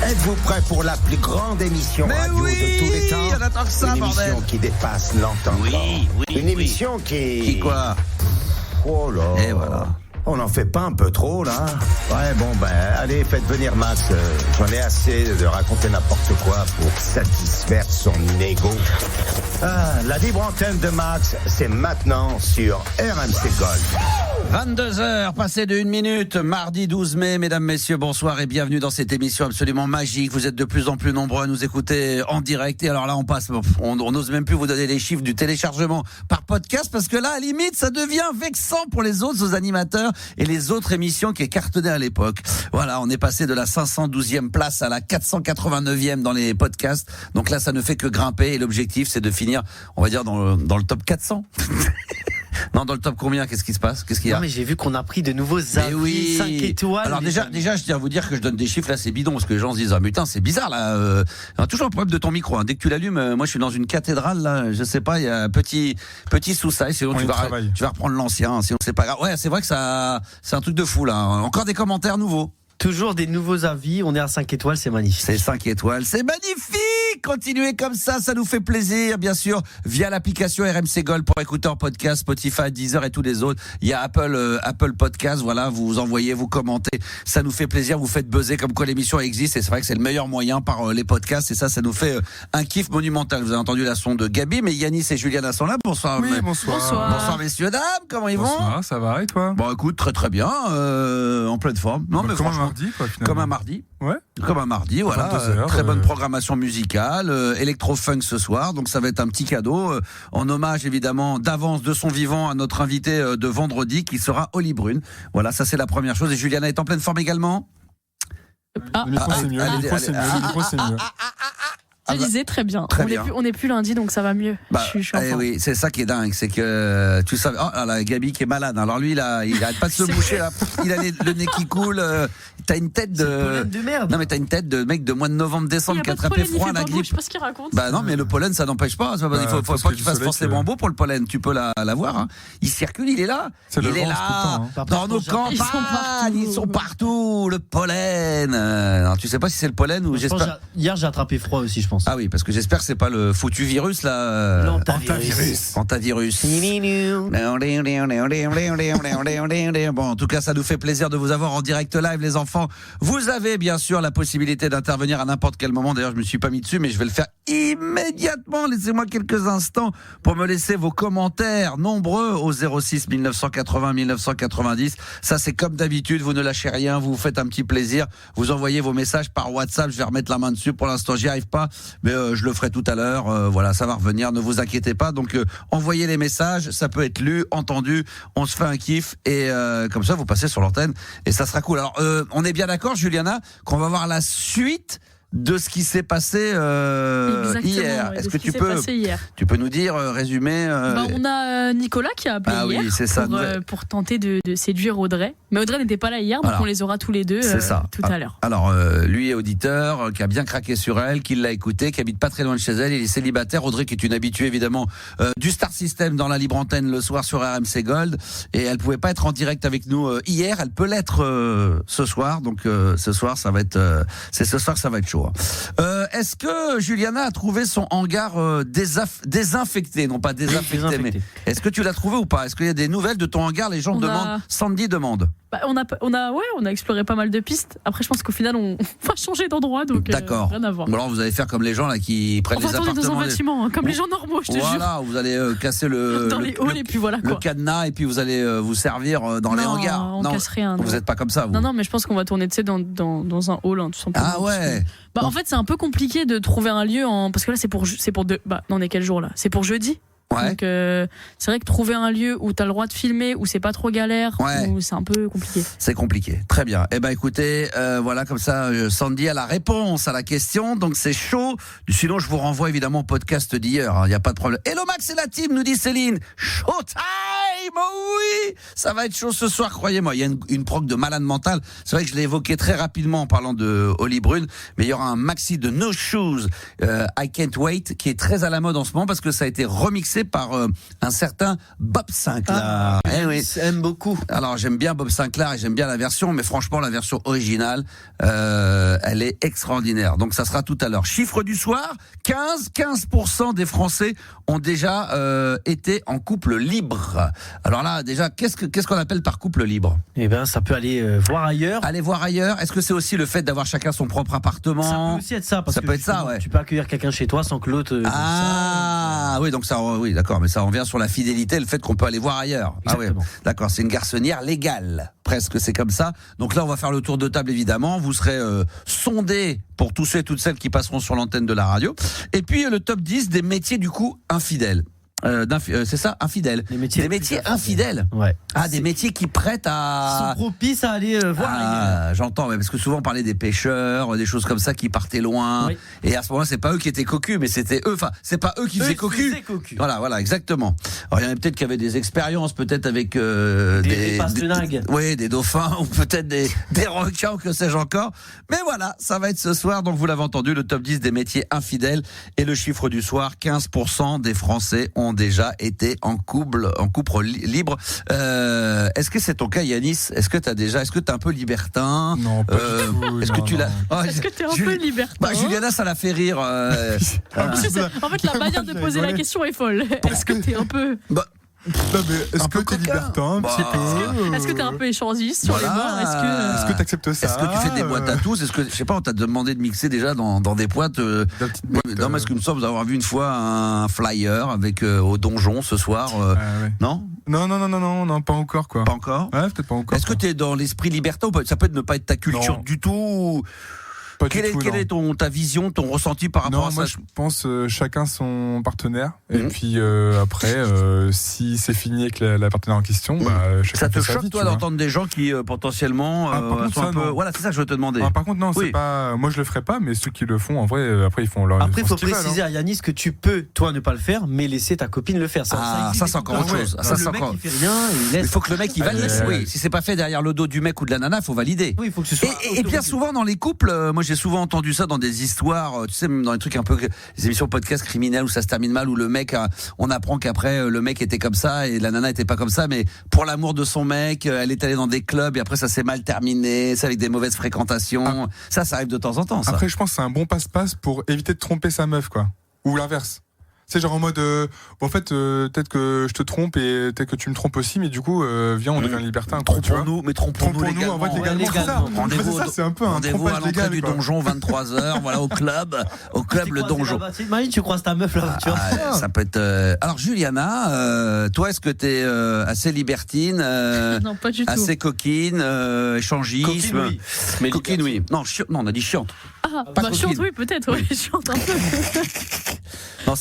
Êtes-vous prêts pour la plus grande émission radio de tous les temps? On attend que ça, une bordel. émission qui dépasse l'entendement. Oui. Une émission qui... Qui quoi? Oh là. Et voilà. On n'en fait pas un peu trop, là? Ouais, bon, allez, faites venir Max. J'en ai assez de raconter n'importe quoi pour satisfaire son ego. La libre antenne de Max, c'est maintenant sur RMC Gold. 22h, passé de 1 minute, mardi 12 mai, mesdames, messieurs, bonsoir et bienvenue dans cette émission absolument magique. Vous êtes de plus en plus nombreux à nous écouter en direct et alors là on n'ose même plus vous donner les chiffres du téléchargement par podcast parce que là, à la limite, ça devient vexant pour les autres animateurs et les autres émissions qui cartonnaient à l'époque. Voilà, on est passé de la 512e place à la 489e dans les podcasts. Donc là, ça ne fait que grimper et l'objectif, c'est de finir, on va dire, dans le top 400. Non, dans le top combien? Qu'est-ce qui se passe? Qu'est-ce qu'il y a? Non, mais j'ai vu qu'on a pris de nouveaux avis, 5 étoiles. Alors déjà, je tiens à vous dire que je donne des chiffres là, c'est bidon parce que les gens se disent ah putain, c'est bizarre là. On a toujours un problème de ton micro. Hein. Dès que tu l'allumes, moi je suis dans une cathédrale là, je sais pas, il y a un petit sous-sail. Sinon tu vas reprendre l'ancien. Sinon c'est pas grave. Ouais, c'est vrai que ça, c'est un truc de fou là. Encore des commentaires nouveaux. Toujours des nouveaux avis, on est à 5 étoiles, c'est magnifique. C'est 5 étoiles, c'est magnifique. Continuez comme ça nous fait plaisir, bien sûr, via l'application RMC Gold pour écouter en podcast, Spotify, Deezer et tous les autres. Il y a Apple Podcast, voilà, vous envoyez, vous commentez, ça nous fait plaisir, vous faites buzzer comme quoi l'émission existe et c'est vrai que c'est le meilleur moyen par les podcasts et ça nous fait un kiff monumental. Vous avez entendu la son de Gabi, mais Yanis et Juliana sont là. Bonsoir. Oui, bonsoir. Bonsoir messieurs, dames, comment ils vont? Bonsoir, ça va et toi? Bon écoute, très bien, en pleine forme. Non mais comme franchement, un mardi, quoi, finalement. comme un mardi. Ouais. Comme un mardi, voilà. 22 heures, très bonne programmation musicale, électro-funk ce soir, donc ça va être un petit cadeau en hommage évidemment d'avance de son vivant à notre invité de vendredi qui sera Oli Brune. Voilà, ça c'est la première chose. Et Juliana est en pleine forme également. Le micro c'est mieux, le micro c'est mieux. Je disais très bien. On n'est plus lundi, donc ça va mieux. Je suis en forme. Oui, c'est ça qui est dingue, c'est que tu savais. Oh là, Gabi qui est malade. Alors lui, il arrête pas de se boucher. Là. Il a le nez qui coule. T'as une tête de. C'est le pollen de merde. Non mais t'as une tête de mec de mois de novembre-décembre qui a attrapé froid, la grippe. Je sais pas ce qu'il raconte. Bah non, mais le pollen, ça n'empêche pas. Il faut pas qu'il fasse forcément beau pour le pollen. Tu peux l'avoir. Hein. Il circule, il est là. Il est là. Dans nos campagnes, ils sont partout. Le pollen. Alors, tu sais pas si c'est le pollen ou j'espère. Hier, j'ai attrapé froid aussi, je pense. Ah oui, parce que j'espère que c'est pas le foutu virus là. L'antavirus. Bon, en tout cas, ça nous fait plaisir de vous avoir en direct live, les enfants. Vous avez bien sûr la possibilité d'intervenir à n'importe quel moment. D'ailleurs, je me suis pas mis dessus, mais je vais le faire immédiatement. Laissez-moi quelques instants pour me laisser vos commentaires nombreux au 06 1980 1990. Ça, c'est comme d'habitude. Vous ne lâchez rien. Vous vous faites un petit plaisir. Vous envoyez vos messages par WhatsApp. Je vais remettre la main dessus. Pour l'instant, j'y arrive pas. Mais je le ferai tout à l'heure. Voilà, ça va revenir. Ne vous inquiétez pas. Donc, envoyez les messages. Ça peut être lu, entendu. On se fait un kiff et comme ça, vous passez sur l'antenne et ça sera cool. Alors, on est bien d'accord, Juliana, qu'on va voir la suite de ce qui s'est passé hier. Est-ce que tu peux nous dire, résumer on a Nicolas qui a appelé hier oui, ça, pour tenter de séduire Audrey. Mais Audrey n'était pas là hier, donc on les aura tous les deux tout à l'heure. Alors, lui est auditeur, qui a bien craqué sur elle, qui l'a écouté, qui habite pas très loin de chez elle, il est célibataire. Audrey qui est une habituée évidemment du Star System dans la libre antenne le soir sur RMC Gold, et elle pouvait pas être en direct avec nous hier, elle peut l'être ce soir, donc ce soir ça va être c'est ce soir que ça va être chaud. Est-ce que Juliana a trouvé son hangar désinfecté, non pas désinfecté, mais est-ce que tu l'as trouvé ou pas? Est-ce qu'il y a des nouvelles de ton hangar? Les gens demandent, Sandy demande. On a exploré pas mal de pistes. Après, je pense qu'au final, on va changer d'endroit, donc d'accord. Rien à voir. Bon, alors vous allez faire comme les gens là qui prennent des appartements dans un bâtiment, comme les gens normaux, je te jure. Voilà, vous allez casser dans les halls et puis voilà quoi. Le cadenas et puis vous allez vous servir dans les hangars. On casse rien. Vous n'êtes pas comme ça, vous. Non, mais je pense qu'on va tourner dans un hall, tout simplement. Ah ouais. En fait, c'est un peu compliqué de trouver un lieu parce que là, c'est pour deux. On est quel jour là? C'est pour jeudi. Ouais. Donc c'est vrai que trouver un lieu où t'as le droit de filmer, où c'est pas trop galère, où c'est un peu compliqué. C'est compliqué. Très bien. Eh ben écoutez, voilà, comme ça Sandy a la réponse à la question, donc c'est chaud. Sinon je vous renvoie évidemment au podcast d'hier, il y a pas de problème. Hello Max et la team, nous dit Céline. Showtime. oui, ça va être chaud ce soir, croyez-moi. Il y a une prog de malade mental. C'est vrai que je l'ai évoqué très rapidement en parlant de Holly Brune, mais il y aura un maxi de No Shoes, I Can't Wait, qui est très à la mode en ce moment parce que ça a été remixé par un certain Bob Sinclair. Oui. J'aime beaucoup. Alors j'aime bien Bob Sinclair et j'aime bien la version, mais franchement la version originale, elle est extraordinaire. Donc ça sera tout à l'heure. Chiffre du soir, 15% des Français ont déjà été en couple libre. Alors là, déjà, qu'est-ce qu'on appelle par couple libre ? Eh ben, ça peut aller voir ailleurs. Aller voir ailleurs. Est-ce que c'est aussi le fait d'avoir chacun son propre appartement ? Ça peut aussi être ça, parce Ça que peut être ça, ouais. tu peux accueillir quelqu'un chez toi sans que l'autre. Oui, donc ça, oui, d'accord, mais ça revient sur la fidélité, le fait qu'on peut aller voir ailleurs. Exactement. Ah oui, d'accord, c'est une garçonnière légale, presque, c'est comme ça. Donc là, on va faire le tour de table, évidemment. Vous serez sondés pour tous ceux et toutes celles qui passeront sur l'antenne de la radio. Et puis le top 10 des métiers du coup infidèles. C'est ça, infidèles. Des métiers infidèles. Ouais. Ah, des métiers qui prêtent à. Ils sont propices à aller voir ailleurs. J'entends, parce que souvent on parlait des pêcheurs, des choses comme ça qui partaient loin. Oui. Et à ce moment-là, c'est pas eux qui étaient cocus, mais c'était eux. Enfin, c'est pas eux qui faisaient cocus. Voilà, exactement. Alors il y en a peut-être qui avaient des expériences, peut-être avec des pastenagues. Oui, des dauphins ou peut-être des requins ou que sais-je encore. Mais voilà, ça va être ce soir. Donc vous l'avez entendu, le top 10 des métiers infidèles et le chiffre du soir, 15% des Français ont déjà été en couple libre. Est-ce que c'est ton cas, Yanis ? Est-ce que t'es un peu libertin ? Non, pas du tout. Est-ce que tu l'as ? Est-ce que t'es un peu libertin ? Juliana, ça la fait rire. En fait, la manière de poser la question est folle. Est-ce que t'es un peu... Non, mais est-ce que t'es libertin un petit peu ? Est-ce que t'es un peu échangiste sur les bords ? Est-ce que t'acceptes ça ? Est-ce que tu fais des boîtes à tous ? Est-ce que, je sais pas, on t'a demandé de mixer déjà dans des boîtes non, mais est-ce que nous sommes avoir vu une fois un flyer avec au donjon ce soir Non, pas encore quoi. Pas encore ? Ouais, peut-être pas encore. Est-ce que t'es dans l'esprit libertin ou pas ? Ça peut ne pas être ta culture du tout. Quelle est ta vision, ton ressenti par rapport à ça ? Moi, je pense chacun son partenaire. Et puis après, si c'est fini avec la partenaire en question, chacun ça te fait sa choque vie, toi d'entendre des gens qui potentiellement sont un peu. Non. Voilà, c'est ça que je veux te demander. Par contre, non, c'est pas. Moi, je le ferai pas, mais ceux qui le font, en vrai, après, ils font leur. Après, il faut préciser à Yanis que tu peux, toi, ne pas le faire, mais laisser ta copine le faire. Ça, c'est encore autre chose. Le mec, il fait rien. Il faut que le mec il valide. Oui, si c'est pas fait derrière le dos du mec ou de la nana, il faut valider. Oui, il faut que ce soit. Et bien souvent dans les couples, moi j'ai souvent entendu ça dans des histoires, tu sais, même dans les trucs un peu, les émissions podcast criminelles où ça se termine mal, où le mec, on apprend qu'après le mec était comme ça et la nana était pas comme ça, mais pour l'amour de son mec, elle est allée dans des clubs et après ça s'est mal terminé, ça avec des mauvaises fréquentations. Ça arrive de temps en temps. Ça. Après, je pense que c'est un bon passe-passe pour éviter de tromper sa meuf, quoi. Ou l'inverse. C'est genre en mode en fait peut-être que je te trompe et peut-être que tu me trompes aussi, mais du coup viens, on devient libertin. Trompons-nous légalement. En fait, légalement. Rendez-vous à l'entrée du donjon 23h, voilà, au club le donjon. Imagine, tu croises ta meuf là, tu vois. Ça peut être. Alors Juliana, toi, est-ce que t'es assez libertine, non, pas du tout. assez coquine, échangisme, coquine, oui. Non, on a dit chiante. Chiante, oui, peut-être, oui, chiante un peu.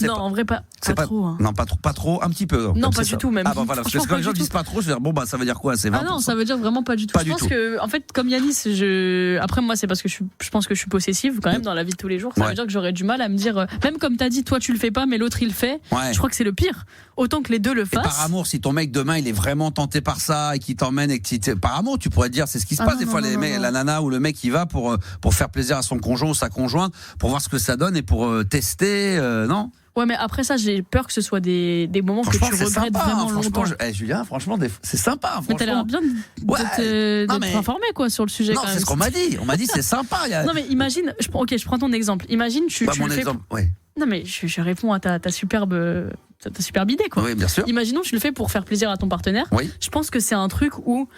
Non, en vrai, pas trop. Hein. Non, pas trop, un petit peu. Non, pas du tout, même. Ah, voilà, parce que quand les gens disent pas trop, je veux dire, ça veut dire quoi ? C'est 20%. Ah non, ça veut dire vraiment pas du tout. Je pense que, en fait, comme Yanis, après, moi, c'est parce que je pense que je suis possessive quand même dans la vie de tous les jours. Ça veut dire que j'aurais du mal à me dire, même comme t'as dit, toi, tu le fais pas, mais l'autre, il le fait. Ouais. Je crois que c'est le pire. Autant que les deux le fassent. Et par amour, si ton mec demain, il est vraiment tenté par ça et qu'il t'emmène et que par amour, tu pourrais te dire, c'est ce qui se passe des fois, la nana ou le mec qui va pour faire plaisir à son conjoint ou sa conjointe, pour voir ce que ça donne et pour tester, non ? Ouais, mais après ça, j'ai peur que ce soit des moments que tu regrettes vraiment longtemps. Julien, franchement, c'est sympa. Franchement. Mais t'as l'air bien d'être informé quoi, sur le sujet. Non, quand c'est même. ce qu'on m'a dit. On m'a dit c'est sympa. Non, mais imagine, je prends ton exemple. Imagine, tu le fais. Non, mais je réponds à ta superbe idée, quoi. Oui, bien sûr. Imaginons, tu le fais pour faire plaisir à ton partenaire. Oui. Je pense que c'est un truc où.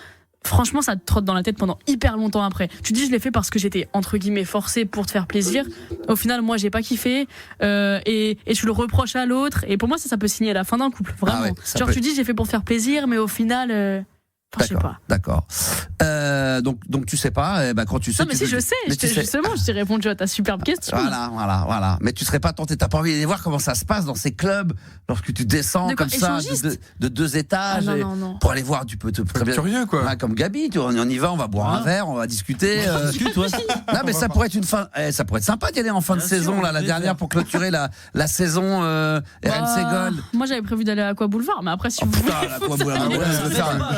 Franchement, ça te trotte dans la tête pendant hyper longtemps après. Tu dis, je l'ai fait parce que j'étais entre guillemets forcée pour te faire plaisir. Au final, moi, j'ai pas kiffé. Et tu le reproches à l'autre. Et pour moi, ça peut signer la fin d'un couple. Vraiment. Tu dis, j'ai fait pour te faire plaisir, mais au final. Enfin, je sais pas. D'accord. Donc tu sais pas. Quand tu sais. Non, mais si je sais. Justement, je t'ai répondu à ta superbe question. Voilà. Mais tu serais pas tenté. T'as pas envie d'aller voir comment ça se passe dans ces clubs lorsque tu descends comme ça de 2 étages. Non. Pour aller voir, tu peux très bien. Curieux quoi. Ouais, comme Gabi, on y va, on va boire un verre, on va discuter. Non, mais ça pourrait être une fin. Ça pourrait être sympa d'y aller en fin de saison là, la dernière pour clôturer la saison RMC Gold. Moi, j'avais prévu d'aller à Aqua Boulevard, mais après si vous voulez.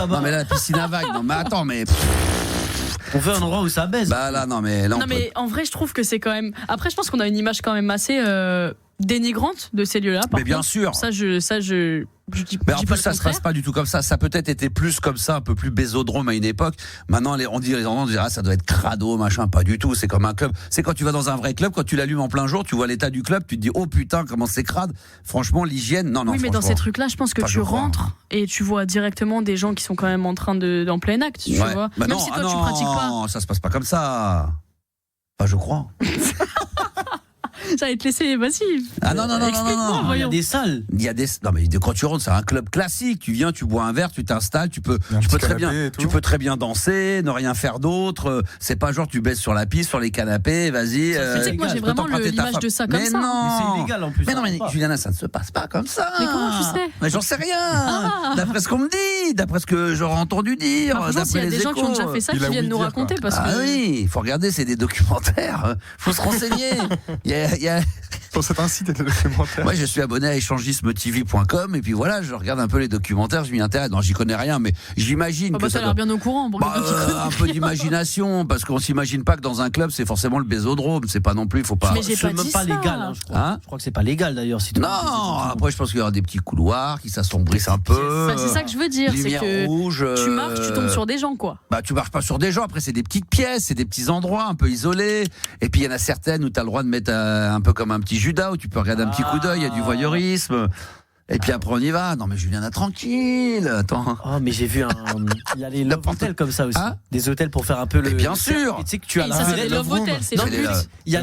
Non mais là, la piscine à vagues. Non mais attends, mais. On veut un endroit où ça baise. Bah là, non mais en vrai, je trouve que c'est quand même. Après, je pense qu'on a une image quand même assez dénigrante de ces lieux-là. Mais bien sûr. Ça, je dis. Mais en plus, ça se passe pas du tout comme ça. Ça peut-être été plus comme ça, un peu plus bésodrome à une époque. Maintenant, les gens disent ça doit être crado, machin. Pas du tout. C'est comme un club. C'est quand tu vas dans un vrai club, quand tu l'allumes en plein jour, tu vois l'état du club, tu te dis oh putain comment c'est crade. Franchement, l'hygiène, non. Oui, mais dans ces trucs-là, je pense que tu rentres et tu vois directement des gens qui sont quand même en train en plein acte. Tu vois. Bah même si toi tu pratiques pas. Non, ça se passe pas comme ça. Enfin, je crois. J'allais te laisser, vas-y. Ah non. Il y a des salles. Non mais quand tu rentres, c'est un club classique. Tu viens, tu bois un verre, tu t'installes, tu peux très bien danser, ne rien faire d'autre. C'est pas genre tu baisses sur la piste, sur les canapés, vas-y. Tu sais que moi j'ai vraiment l'image de ça comme ça. Non. Mais c'est illégal en plus. Mais non, mais Juliana, ça ne se passe pas comme ça. Mais comment tu sais? Mais j'en sais rien. D'après ce qu'on me dit, d'après ce que j'aurais entendu dire. S'il y a des gens qui ont déjà fait ça, qui viennent nous raconter parce que. Ah oui, il faut regarder, c'est des documentaires. Faut se renseigner. Pour cet site et le documentaire. Moi, je suis abonné à échangisme-tv.com et puis voilà, je regarde un peu les documentaires, je m'y intéresse. Non, j'y connais rien, mais j'imagine que ça a l'air bien au courant. Un peu d'imagination, parce qu'on s'imagine pas que dans un club, c'est forcément le bésodrome. C'est pas non plus, il faut pas. Mais j'ai pas dit pas ça. Légal, je crois. Je crois que c'est pas légal d'ailleurs. Si non, après, je pense qu'il y aura des petits couloirs qui s'assombrissent un peu. C'est ça que je veux dire, c'est que rouge, tu marches, tu tombes sur des gens, quoi. Bah, tu marches pas sur des gens. Après, c'est des petites pièces, c'est des petits endroits un peu isolés. Et puis, il y en a certaines où tu as le droit de mettre un peu comme un petit Judas, où tu peux regarder un petit coup d'œil, il y a du voyeurisme. Et puis après on y va. Non mais Juliana, tranquille. Attends. Oh mais j'ai vu il y a les love hotels comme ça aussi. Des hôtels pour faire un peu le. Bien sûr. Tu sais que tu as ça c'est les love hotels, c'est le but. Il y a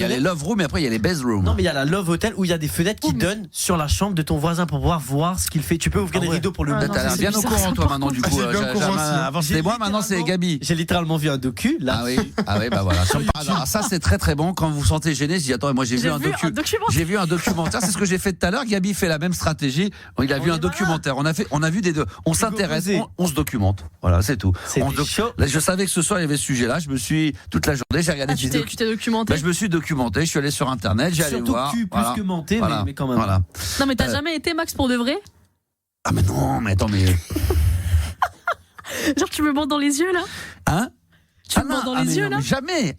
les love rooms et après il y a les base rooms. Non mais il y a la love hotel où il y a des fenêtres qui donnent sur la chambre de ton voisin pour pouvoir voir ce qu'il fait. Tu peux ouvrir les rideaux pour le. T'as l'air bien au courant toi maintenant du coup. Avant c'était moi, maintenant c'est Gabi. J'ai littéralement vu un docu là. Ah oui bah voilà. Ça c'est très très bon. Quand vous vous sentez gêné, je dis attends, moi j'ai vu un documentaire. C'est ce que j'ai fait tout à l'heure. Gabi fait la même stratégie. Il a vu un documentaire. On a vu des deux. On s'intéresse, on se documente. Voilà, c'est tout. Là, je savais que ce soir il y avait ce sujet-là. Je me suis toute la journée, j'ai regardé. Tu t'es documenté. Bah, je me suis documenté. Je suis allé sur internet, j'ai allé voir. Surtout plus que menté, mais quand même. Voilà. Non, mais t'as jamais été Max pour de vrai? Ah mais non, mais attends, mais. Genre tu me mens dans les yeux là? Hein? Tu me mens dans les yeux là? Jamais.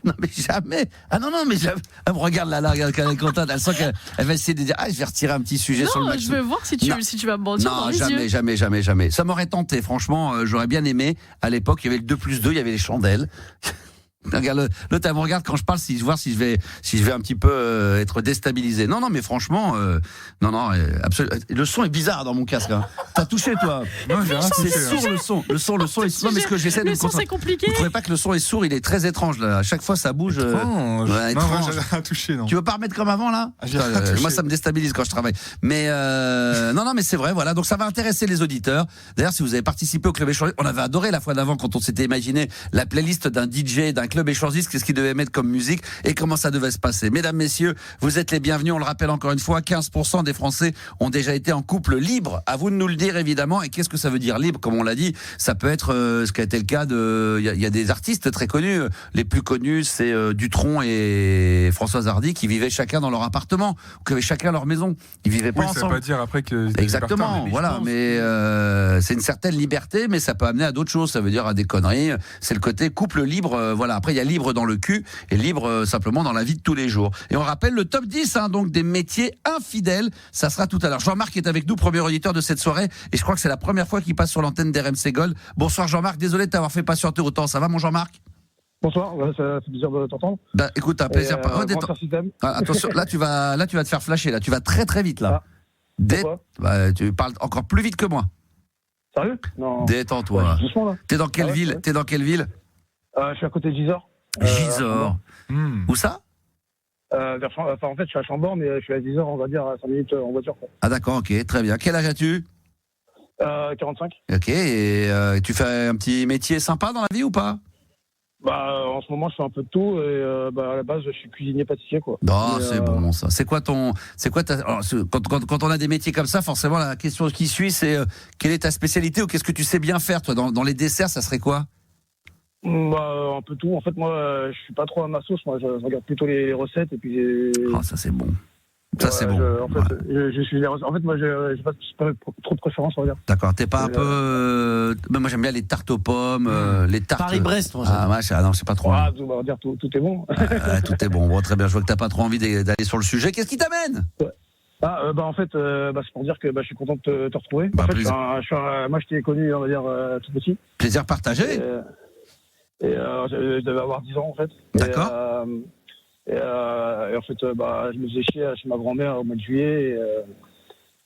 Non mais jamais. Ah non mais jamais. Regarde là, regarde qu'elle est contente. Elle sent qu'elle va essayer de dire je vais retirer un petit sujet sur le match. Non, je veux voir si tu vas me mentir dans les yeux. Non, jamais. Ça m'aurait tenté. Franchement, j'aurais bien aimé. À l'époque, il y avait le 2+2, il y avait les chandelles. Regarde, l'autre, elle me regarde quand je parle, voir si je vais un petit peu être déstabilisé. Non, mais franchement, absolument. Le son est bizarre dans mon casque. Hein. T'as touché, toi? Non, j'ai rien touché. C'est sourd, le son. Le son est sourd. Non, mais ce que j'essaie de le son, c'est compliqué. Vous trouvez pas que le son est sourd? Il est très étrange, là. À chaque fois, ça bouge. Étrange. Ouais, non, étrange. moi, j'ai rien touché, non. Tu veux pas remettre comme avant, là? Moi, ça me déstabilise quand je travaille. Mais, non, mais c'est vrai, voilà. Donc, ça va intéresser les auditeurs. D'ailleurs, si vous avez participé au Club Échangiste, on avait adoré la fois d'avant quand on s'était imaginé la playlist d'un DJ, d'un Club Échangiste, qu'est-ce qu'il devait mettre comme musique et comment ça devait se passer. Mesdames, messieurs, vous êtes les bienvenus. On le rappelle encore une fois, 15% des Français ont déjà été en couple libre. À vous de nous le dire, évidemment. Et qu'est-ce que ça veut dire libre? Comme on l'a dit, ça peut être ce qui a été le cas de... Il y a des artistes très connus. Les plus connus, c'est Dutronc et Françoise Hardy qui vivaient chacun dans leur appartement, qui avaient chacun leur maison. Ils vivaient pas ensemble. Ça veut pas dire après que... Exactement, voilà. Mais c'est une certaine liberté, mais ça peut amener à d'autres choses. Ça veut dire à des conneries. C'est le côté couple libre. Voilà. Après, il y a libre dans le cul et libre simplement dans la vie de tous les jours. Et on rappelle le top 10 donc des métiers infidèles. Ça sera tout à l'heure. Jean-Marc est avec nous, premier auditeur de cette soirée. Et je crois que c'est la première fois qu'il passe sur l'antenne d'RMC Gold. Bonsoir Jean-Marc, désolé de t'avoir fait patienter autant. Ça va mon Jean-Marc? Bonsoir, ça fait plaisir de t'entendre. Bah écoute, un plaisir. Attention, là tu vas te faire flasher. Là, tu vas très très vite là. Tu parles encore plus vite que moi. Sérieux? Non. Détends-toi. Doucement là. T'es dans quelle ville? T'es dans quelle ville? Je suis à côté de Gisors. Gisors. Où ça? En fait, je suis à Chambord, mais je suis à Gisors, on va dire, à 5 minutes en voiture. Quoi. Ah d'accord, ok, très bien. Quel âge as-tu? 45. Ok, et tu fais un petit métier sympa dans la vie ou pas? En ce moment, je fais un peu de tout et à la base, je suis cuisinier pâtissier, quoi. Non, Mais, c'est bon ça. C'est quoi quand on a des métiers comme ça, forcément la question qui suit, c'est quelle est ta spécialité ou qu'est-ce que tu sais bien faire, toi, dans les desserts, ça serait quoi? Un peu tout. En fait, moi, je suis pas trop à ma sauce. Moi, je regarde plutôt les recettes et puis. Oh, ça c'est bon. Ça c'est bon. Je suis les recettes. En fait, moi, j'ai pas trop de préférence, on va dire. D'accord. T'es pas un peu. Moi, j'aime bien les tartes aux pommes, les tartes. Paris-Brest, moi. Non, c'est pas trop. On va dire tout est bon. Tout est bon. Bon, très bien. Je vois que t'as pas trop envie d'aller sur le sujet. Qu'est-ce qui t'amène? En fait, c'est pour dire que je suis content de te retrouver. Bah, en fait, moi, je t'ai connu, on va dire, tout petit. Plaisir partagé. Je devais avoir 10 ans, en fait. D'accord. Et en fait, je me faisais chier chez ma grand-mère au mois de juillet.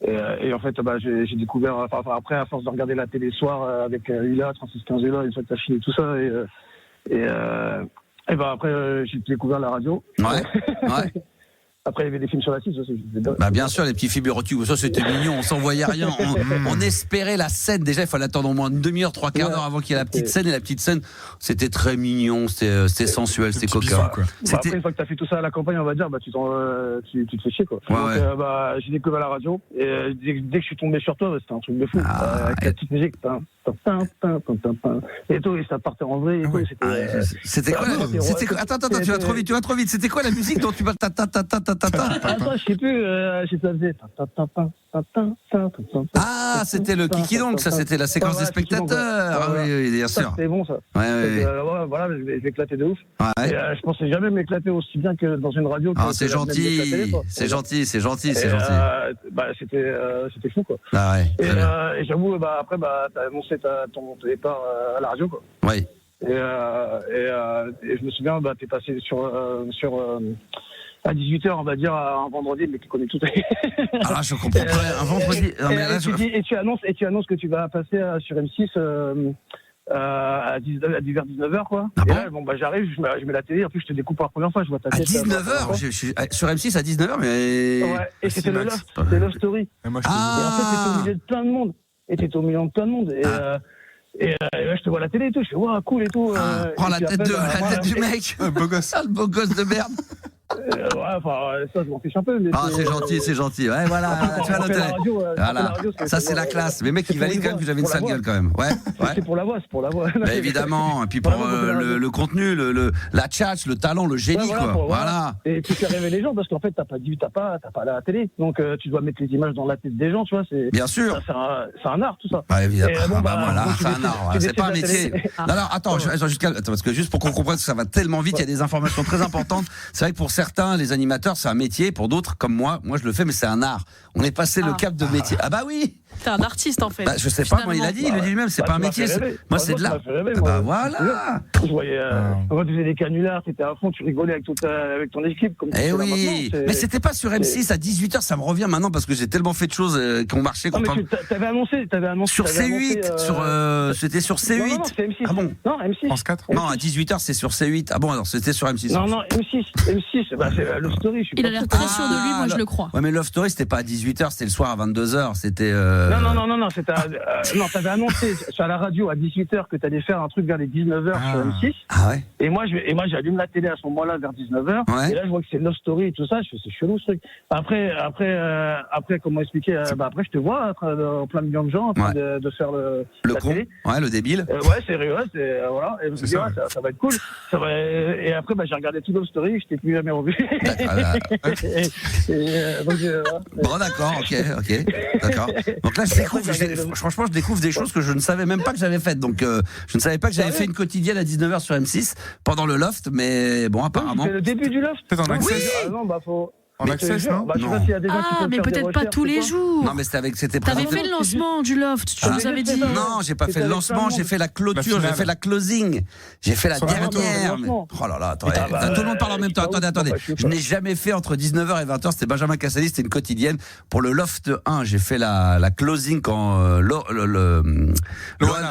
Et en fait, j'ai découvert, après, à force de regarder la télé le soir avec ULA, 3615 ULA, une fois que t'as fini tout ça, après, j'ai découvert la radio. Ouais. Après, il y avait des films sur la 6 aussi. Bien sûr, les petits films érotiques, ça c'était mignon, on s'en voyait rien. On espérait la scène. Déjà, il fallait attendre au moins une demi-heure, 3/4 d'heure avant qu'il y ait la petite scène. Et la petite scène, c'était très mignon, c'était sensuel, c'était coquin. Après, une fois que tu as fait tout ça à la campagne, on va dire, tu te fais chier, quoi. Donc, j'ai découvert la radio. Et dès que je suis tombé sur toi, c'était un truc de fou. Avec la petite musique. Et tout, et ça partait en vrai. C'était quoi? Attends, tu vas trop vite. C'était quoi la musique dont tu vas Attends, je sais plus. C'était le Kiki donc, ça c'était la séquence des spectateurs. Oui, bien sûr. C'était bon ça. Voilà, je vais éclater de ouf. Et je pensais jamais m'éclater aussi bien que dans une radio. C'est gentil, c'est gentil. C'était fou, quoi. Et j'avoue, après, t'as annoncé ton départ à la radio, quoi. Oui. Et je me souviens, t'es passé sur à 18h, on va dire, un vendredi, mais tu connais tout. Ah, je comprends pas. Un vendredi. Non, mais là, et tu annonces que tu vas passer sur M6 vers 19h, quoi. Et là, j'arrive, je mets la télé, en plus, je te découpe pour la première fois, je vois ta tête. À 19h je suis sur M6 à 19h, mais. Ouais, et c'était le Loft, c'était Love Story. Et en fait, t'étais au milieu de plein de monde. Et là, je te vois à la télé et tout, je fais waouh, cool et tout. Prends la tête du mec. Beau gosse. Le beau gosse de merde. Ça, je m'en fiche un peu. Mais c'est gentil. Ouais, voilà, tu vas noter. Voilà, ça c'est la classe. Mais mec, il valide quand même que j'avais une sale gueule quand même. Ouais. C'est pour la voix. Bah, évidemment. Et puis pour le contenu, la tchatch, le talent, le génie, quoi. Voilà. Et puis faire rêver les gens parce qu'en fait, t'as pas la télé. Donc tu dois mettre les images dans la tête des gens, tu vois. Bien sûr. C'est un art, tout ça. Bah, évidemment. Voilà, c'est un art. C'est pas un métier. Non, attends, parce que juste pour qu'on comprenne que ça va tellement vite, il y a des informations très importantes. C'est vrai que pour certains, les animateurs, c'est un métier. Pour d'autres, comme moi je le fais, mais c'est un art. On est passé le cap de métier. Ah bah oui. T'es un artiste en fait. Je sais pas, moi il le dit lui-même, c'est pas un métier. Moi c'est de l'art. Voilà. Je voyais quand tu faisais des canulars, t'étais à fond, tu rigolais avec ton équipe. Eh oui. Mais c'était pas sur M6 à 18h, ça me revient maintenant parce que j'ai tellement fait de choses qui ont marché. T'avais annoncé. Sur C8, c'était sur C8. Non, c'est M6. Ah bon? Non, M6. France 4. Non, à 18h c'est sur C8. Ah bon, alors c'était sur M6. Non, M6. C'est Love Story. Il a l'air très sûr de lui, moi je le crois. Ouais, mais Love Story c'était pas à 18h, c'était le soir à 22h. C'était. Non, c'était t'avais annoncé sur la radio à 18h que t'allais faire un truc vers les 19h sur M6. Ah ouais. Et moi j'allume la télé à ce moment-là vers 19h. Ouais. Et là je vois que c'est Love Story et tout ça. Je fais c'est chelou ce truc. Après comment expliquer après je te vois en plein milieu de gens en train de faire le con. Télé. Ouais, le débile. Sérieux, voilà. Et je me dis ça va être cool. Et après j'ai regardé tout Love Story. Je t'ai plus jamais revu. Bon d'accord, ok, d'accord. Donc là franchement je découvre des choses que je ne savais même pas que j'avais faites. Donc je ne savais pas que j'avais fait une quotidienne à 19h sur M6 pendant le Loft, mais bon apparemment. C'est le début du Loft. Peut-être en accès. Faut. En accès, non? Je sais pas s'il y a des gens qui peuvent mais faire des peut-être pas recherches tous les jours. Non mais c'était T'avais présenté. fait le lancement du Loft, tu nous avais dit. Non, j'ai pas fait le lancement, j'ai fait la clôture, j'ai fait la closing, j'ai fait la dernière. Oh là là, attendez, tout le monde parle en même temps. Attendez. Je n'ai jamais fait entre 19h et 20h, c'était Benjamin Castaldi, c'était une quotidienne. Pour le Loft 1, j'ai fait la closing quand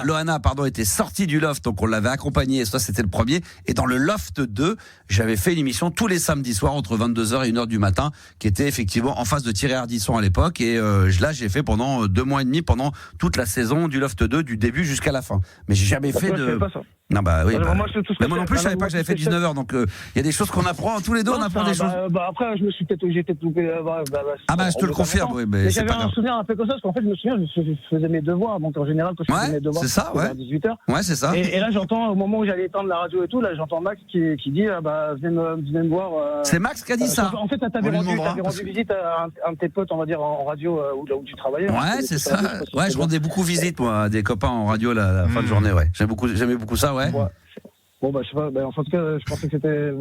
Loana était sortie du Loft, donc on l'avait accompagné, ça c'était le premier. Et dans le Loft 2, j'avais fait une émission tous les samedis soirs entre 22h et 1h du matin. matin, qui était effectivement en face de Thierry Ardisson à l'époque. Et là, j'ai fait pendant 2 mois et demi, pendant toute la saison du Loft 2, du début jusqu'à la fin. Mais j'ai jamais fait de... Pas ça. Non, bah oui. Moi, mais moi non plus, je savais pas que j'avais fait 19h. Donc, il y a des choses qu'on apprend. Tous les deux, on apprend des choses. Après, je me suis peut-être loupé. Je te le confirme, oui, mais c'est pas grave. J'avais un souvenir un peu comme ça, parce qu'en fait, je me souviens, je faisais mes devoirs. Donc, en général, quand je faisais mes devoirs, c'est ça, à 18h. Ouais, c'est ça. Et là, j'entends, au moment où j'allais éteindre la radio et tout, là, j'entends Max qui dit, venez me voir. C'est Max qui a dit ça. En fait, t'avais rendu visite à un de tes potes, on va dire, en radio, où tu travaillais. Ouais, c'est ça. Ouais, je rendais beaucoup visite, moi, à des copains en radio la fin de journée, ouais. J'aimais beaucoup ça, ouais. Bon, je sais pas, en tout cas, je pensais que c'était.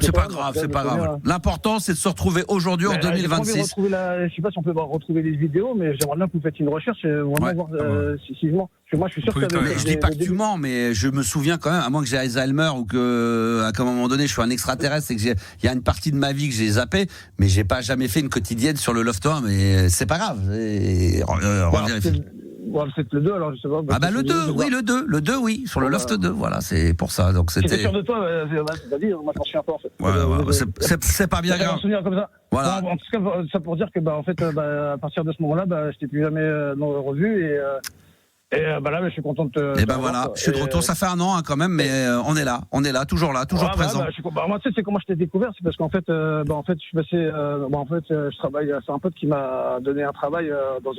C'est pas grave, c'est pas grave. L'important, c'est de se retrouver aujourd'hui en 2026. Je sais pas si on peut retrouver les vidéos, mais j'aimerais bien que vous fassiez une recherche et vraiment voir si je mens. Moi, je suis sûr que je dis pas que tu mens, mais je me souviens quand même, à moins que j'ai Alzheimer ou qu'à un moment donné, je suis un extraterrestre et qu'il y a une partie de ma vie que j'ai zappé, mais j'ai pas jamais fait une quotidienne sur le Loft 1, mais c'est pas grave. C'est le 2, alors je sais pas. Le 2, oui, le 2, oui, sur le Loft 2, voilà, c'est pour ça. Donc c'était. J'étais sûr de toi, vas-y, moi je m'en souviens un peu en fait. Voilà, c'est pas bien grave. Je me souviens comme ça. Voilà. En tout cas, ça pour dire que en fait, à partir de ce moment-là, je t'ai plus jamais revu et là, je suis content de te. Et voilà, je suis de retour. Ça fait 1 an quand même, mais on est là, toujours présent. Moi, tu sais, c'est comment je t'ai découvert, c'est parce qu'en fait, je suis passé. Je travaille. C'est un pote qui m'a donné un travail dans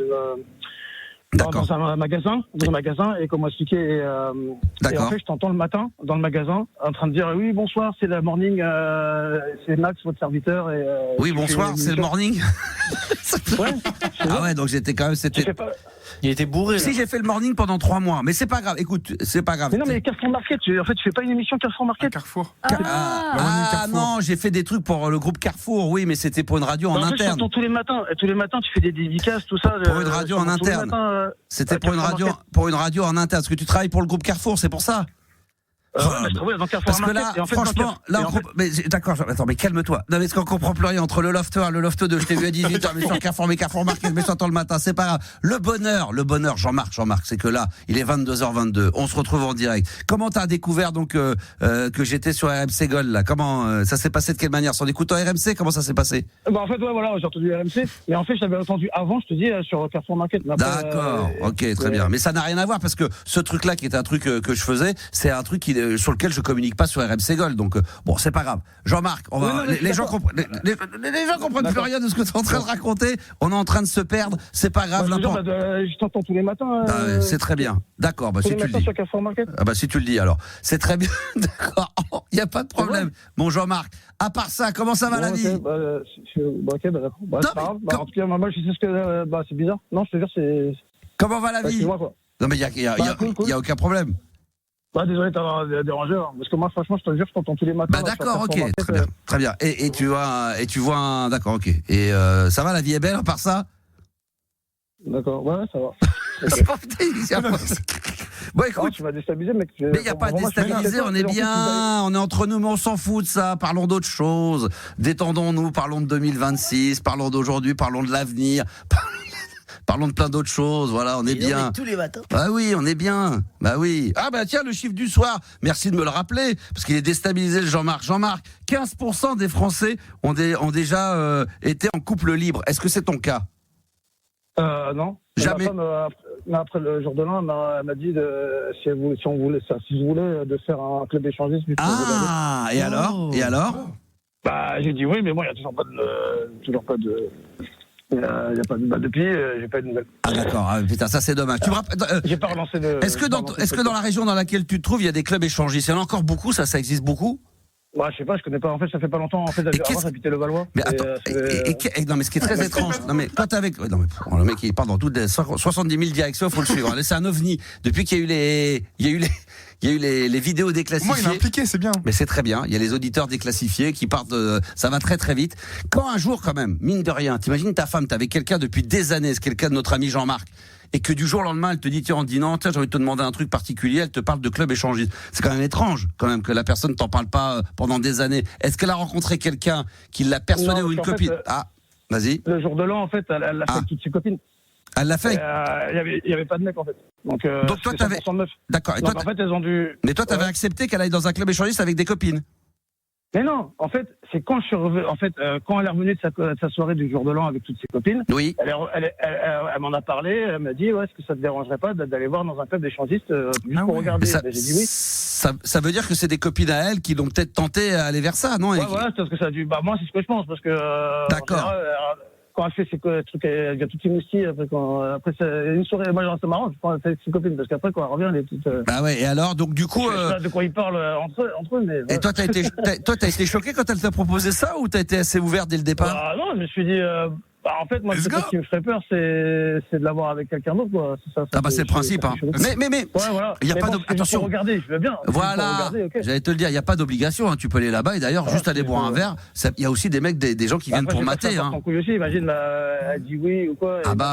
un magasin, et comme expliqué, et en fait je t'entends le matin dans le magasin en train de dire oui bonsoir, c'est la morning, c'est Max votre serviteur et oui bonsoir, c'est le morning. Ouais, donc j'étais quand même, il était bourré. Si, j'ai fait le morning pendant 3 mois, mais c'est pas grave. Écoute, c'est pas grave. Mais non, mais Carrefour Market, en fait, tu fais pas une émission Carrefour Market. Carrefour. Non, j'ai fait des trucs pour le groupe Carrefour, oui, mais c'était pour une radio en interne. Tous les matins, tu fais des dédicaces, tout ça. Pour une radio en interne. C'était pour une radio en interne. Parce que tu travailles pour le groupe Carrefour, c'est pour ça. Je travaille dans Carrefour Parce que là, franchement, d'accord, attends, mais calme-toi. Non, mais est-ce qu'on comprend plus rien entre le Loft 1 et le Loft 2? Je t'ai vu à 18h, mais sur Carrefour Market, mais j'entends le matin, c'est pas grave. Le bonheur, Jean-Marc, c'est que là, il est 22h22. On se retrouve en direct. Comment t'as découvert, donc, que j'étais sur RMC Gold, là? Comment, ça s'est passé de quelle manière? Sur écoutant RMC? Comment ça s'est passé? En fait, j'ai entendu RMC. Et en fait, je l'avais entendu avant, je te dis, sur Carrefour Market. D'accord, ok, très bien. Mais ça n'a rien à voir parce que ce truc-là, qui est un truc que je faisais, c'est un truc sur lequel je communique pas sur RMC Gold, donc bon, c'est pas grave. Jean-Marc, les gens comprennent plus rien de ce que tu es en train de raconter. On est en train de se perdre. C'est pas grave. Je t'entends tous les matins. C'est très bien. D'accord. Si tu le dis. Si tu le dis, alors c'est très bien. D'accord. Il y a pas de problème. Bon, Jean-Marc. À part ça, comment ça va la vie? Ok, d'accord. C'est pas grave. En tout cas, moi, je sais ce que. C'est bizarre. Non, je te jure, c'est. Comment va la vie? Non, mais il y a aucun problème. Désolé de t'avoir dérangé, parce que moi, franchement, je te jure, je t'entends tous les matins. D'accord, ok, très bien. Et tu vois un... D'accord, ok. Et ça va, la vie est belle, à part ça? D'accord, ouais, ça va. Bon, écoute, tu m'as déstabilisé, mec. Mais il n'y a pas à déstabiliser, on est bien, on est entre nous, mais on s'en fout de ça. Parlons d'autre chose. Détendons-nous, parlons de 2026, parlons d'aujourd'hui, parlons de l'avenir. Parlons de plein d'autres choses, voilà, on est bien. Tous les matins. Bah oui, on est bien. Bah oui. Ah bah tiens, le chiffre du soir, merci de me le rappeler, parce qu'il est déstabilisé le Jean-Marc. Jean-Marc, 15% des Français ont déjà été en couple libre. Est-ce que c'est ton cas? Non. Jamais. Après le jour de l'an, elle m'a dit si je voulais de faire un club échangiste. Et alors? J'ai dit oui, mais moi, il n'y a toujours pas de... Il n'y a pas de depuis, j'ai pas eu de nouvelles. Ah d'accord, putain, ça c'est dommage. J'ai pas relancé de... Est-ce que dans la région dans laquelle tu te trouves, il y a des clubs échangistes? Il y en a encore beaucoup, ça existe beaucoup? Je sais pas, je connais pas. En fait, ça fait pas longtemps. En fait, avant, j'habitais le Valois. Mais attends, non, mais ce qui est très étrange. Non, mais quand avec, le mec, il part dans toutes les 70 000 directions, faut le suivre. C'est un ovni. Depuis qu'il y a eu les vidéos déclassifiées. Moi, il m'a impliqué, c'est bien. Mais c'est très bien. Il y a les auditeurs déclassifiés qui partent ça va très très vite. Quand un jour, quand même, mine de rien, t'imagines ta femme, t'es avec quelqu'un depuis des années, c'est quelqu'un de notre ami Jean-Marc, et que du jour au lendemain, elle te dit, tiens, en dînant, j'ai envie de te demander un truc particulier, elle te parle de club échangiste. C'est quand même étrange, quand même, que la personne t'en parle pas pendant des années. Est-ce qu'elle a rencontré quelqu'un qui l'a persuadé ou une copine? Vas-y. Le jour de l'an, en fait, elle l'a fait avec toutes ses copines. Elle l'a fait? Il y avait pas de mec, en fait. Donc toi, t'avais... D'accord. Et toi, en fait, elles ont dû... Mais toi, t'avais accepté qu'elle aille dans un club échangiste avec des copines? Mais non, en fait, c'est quand je suis revenu, quand elle est revenue de sa soirée du jour de l'an avec toutes ses copines, Oui. elle m'en a parlé, elle m'a dit, est-ce que ça te dérangerait pas d'aller voir dans un club d'échangistes juste pour regarder. Ça, j'ai dit oui. Ça veut dire que c'est des copines à elle qui l'ont peut-être tenté à aller vers ça, non? Ouais, voilà, parce que ça a dû, moi, c'est ce que je pense, parce que, D'accord. Quand elle fait ses trucs, elle vient toutes ses moustilles, après une soirée, moi, c'est marrant, je prends avec ses copines, parce qu'après, quand elle revient, elle est toute, Bah ouais, et alors, donc du coup. je sais pas de quoi ils parlent entre eux, mais. Et toi, t'as été choqué quand elle t'a proposé ça ou t'as été assez ouvert dès le départ? Ah non, je me suis dit, en fait, moi, Let's ce qui me ferait peur, c'est de l'avoir avec quelqu'un d'autre, quoi. C'est le principe, hein. Mais, ouais, voilà. il y a pas attention. Pour regarder, je veux bien. Voilà. Regarder, okay. J'allais te le dire, il y a pas d'obligation, hein. Tu peux aller là-bas et d'ailleurs, juste aller boire un verre. Il y a aussi des mecs, des gens qui viennent pour mater, hein. Ton couille aussi, imagine, elle dit oui ou quoi. Attends,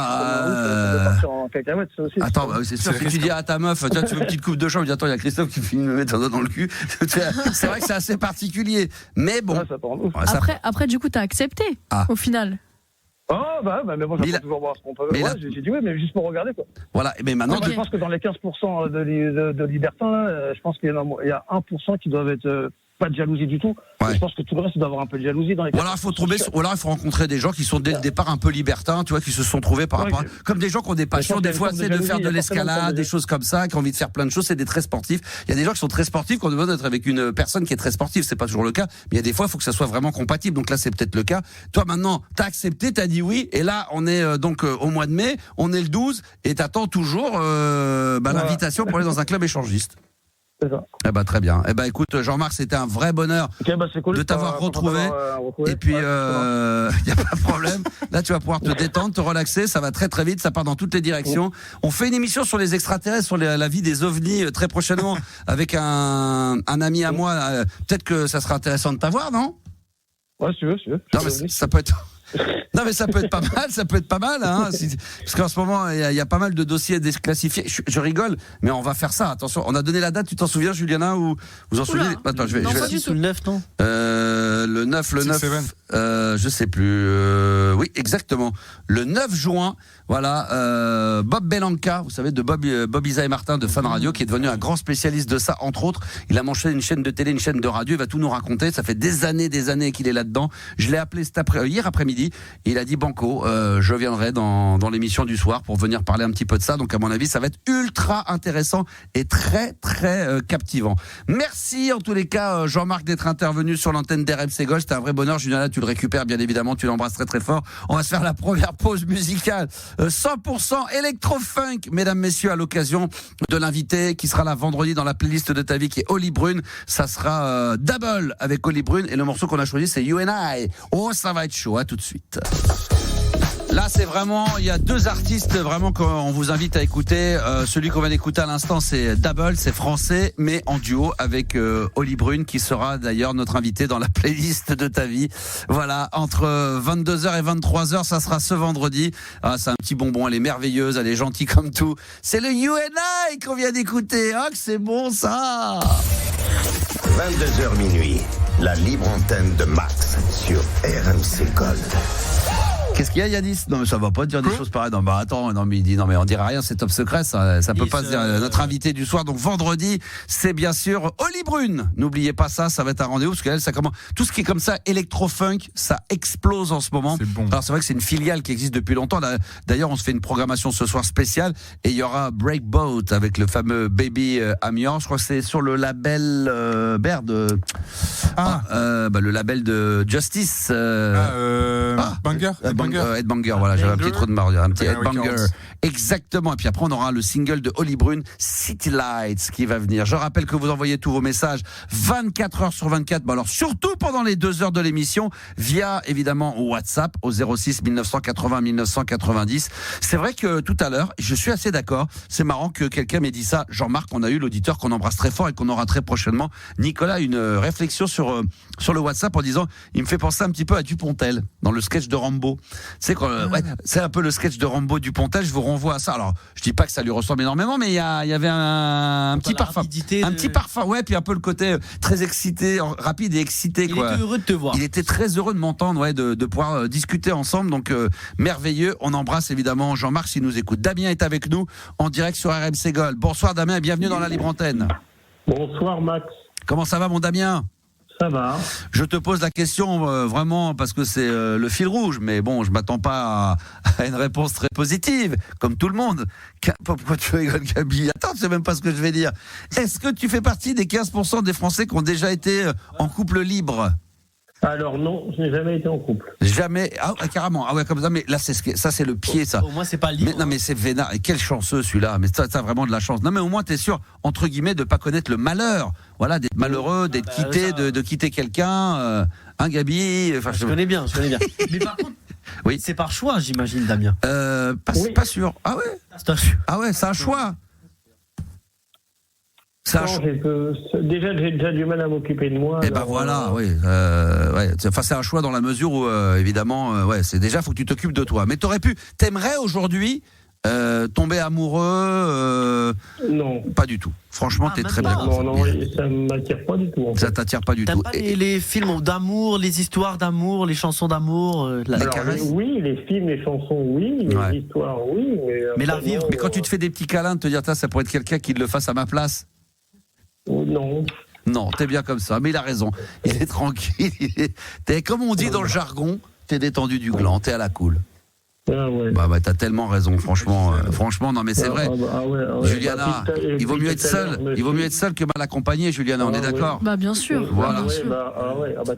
c'est sûr, si tu dis à ta meuf, tu veux une petite coupe de champ, attends, il y a Christophe qui finit de me mettre un doigt dans le cul. C'est vrai que c'est assez particulier. Mais bon. Après, du coup, t'as accepté, au final. Mais bon, j'attends toujours voir ce qu'on peut. J'ai dit oui, mais juste pour regarder, quoi. Voilà, mais maintenant. Je pense que dans les 15% de libertins, là, je pense qu'il y a 1% qui doivent être pas de jalousie du tout. Ouais. Je pense que tout le reste doit avoir un peu de jalousie dans les. Ou alors il faut rencontrer des gens qui sont dès le départ un peu libertins, tu vois, qui se sont trouvés par rapport comme des gens qui ont des passions, des fois c'est de faire de l'escalade, des choses comme ça, qui ont envie de faire plein de choses, c'est des très sportifs. Il y a des gens qui sont très sportifs, qui ont besoin d'être avec une personne qui est très sportive, c'est pas toujours le cas, mais il y a des fois il faut que ça soit vraiment compatible. Donc là c'est peut-être le cas. Toi maintenant, t'as accepté, t'as dit oui, et là on est donc au mois de mai, on est le 12 et t'attends toujours l'invitation pour aller dans un club échangiste. C'est ça. Eh ben très bien. Eh ben écoute Jean-Marc, c'était un vrai bonheur de t'avoir retrouvé. Et puis y a pas de problème. Là tu vas pouvoir te détendre, te relaxer, ça va très très vite, ça part dans toutes les directions. On fait une émission sur les extraterrestres, sur la vie des ovnis très prochainement avec un ami à moi. Peut-être que ça sera intéressant de t'avoir, non? Ouais, si tu veux. Non, mais ça peut être. Non mais ça peut être pas mal, hein, parce qu'en ce moment il y a pas mal de dossiers déclassifiés. Je rigole, mais on va faire ça. Attention, on a donné la date. Tu t'en souviens, Juliana, ou vous en souvenez? Attends, je vais. Pas du tout. Le 9, non le 9, je sais plus. Oui, exactement. Le 9 juin, voilà. Bob Belanca, vous savez, de Bob Isa et Martin de Fun Radio, qui est devenu un grand spécialiste de ça, entre autres. Il a monté une chaîne de télé, une chaîne de radio. Il va tout nous raconter. Ça fait des années qu'il est là-dedans. Je l'ai appelé hier après-midi. Et il a dit banco, je viendrai dans l'émission du soir pour venir parler un petit peu de ça. Donc à mon avis, ça va être ultra intéressant et très très captivant. Merci en tous les cas Jean-Marc d'être intervenu sur l'antenne d'RMC Gauche. C'était un vrai bonheur. Juliana, tu le récupères bien évidemment, tu l'embrasses très très fort. On va se faire la première pause musicale 100% électro-funk, mesdames, messieurs, à l'occasion de l'invité qui sera là vendredi dans la playlist de ta vie, qui est Oli Brune. Ça sera Double avec Oli Brune, et le morceau qu'on a choisi c'est You and I. Oh, ça va être chaud, à tout de suite. Là, c'est vraiment, il y a deux artistes vraiment qu'on vous invite à écouter. Celui qu'on vient d'écouter à l'instant, c'est Double, c'est français, mais en duo avec Oli Brune, qui sera d'ailleurs notre invité dans la playlist de ta vie. Voilà, entre 22h et 23h, ça sera ce vendredi. Ah, c'est un petit bonbon, elle est merveilleuse, elle est gentille comme tout. C'est le You and I qu'on vient d'écouter. Ah, que c'est bon ça. 22h minuit, la libre antenne de Max sur RMC Gold. Qu'est-ce qu'il y a, Yanis? Non, mais ça va pas dire des choses pareilles. Non, bah attends, non, mais il dit, non, mais on dirait rien, c'est top secret, ça peut pas se dire. Notre invité du soir, donc vendredi, c'est bien sûr Oli Brune. N'oubliez pas ça va être un rendez-vous, parce qu'elle, ça commence. Tout ce qui est comme ça, électro-funk, ça explose en ce moment. C'est bon. Alors, c'est vrai que c'est une filiale qui existe depuis longtemps. D'ailleurs, on se fait une programmation ce soir spéciale, et il y aura Breakboat avec le fameux Baby Amiens. Je crois que c'est sur le label Baird. Le label de Justice. Banger. Headbanger, voilà, j'avais un petit trou de marre, un petit Headbanger. Exactement. Et puis après, on aura le single de Oli Brune, City Lights, qui va venir. Je rappelle que vous envoyez tous vos messages 24 heures sur 24. Alors, surtout pendant les 2 heures de l'émission, via, évidemment, WhatsApp, au 06 1980 1990. C'est vrai que tout à l'heure, je suis assez d'accord. C'est marrant que quelqu'un m'ait dit ça. Jean-Marc, on a eu l'auditeur qu'on embrasse très fort et qu'on aura très prochainement. Nicolas, une réflexion sur le WhatsApp en disant, il me fait penser un petit peu à Dupontel, dans le sketch de Rambo. C'est c'est un peu le sketch de Rambo Dupontel. Je vous renvoie à ça. Alors, je dis pas que ça lui ressemble énormément, mais il y avait un petit parfum, petit parfum. Ouais, puis un peu le côté très excité, rapide et excité. Il était heureux de te voir. Il était très heureux de m'entendre, de pouvoir discuter ensemble. Donc merveilleux. On embrasse évidemment Jean-Marc s'il nous écoute. Damien est avec nous en direct sur RMC Gold. Bonsoir Damien et bienvenue dans la libre antenne. Bonsoir Max. Comment ça va mon Damien? Ça va. Je te pose la question vraiment parce que c'est le fil rouge, mais bon, je m'attends pas à une réponse très positive, comme tout le monde. Pourquoi tu rigoles, Gabi? Attends, tu sais même pas ce que je vais dire. Est-ce que tu fais partie des 15% des Français qui ont déjà été en couple libre? Alors non, je n'ai jamais été en couple. Jamais. Ah, carrément. Ah ouais, comme ça. Mais là, ça, c'est le pied, ça. Au moins, c'est pas libre. Mais, non, mais c'est vénard. Et quel chanceux celui-là. Mais t'as vraiment de la chance. Non, mais au moins, t'es sûr, entre guillemets, de pas connaître le malheur. Voilà, d'être malheureux, d'être quitté, de quitter quelqu'un. Gabi. Enfin, je connais bien. Mais par contre, oui. C'est par choix, j'imagine, Damien. Pas sûr. Ah ouais. Ah ouais, c'est un choix. Déjà, j'ai déjà du mal à m'occuper de moi. Et ben voilà, oui. Enfin, c'est un choix dans la mesure où, évidemment, c'est déjà, faut que tu t'occupes de toi. Mais t'aimerais aujourd'hui tomber amoureux Non. Pas du tout. Franchement, t'es très bien. Non, ça m'attire pas du tout. En fait. Ça t'attire pas du tout. T'aimes pas les films d'amour, les histoires d'amour, les chansons d'amour, oui, les films, les chansons, oui, les histoires, oui. Mais la vivre. Mais quand tu te fais des petits câlins, de te dire, ça pourrait être quelqu'un qui le fasse à ma place. Non. Non, t'es bien comme ça, mais il a raison. Il est tranquille. T'es, comme on dit dans le jargon, t'es détendu du gland, t'es à la cool. Ah ouais. Bah, t'as tellement raison, franchement. Franchement, non, mais c'est vrai. Juliana, il vaut mieux être seul. Il vaut mieux être seul que mal accompagné, Juliana. On est d'accord? Bah, bien sûr. Voilà.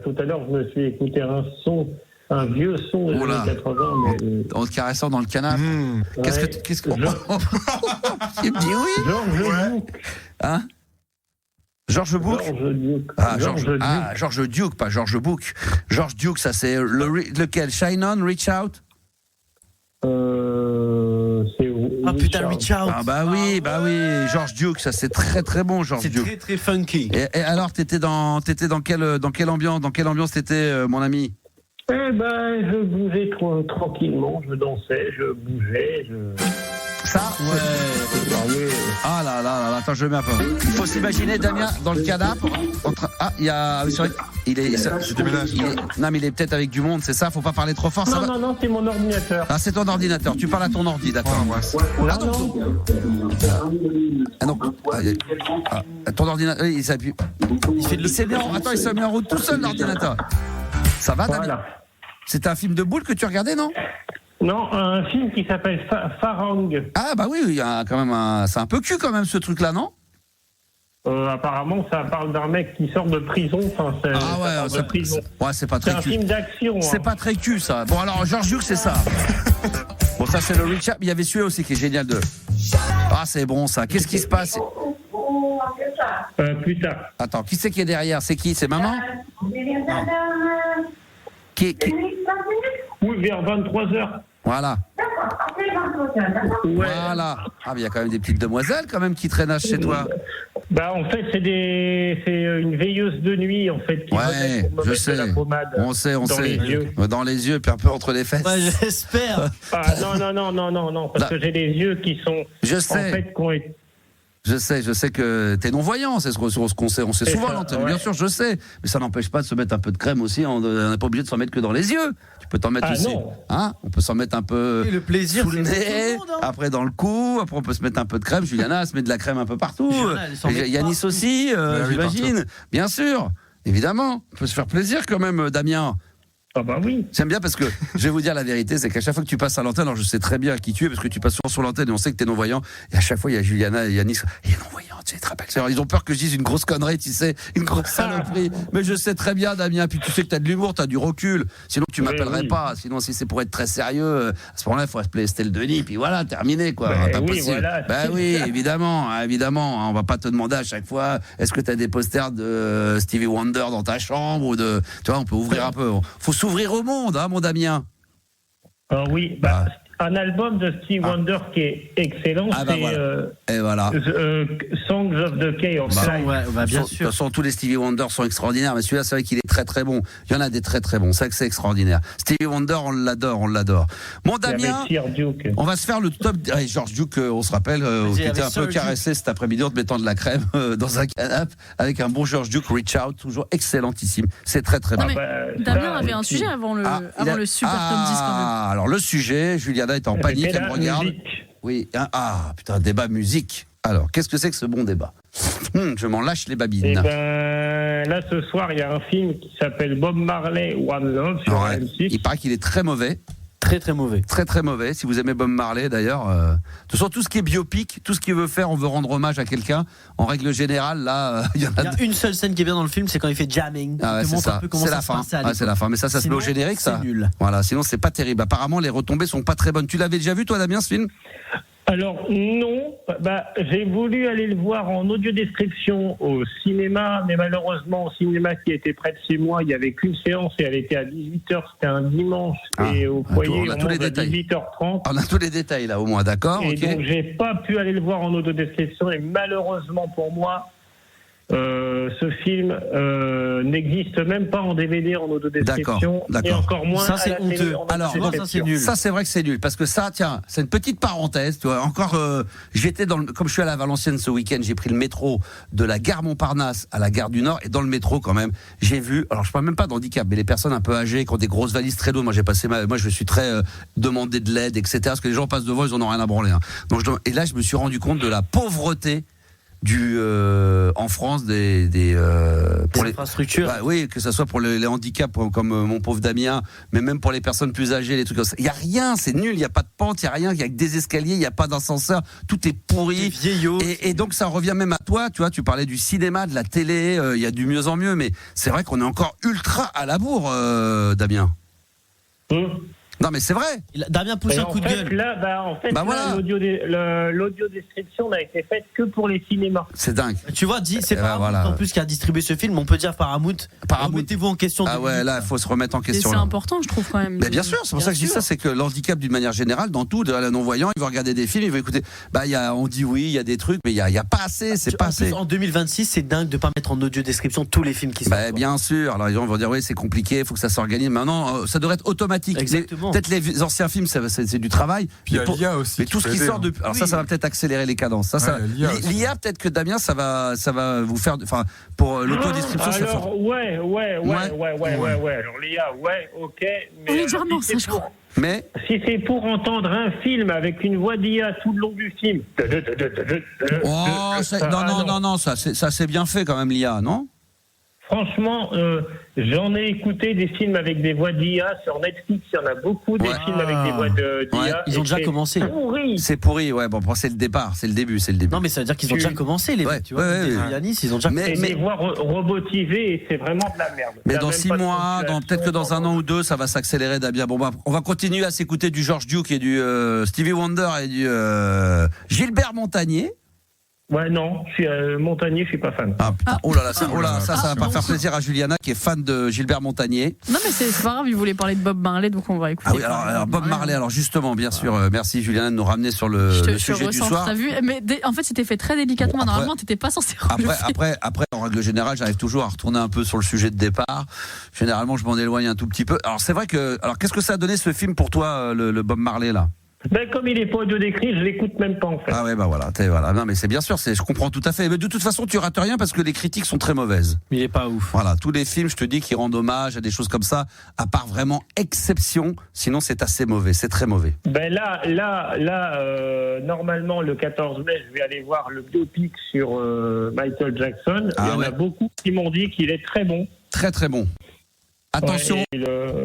Tout à l'heure, je me suis écouté un vieux son des années 80. Mais... En te caressant dans le canapé. Qu'est-ce que. Il me dit oui. Georges Duke. Hein? George Book. George Duke, pas George Book. George Duke, ça c'est lequel? Shine On, Reach Out. Ah putain, Reach Out. Ah bah oui, George Duke, ça c'est très très bon, George Duke. C'est très très funky. Et alors, t'étais dans quelle ambiance t'étais, mon ami? Je bougeais tranquillement, je dansais, je bougeais, Ça? Ouais. Ah là, attends, je mets un peu. Il faut s'imaginer Damien dans le canapé. Il y a. C'est vrai, Je déménage. Non, mais il est peut-être avec du monde, c'est ça? Faut pas parler trop fort, ça va? Non, c'est mon ordinateur. Ah, c'est ton ordinateur. Tu parles à ton ordi, d'accord? Ton ordinateur, il s'appuie. Il s'est mis en route tout seul, l'ordinateur. Ça va, Damien? C'était un film de boule que tu regardais, non? Non, un film qui s'appelle Farang. Ah bah oui, il y a quand même c'est un peu cul quand même ce truc-là, non? Apparemment, ça parle d'un mec qui sort de prison. C'est pas très cul. C'est un film d'action. C'est pas très cul, ça. Bon, alors, George Duke, c'est ça. Bon, ça, c'est le Reach Out. Il y avait celui-là aussi qui est génial de... Ah, c'est bon, ça. Qu'est-ce qui se passe? Plus tard. Attends, qui c'est qui est derrière? C'est qui? C'est maman? Qui... Oui, vers 23h. Voilà. Voilà. Ah, mais il y a quand même des petites demoiselles quand même qui traînassent chez toi. En fait, c'est une veilleuse de nuit en fait qui je sais. De la pommade. On sait. Les yeux. Dans les yeux, puis un peu entre les fesses. Ouais, j'espère. Non, parce que j'ai les yeux qui sont. Je sais. Je sais que t'es non-voyant, c'est ce qu'on sait. On sait souvent à l'antenne, bien sûr, je sais. Mais ça n'empêche pas de se mettre un peu de crème aussi. On n'est pas obligé de s'en mettre que dans les yeux. Tu peux t'en mettre aussi. Hein, on peut s'en mettre un peu le plaisir, sous le nez, après dans le cou. Après, on peut se mettre un peu de crème. Juliana se met de la crème un peu partout. Yanis aussi, j'imagine. Bien sûr, évidemment. On peut se faire plaisir quand même, Damien. Ah bah oui. J'aime bien parce que je vais vous dire la vérité, c'est qu'à chaque fois que tu passes à l'antenne, alors je sais très bien qui tu es parce que tu passes souvent sur l'antenne et on sait que t'es non-voyant. Et à chaque fois il y a Juliana et Yanis, il est non-voyant, tu sais, te rappelles. Ils ont peur que je dise une grosse connerie, tu sais, une grosse saloperie. Mais je sais très bien, Damien. Puis tu sais que t'as de l'humour, t'as du recul. Sinon tu m'appellerais pas. Sinon si c'est pour être très sérieux, à ce moment-là il faudrait appeler Estelle Denis. Puis voilà, terminé quoi. Pas possible. Oui, évidemment. On va pas te demander à chaque fois. Est-ce que t'as des posters de Stevie Wonder dans ta chambre ou de, tu vois, on peut ouvrir un peu. Faut s'ouvrir au monde. Mon Damien. Oui, un album de Steve Wonder qui est excellent, c'est et voilà. Songs of the Chaos. Bien sûr. De toute façon, tous les Stevie Wonder sont extraordinaires, mais celui-là, c'est vrai qu'il est très très bon. Il y en a des très très bons, c'est vrai que c'est extraordinaire. Stevie Wonder, on l'adore. Mon Damien, on va se faire le top. Allez, George Duke, on se rappelle, qui était un peu caressé cet après-midi en te mettant de la crème dans un canapé avec un bon George Duke, Reach Out, toujours excellentissime. C'est très très bon. Damien avait un sujet avant le super top 10 quand même. Alors le sujet, Juliana est en panique, elle me regarde. Oui, débat musique. Alors, qu'est-ce que c'est que ce bon débat? Je m'en lâche les babines. Ben là, ce soir, il y a un film qui s'appelle Bob Marley One Love sur M6. Il paraît qu'il est très mauvais. Très très mauvais. Très très mauvais. Si vous aimez Bob Marley d'ailleurs, de toute façon, tout ce qui est biopic, tout ce qu'il veut faire, on veut rendre hommage à quelqu'un. En règle générale, là, il y a une seule scène qui est bien dans le film, c'est quand il fait jamming. C'est ça. C'est la fin. C'est la fin. Mais ça se met au générique, ça. C'est nul. Voilà. Sinon, c'est pas terrible. Apparemment, les retombées sont pas très bonnes. Tu l'avais déjà vu, toi, Damien, ce film ? Alors non, j'ai voulu aller le voir en audio-description au cinéma, mais malheureusement au cinéma qui était près de chez moi, il n'y avait qu'une séance et elle était à 18h, c'était un dimanche, et au foyer on mange à 18h30. On a tous les détails là au moins, d'accord. Et donc j'ai pas pu aller le voir en audio-description et malheureusement pour moi, ce film n'existe même pas en DVD en audio-description et encore moins ça c'est honteux. Alors ça c'est nul. Ça c'est vrai que c'est nul parce que ça tiens, c'est une petite parenthèse, tu vois. Encore j'étais comme je suis allé à Valenciennes ce week-end, j'ai pris le métro de la gare Montparnasse à la gare du Nord et dans le métro quand même, j'ai vu, alors je parle même pas d'handicap, mais les personnes un peu âgées qui ont des grosses valises très lourdes. Moi je suis très demandé de l'aide, etc. Parce que les gens passent devant, ils en ont rien à branler. Hein. Donc et là je me suis rendu compte de la pauvreté en France pour les infrastructures. Oui, que ça soit pour les handicaps comme mon pauvre Damien, mais même pour les personnes plus âgées, les trucs comme ça. Il y a rien, c'est nul, il y a pas de pente, il y a rien, il y a que des escaliers, il y a pas d'ascenseur, tout est pourri. Vieillot. Et donc ça revient même à toi, tu vois, tu parlais du cinéma, de la télé, il y a du mieux en mieux, mais c'est vrai qu'on est encore ultra à la bourre, Damien. Non mais c'est vrai. Damien pousse un coup de gueule. Voilà. L'audio-description n'a été faite que pour les cinémas. C'est dingue. Tu vois, c'est Paramount en plus qui a distribué ce film. On peut dire Paramount. Remettez-vous en question. Ah ouais, là, il faut se remettre en question. C'est important, je trouve quand même. Mais bien sûr, c'est pour ça que je dis ça, c'est que l'handicap d'une manière générale, dans tout, de la non-voyant, il va regarder des films, il va écouter. On dit oui, il y a des trucs, mais il y a pas assez, c'est pas assez. En 2026, c'est dingue de pas mettre en audio-description tous les films qui sont. Bien sûr. Alors les gens vont dire oui, c'est compliqué, il faut que ça s'organise. Maintenant, ça devrait être automatique. Exactement. Peut-être les anciens films, c'est du travail. Puis il y a l'IA aussi. Mais tout ce qui sort de. Alors ça va peut-être accélérer les cadences. L'IA, peut-être que Damien, ça va vous faire. Enfin, pour l'autodescription, ça fait. Ouais. Alors l'IA, ok. Mais non, ça je crois. Mais si c'est pour entendre un film avec une voix d'IA tout le long du film. Non, ça c'est bien fait quand même l'IA, non ? Franchement, j'en ai écouté des films avec des voix d'IA sur Netflix. Il y en a beaucoup des films avec des voix d'IA. Ils ont déjà commencé. C'est pourri, ouais. Bon, c'est le départ, c'est le début. Non, mais ça veut dire qu'ils ont déjà commencé, les mecs. Tu vois, Yanis, ils ont déjà commencé. Mais des voix robotisées, et c'est vraiment de la merde. Mais dans 6 mois, peut-être que dans 1 an ou 2, ça va s'accélérer, Damien. Bon, on va continuer à s'écouter du George Duke et du Stevie Wonder et du Gilbert Montagnier. Ouais, non, je suis Montagnier, je suis pas fan. Ah putain, ça va pas faire plaisir à Juliana qui est fan de Gilbert Montagnier. Non mais c'est pas grave, il voulait parler de Bob Marley, donc on va écouter. Ah oui, alors Bob Marley, alors justement, bien sûr, merci Juliana de nous ramener sur le sujet du soir. T'as vu, mais en fait c'était fait très délicatement. Normalement, t'étais pas censé. Après, en règle générale, j'arrive toujours à retourner un peu sur le sujet de départ. Généralement, je m'en éloigne un tout petit peu. Alors c'est vrai que, qu'est-ce que ça a donné ce film pour toi, le Bob Marley là? Comme il est pas audio décrit, je l'écoute même pas en fait. Ah ouais, voilà. Non mais c'est bien sûr, je comprends tout à fait. Mais de toute façon, tu rates rien parce que les critiques sont très mauvaises. Il est pas ouf. Voilà, tous les films, je te dis, qui rendent hommage à des choses comme ça, à part vraiment exception, sinon c'est assez mauvais, c'est très mauvais. Normalement le 14 mai, je vais aller voir le biopic sur Michael Jackson. Il y en a beaucoup qui m'ont dit qu'il est très bon. Très très bon. Attention,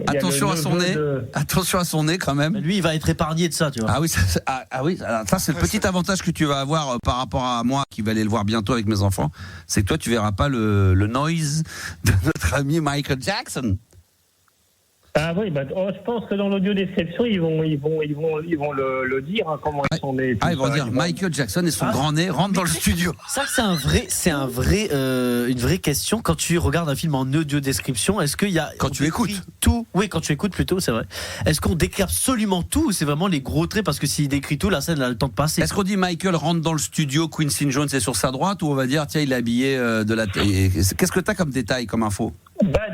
attention à son nez. Attention à son nez quand même. Mais lui, il va être épargné de ça, tu vois. Ah oui, ça c'est le petit avantage que tu vas avoir par rapport à moi qui vais aller le voir bientôt avec mes enfants, c'est que toi tu verras pas le noise de notre ami Michael Jackson. Ah oui, je pense que dans l'audio description ils vont le dire comment ils sont nés. Ils vont dire Michael Jackson et son grand nez rentrent dans le studio. Ça c'est une vraie question quand tu regardes un film en audio description. Est-ce qu'il y a quand tu écoutes tout? Oui, quand tu écoutes plutôt, c'est vrai. Est-ce qu'on décrit absolument tout ou c'est vraiment les gros traits parce que s'il décrit tout, la scène a le temps de passer? Est-ce qu'on dit Michael rentre dans le studio, Quincy Jones est sur sa droite ou on va dire tiens il est habillé de la qu'est-ce que t'as comme détail, comme info?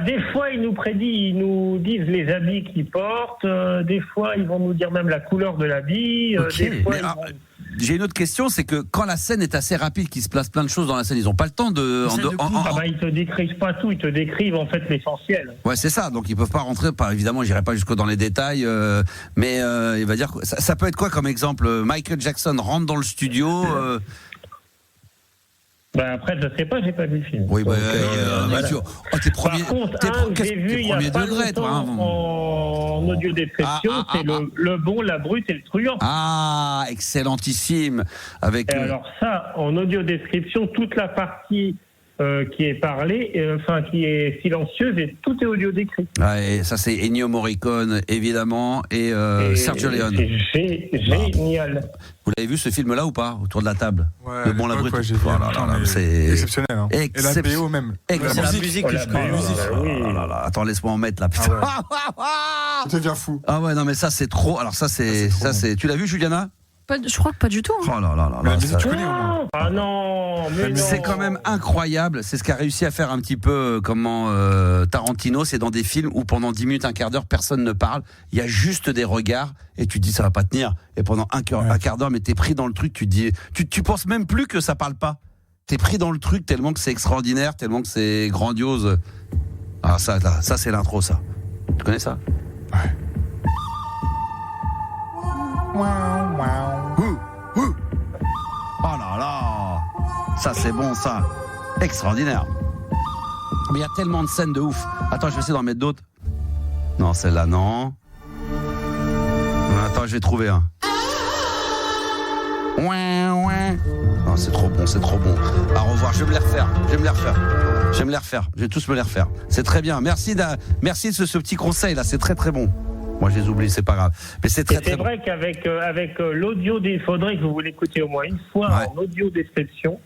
Des fois, ils nous disent les habits qu'ils portent. Des fois, ils vont nous dire même la couleur de l'habit. Des fois, j'ai une autre question, c'est que quand la scène est assez rapide, qu'il se place plein de choses dans la scène, ils n'ont pas le temps de. Ils te décrivent pas tout, ils te décrivent en fait l'essentiel. Ouais, c'est ça. Donc ils peuvent pas rentrer. Évidemment, j'irai pas jusqu'au dans les détails, mais il va dire ça peut être quoi comme exemple? Michael Jackson rentre dans le studio. Après, je sais pas, j'ai pas vu le film. Oui, Donc, voilà. T'es premier, Par contre, j'ai vu il y a premier pas degré, toi. longtemps en audio description, c'est le bon, la brute et le truand. Ah, excellentissime. Avec. Et alors ça, en audio description, toute la partie qui est parlée, qui est silencieuse, et tout est audio décrit. Ouais, ça c'est Ennio Morricone évidemment et Sergio Leone. C'est génial. Vous l'avez vu ce film-là ou pas autour de la table? Ouais, Le bon, la brute. j'ai vu. C'est exceptionnel. Hein. Et la BO même. C'est la musique que je connais. Attends, laisse-moi en mettre là. Putain. Tu deviens fou. Ah ouais, non mais ça c'est trop. Alors ça c'est Tu l'as vu, Juliana? Je crois que pas du tout. Oh là là là. Mais la musique, tu connais. Ah non, mais non. C'est quand même incroyable. C'est ce qu'a réussi à faire un petit peu Tarantino. C'est dans des films où pendant 10 minutes, un quart d'heure, personne ne parle. Il y a juste des regards et tu te dis ça va pas tenir. Et pendant un quart d'heure, mais t'es pris dans le truc. Tu te dis, tu penses même plus que ça parle pas. T'es pris dans le truc tellement que c'est extraordinaire, tellement que c'est grandiose. Ah ça c'est l'intro ça. Tu connais ça? Ouais. Oh là là, ça c'est bon ça, extraordinaire. Mais il y a tellement de scènes de ouf. Attends, je vais essayer d'en mettre d'autres. Non, celle-là non. Attends, je vais trouver un. Non, c'est trop bon, c'est trop bon. À revoir, je vais me les refaire. Je vais tous me les refaire. C'est très bien. Merci de ce petit conseil là, c'est très très bon. Moi, je les oublie, c'est pas grave. Mais c'est très, très bon. C'est vrai qu'avec l'audio, il faudrait que vous l'écoutiez au moins une fois en audio description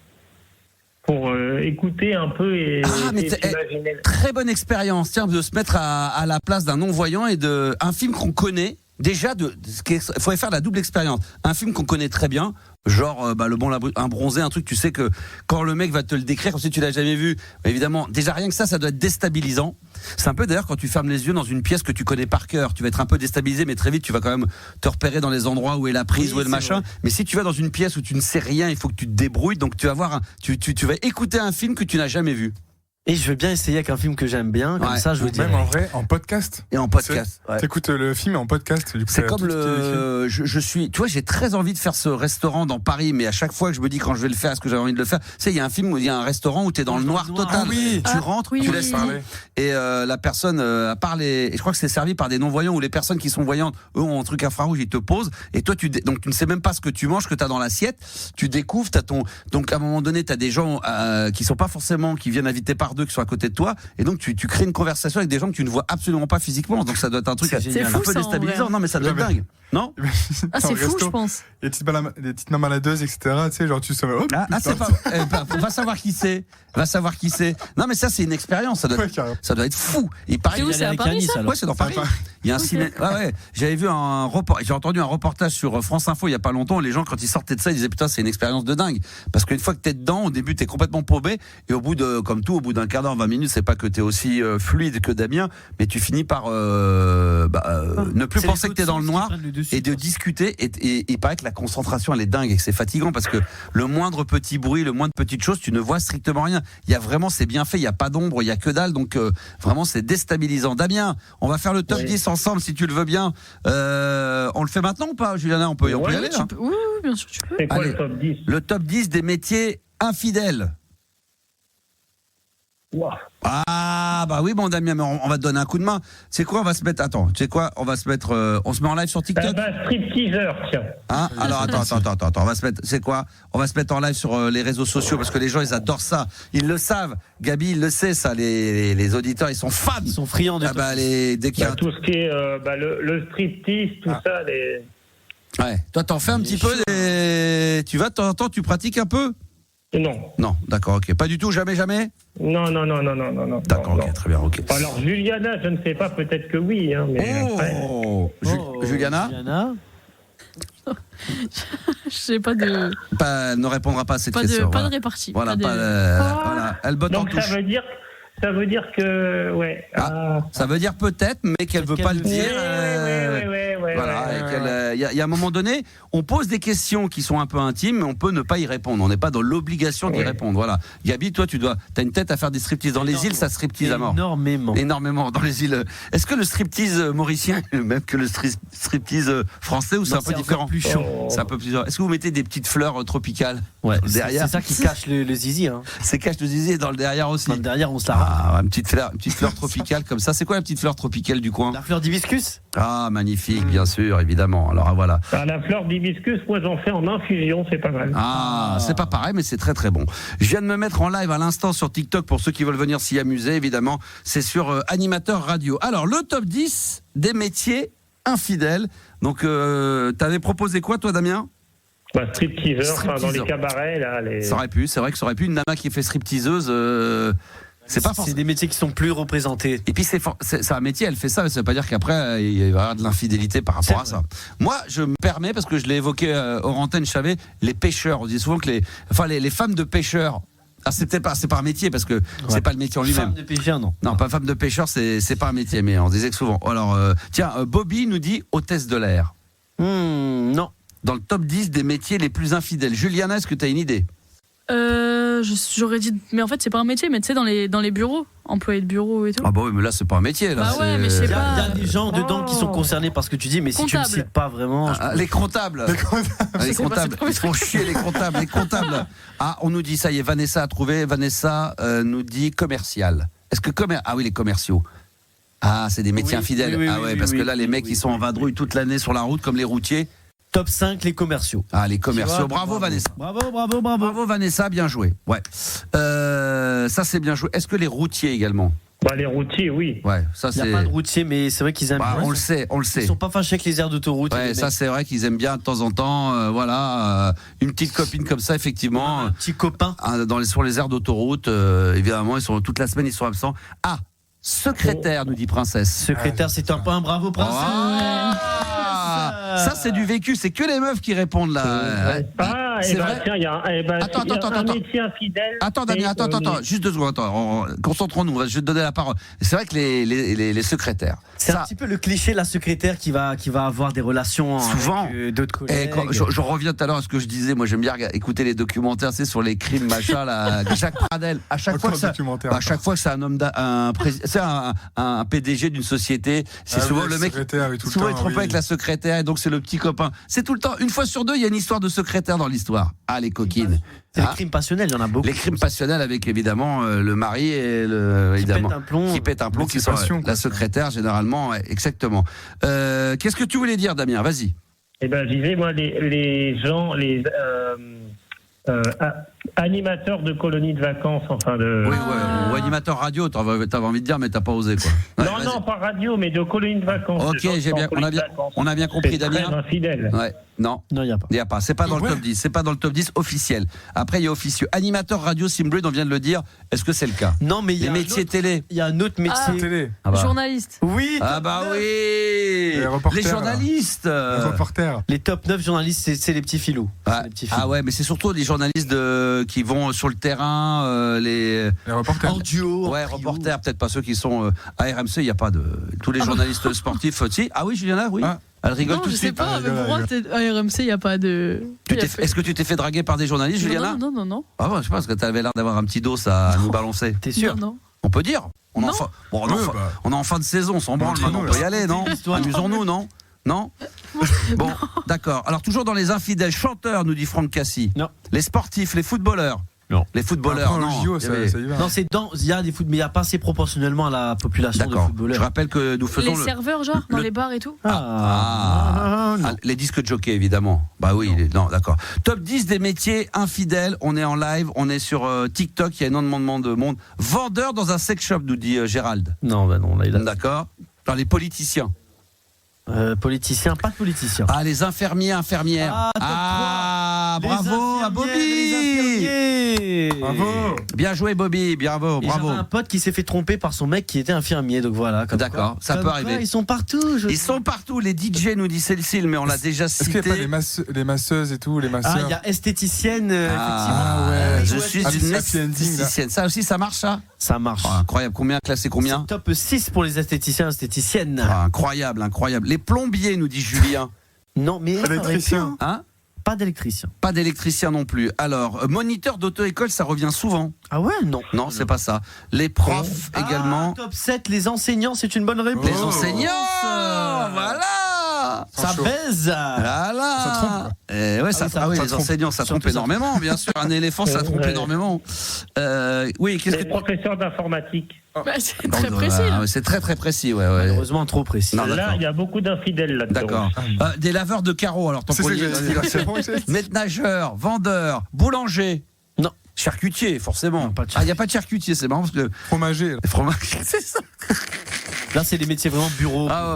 pour écouter un peu et imaginer. Très bonne expérience, tiens, de se mettre à la place d'un non-voyant et un film qu'on connaît. Déjà, il faudrait faire la double expérience. Un film qu'on connaît très bien, genre Le Bon, la Brute, un bronzé, un truc, tu sais que quand le mec va te le décrire, comme si tu l'as jamais vu, évidemment, déjà rien que ça doit être déstabilisant. C'est un peu d'ailleurs quand tu fermes les yeux dans une pièce que tu connais par cœur, tu vas être un peu déstabilisé, mais très vite tu vas quand même te repérer dans les endroits où est la prise, où est le machin. Vrai. Mais si tu vas dans une pièce où tu ne sais rien, il faut que tu te débrouilles, donc tu vas voir, tu vas écouter un film que tu n'as jamais vu. Et je vais bien essayer avec un film que j'aime bien, comme ça je vous dis. Même en vrai, en podcast. Et en podcast. T'écoutes le film en podcast. Du coup, c'est comme tu vois, j'ai très envie de faire ce restaurant dans Paris, mais à chaque fois que je me dis quand je vais le faire, est-ce que j'avais envie de le faire? Tu sais, il y a un film où il y a un restaurant où t'es dans le noir total. Tu rentres, tu laisses parler. Et la personne, à part et je crois que c'est servi par des non-voyants ou les personnes qui sont voyantes, eux ont un truc infrarouge, ils te posent. Et toi, donc tu ne sais même pas ce que tu manges, que t'as dans l'assiette. Tu découvres, donc à un moment donné, t'as des gens qui sont pas forcément, qui viennent inviter par deux, qui sont à côté de toi, et donc tu crées une conversation avec des gens que tu ne vois absolument pas physiquement, donc ça doit être un truc un peu déstabilisant. Non mais ça doit être dingue, non? C'est fou, je pense. Les petites mains baladeuses, etc. Tu sais, genre tu sais. C'est pas. Va savoir qui c'est. Non mais ça c'est une expérience. Ça doit être fou. Il paraît. C'est à Paris, ça? Ouais, c'est dans Paris. Il y a un ciné. Ouais. J'avais vu j'ai entendu un reportage sur France Info il y a pas longtemps. Les gens quand ils sortaient de ça, ils disaient putain c'est une expérience de dingue. Parce qu'une fois que t'es dedans, au début t'es complètement paumé, et au bout d'un quart d'heure, 20 minutes, c'est pas que t'es aussi fluide que Damien, mais tu finis par ne plus penser que t'es dans le noir et de discuter. Et il paraît que la concentration elle est dingue et que c'est fatigant parce que le moindre petit bruit, le moindre petite chose, tu ne vois strictement rien. Il y a vraiment, c'est bien fait, il y a pas d'ombre, il y a que dalle, donc vraiment c'est déstabilisant. Damien, on va faire le top 10 ensemble si tu le veux bien. On le fait maintenant ou pas, Juliana? On peut y aller là. Oui, bien sûr tu peux. C'est quoi le top 10? Le top 10 des métiers infidèles. Wow. Ah bah oui bon Damien, mais on va te donner un coup de main. C'est quoi, on va se mettre, attends, tu sais quoi, on se met en live sur TikTok. Stripteaser, tiens. Hein, alors attends, on va se mettre, c'est quoi, on va se mettre en live sur les réseaux sociaux parce que les gens ils adorent ça, ils le savent. Gabi il le sait ça, les auditeurs ils sont fans, ils sont friands de dès qu'il y a tout ce qui est le striptease, tout ça. Ouais, toi t'en fais un petit peu, tu vas de temps en temps, tu pratiques un peu? Non, d'accord, ok. Pas du tout, jamais? Non. D'accord, ok, très bien, ok. Alors, Juliana, je ne sais pas, peut-être que oui. Hein, mais Juliana je sais pas de. Elle ne répondra pas à cette question. Pas de répartie. Voilà, voilà. Elle botte en touche. Ça veut dire que. Ouais. Ça veut dire peut-être, mais qu'elle veut pas le dire. Ouais. Voilà, y a un moment donné, on pose des questions qui sont un peu intimes, mais on peut ne pas y répondre. On n'est pas dans l'obligation d'y répondre. Voilà. Gabi, toi, t'as une tête à faire des striptease. Dans les îles, ça striptease à mort. Énormément. Dans les îles. Est-ce que le striptease mauricien est le même que le striptease français ou c'est un peu différent? Plus chaud. C'est un peu plus. Est-ce que vous mettez des petites fleurs tropicales derrière? C'est ça qui cache le zizi. Hein. C'est cache le zizi et dans le derrière aussi. Dans le derrière, on se la rate. Une petite fleur tropicale comme ça. C'est quoi la petite fleur tropicale du coin? La fleur d'hibiscus. Ah, magnifique, bien sûr, évidemment. Alors voilà. La fleur d'hibiscus, moi j'en fais en infusion, c'est pas mal. C'est pas pareil, mais c'est très très bon. Je viens de me mettre en live à l'instant sur TikTok pour ceux qui veulent venir s'y amuser, évidemment. C'est sur Animateur Radio. Alors, le top 10 des métiers infidèles. Donc, t'avais proposé quoi, toi, Damien? Stripteaseur, dans les cabarets. Là, Ça aurait pu, c'est vrai que ça aurait pu. Une nana qui fait stripteaseuse. C'est des métiers qui sont plus représentés. Et puis c'est un métier, elle fait ça, mais ça veut pas dire qu'après il va y avoir de l'infidélité par rapport à ça. Moi, je me permets, parce que je l'ai évoqué hors antenne, je savais, les pêcheurs. On dit souvent que les femmes de pêcheurs. C'est pas un métier parce que c'est pas le métier en lui-même. Femme de pêcheur, non. Non, pas femme de pêcheur, c'est pas un métier, mais on disait que souvent. Alors, Bobby nous dit hôtesse de l'air. Non. Dans le top 10 des métiers les plus infidèles. Juliana, est-ce que tu as une idée? J'aurais dit, mais en fait c'est pas un métier, mais tu sais dans les bureaux, employés de bureau et tout. Ah bah oui, mais là c'est pas un métier là. Bah ouais, mais je sais pas. Il y a des gens dedans qui sont concernés par ce que tu dis, mais si tu ne cites pas vraiment. Les comptables. Les comptables. Ils font chier les comptables. Les comptables. Ah, on nous dit ça y est, Vanessa a trouvé. Vanessa nous dit commercial. Est-ce que oui, les commerciaux. Ah, c'est des métiers infidèles. Parce que là les mecs ils sont en vadrouille toute l'année sur la route comme les routiers. Top 5, les commerciaux. Ah, les commerciaux. Bravo, Vanessa. Bravo, Vanessa, bien joué. Ouais. Ça, c'est bien joué. Est-ce que les routiers également? Les routiers, oui. Ouais, ça, il n'y a pas de routiers, mais c'est vrai qu'ils aiment bien. On le sait. Ils sont pas fâchés avec les aires d'autoroute. Ouais, ça, c'est vrai qu'ils aiment bien de temps en temps. Une petite copine comme ça, effectivement. Un petit copain. Sur les aires d'autoroute, évidemment, toute la semaine, ils sont absents. Ah, secrétaire, nous dit Princesse. Secrétaire, c'est un bravo, Princesse. Ça, c'est du vécu, c'est que les meufs qui répondent là. Tiens, il y a un métier infidèle. Attends, Damien, attends, juste 2 secondes, concentrons-nous, je vais te donner la parole. C'est vrai que les secrétaires. C'est un petit peu le cliché, la secrétaire qui va avoir des relations souvent avec d'autres collègues. Je reviens tout à l'heure à ce que je disais, moi j'aime bien écouter les documentaires, c'est sur les crimes, machin, là, Jacques Pradel. À chaque fois que c'est un homme, un PDG d'une société, c'est souvent le mec. Souvent il est trompé avec la secrétaire, et donc c'est le petit copain. C'est tout le temps, une fois sur 2, il y a une histoire de secrétaire dans l'histoire. Ah, les coquines. C'est les crimes passionnels, il y en a beaucoup. Les crimes passionnels avec évidemment le mari et qui pète un plomb, qui sont la secrétaire généralement, exactement. Qu'est-ce que tu voulais dire, Damien? Vas-y. Je disais, moi, les gens, animateur de colonies de vacances, ou animateur radio, t'avais envie de dire, mais t'as pas osé, quoi. Non, pas radio, mais de colonies de vacances. Ok, on a bien compris, Damien. Ouais. Non, il n'y a pas. C'est pas dans le top 10. C'est pas dans le top 10 officiel. Après, il y a officieux. Animateur radio Simbrid, on vient de le dire. Est-ce que c'est le cas? Non, mais il y a les métiers télé. Il y a un autre métier. Télé. Journaliste. Oui. Ah bah oui. Les journalistes. Les reporters. Les top 9 journalistes, c'est les petits filous. Ah ouais, mais c'est surtout des journalistes qui vont sur le terrain, les reporters. En duo. Ouais, reporters, peut-être pas ceux qui sont à RMC, il n'y a pas de. Tous les journalistes sportifs aussi. Ah oui, Juliana, oui. Elle rigole tout de suite. Non, je sais pas, mais pour moi, à RMC, il n'y a pas de. Est-ce que tu t'es fait draguer par des journalistes, Juliana? Non. Ah bon, je sais pas, parce que tu avais l'air d'avoir un petit dos à nous balancer. T'es sûr? Non. On peut dire. On est en fin de saison, on s'en branle, on peut y aller, non? Amusons-nous, non? Non? Bon, d'accord. Alors, toujours dans les infidèles, chanteurs, nous dit Franck Cassi. Non. Les sportifs, les footballeurs. Non. Les footballeurs, non. JO, ça y va. Non, il y a des foot, mais il n'y a pas assez proportionnellement à la population de footballeurs. Je rappelle que nous faisons. Les serveurs, genre, dans les bars et tout. Les disques jockey, évidemment. Bah oui, non, d'accord. Top 10 des métiers infidèles. On est en live, on est sur TikTok, il y a énormément de monde. Vendeur dans un sex shop, nous dit Gérald. Non, là, il a. D'accord. Alors, les politiciens. Politiciens, pas de politiciens. Ah, les infirmiers, infirmières. Bravo à Bobby. Bravo. Bien joué, Bobby. Bravo. J'avais un pote qui s'est fait tromper par son mec qui était infirmier, donc voilà. D'accord, ça peut arriver. Ils sont partout. Ils sont partout. Les DJ, nous dit Cécile, mais on l'a déjà cité. Est-ce qu'il n'y a pas les masseuses et tout, les masseurs? Ah, il y a esthéticienne, effectivement. Ouais. Je suis une esthéticienne. Ça aussi, ça marche, ça? Ça marche. Incroyable. Classé combien? Top 6 pour les esthéticiens, esthéticiennes. Incroyable. Les plombiers, nous dit Julien. Non, mais Électricien. Hein? Pas d'électricien. Pas d'électricien non plus. Alors, moniteur d'auto-école, ça revient souvent. Ah ouais, non. Non, c'est pas ça. Les profs également. Top 7, les enseignants, c'est une bonne réponse. Les enseignants, voilà. Ça chaud. baise. Voilà. Ça trompe, quoi. Ouais, ça, ça- ah oui, ça les trompe. enseignants, ça trompe Surtout ça. énormément, bien sûr. Un éléphant, ça trompe Ouais. énormément. Oui, qu'est-ce Les que professeurs d'informatique. Bah, c'est Non, très non, précis. là, là. ouais, c'est très très précis, ouais. Malheureusement, trop précis. Non, Là, d'accord. il y a beaucoup d'infidèles là-dedans. D'accord. Des laveurs de carreaux, alors tant C'est ça qu'on que y est. j'allais dire. C'est bon, Maître nageur, vendeur, boulanger. Non. Charcutier, forcément. Non, pas de Ah, il n'y a pas de charcutier, c'est marrant parce que Fromager. les fromages, c'est ça. Là, c'est des métiers vraiment bureaux. Ah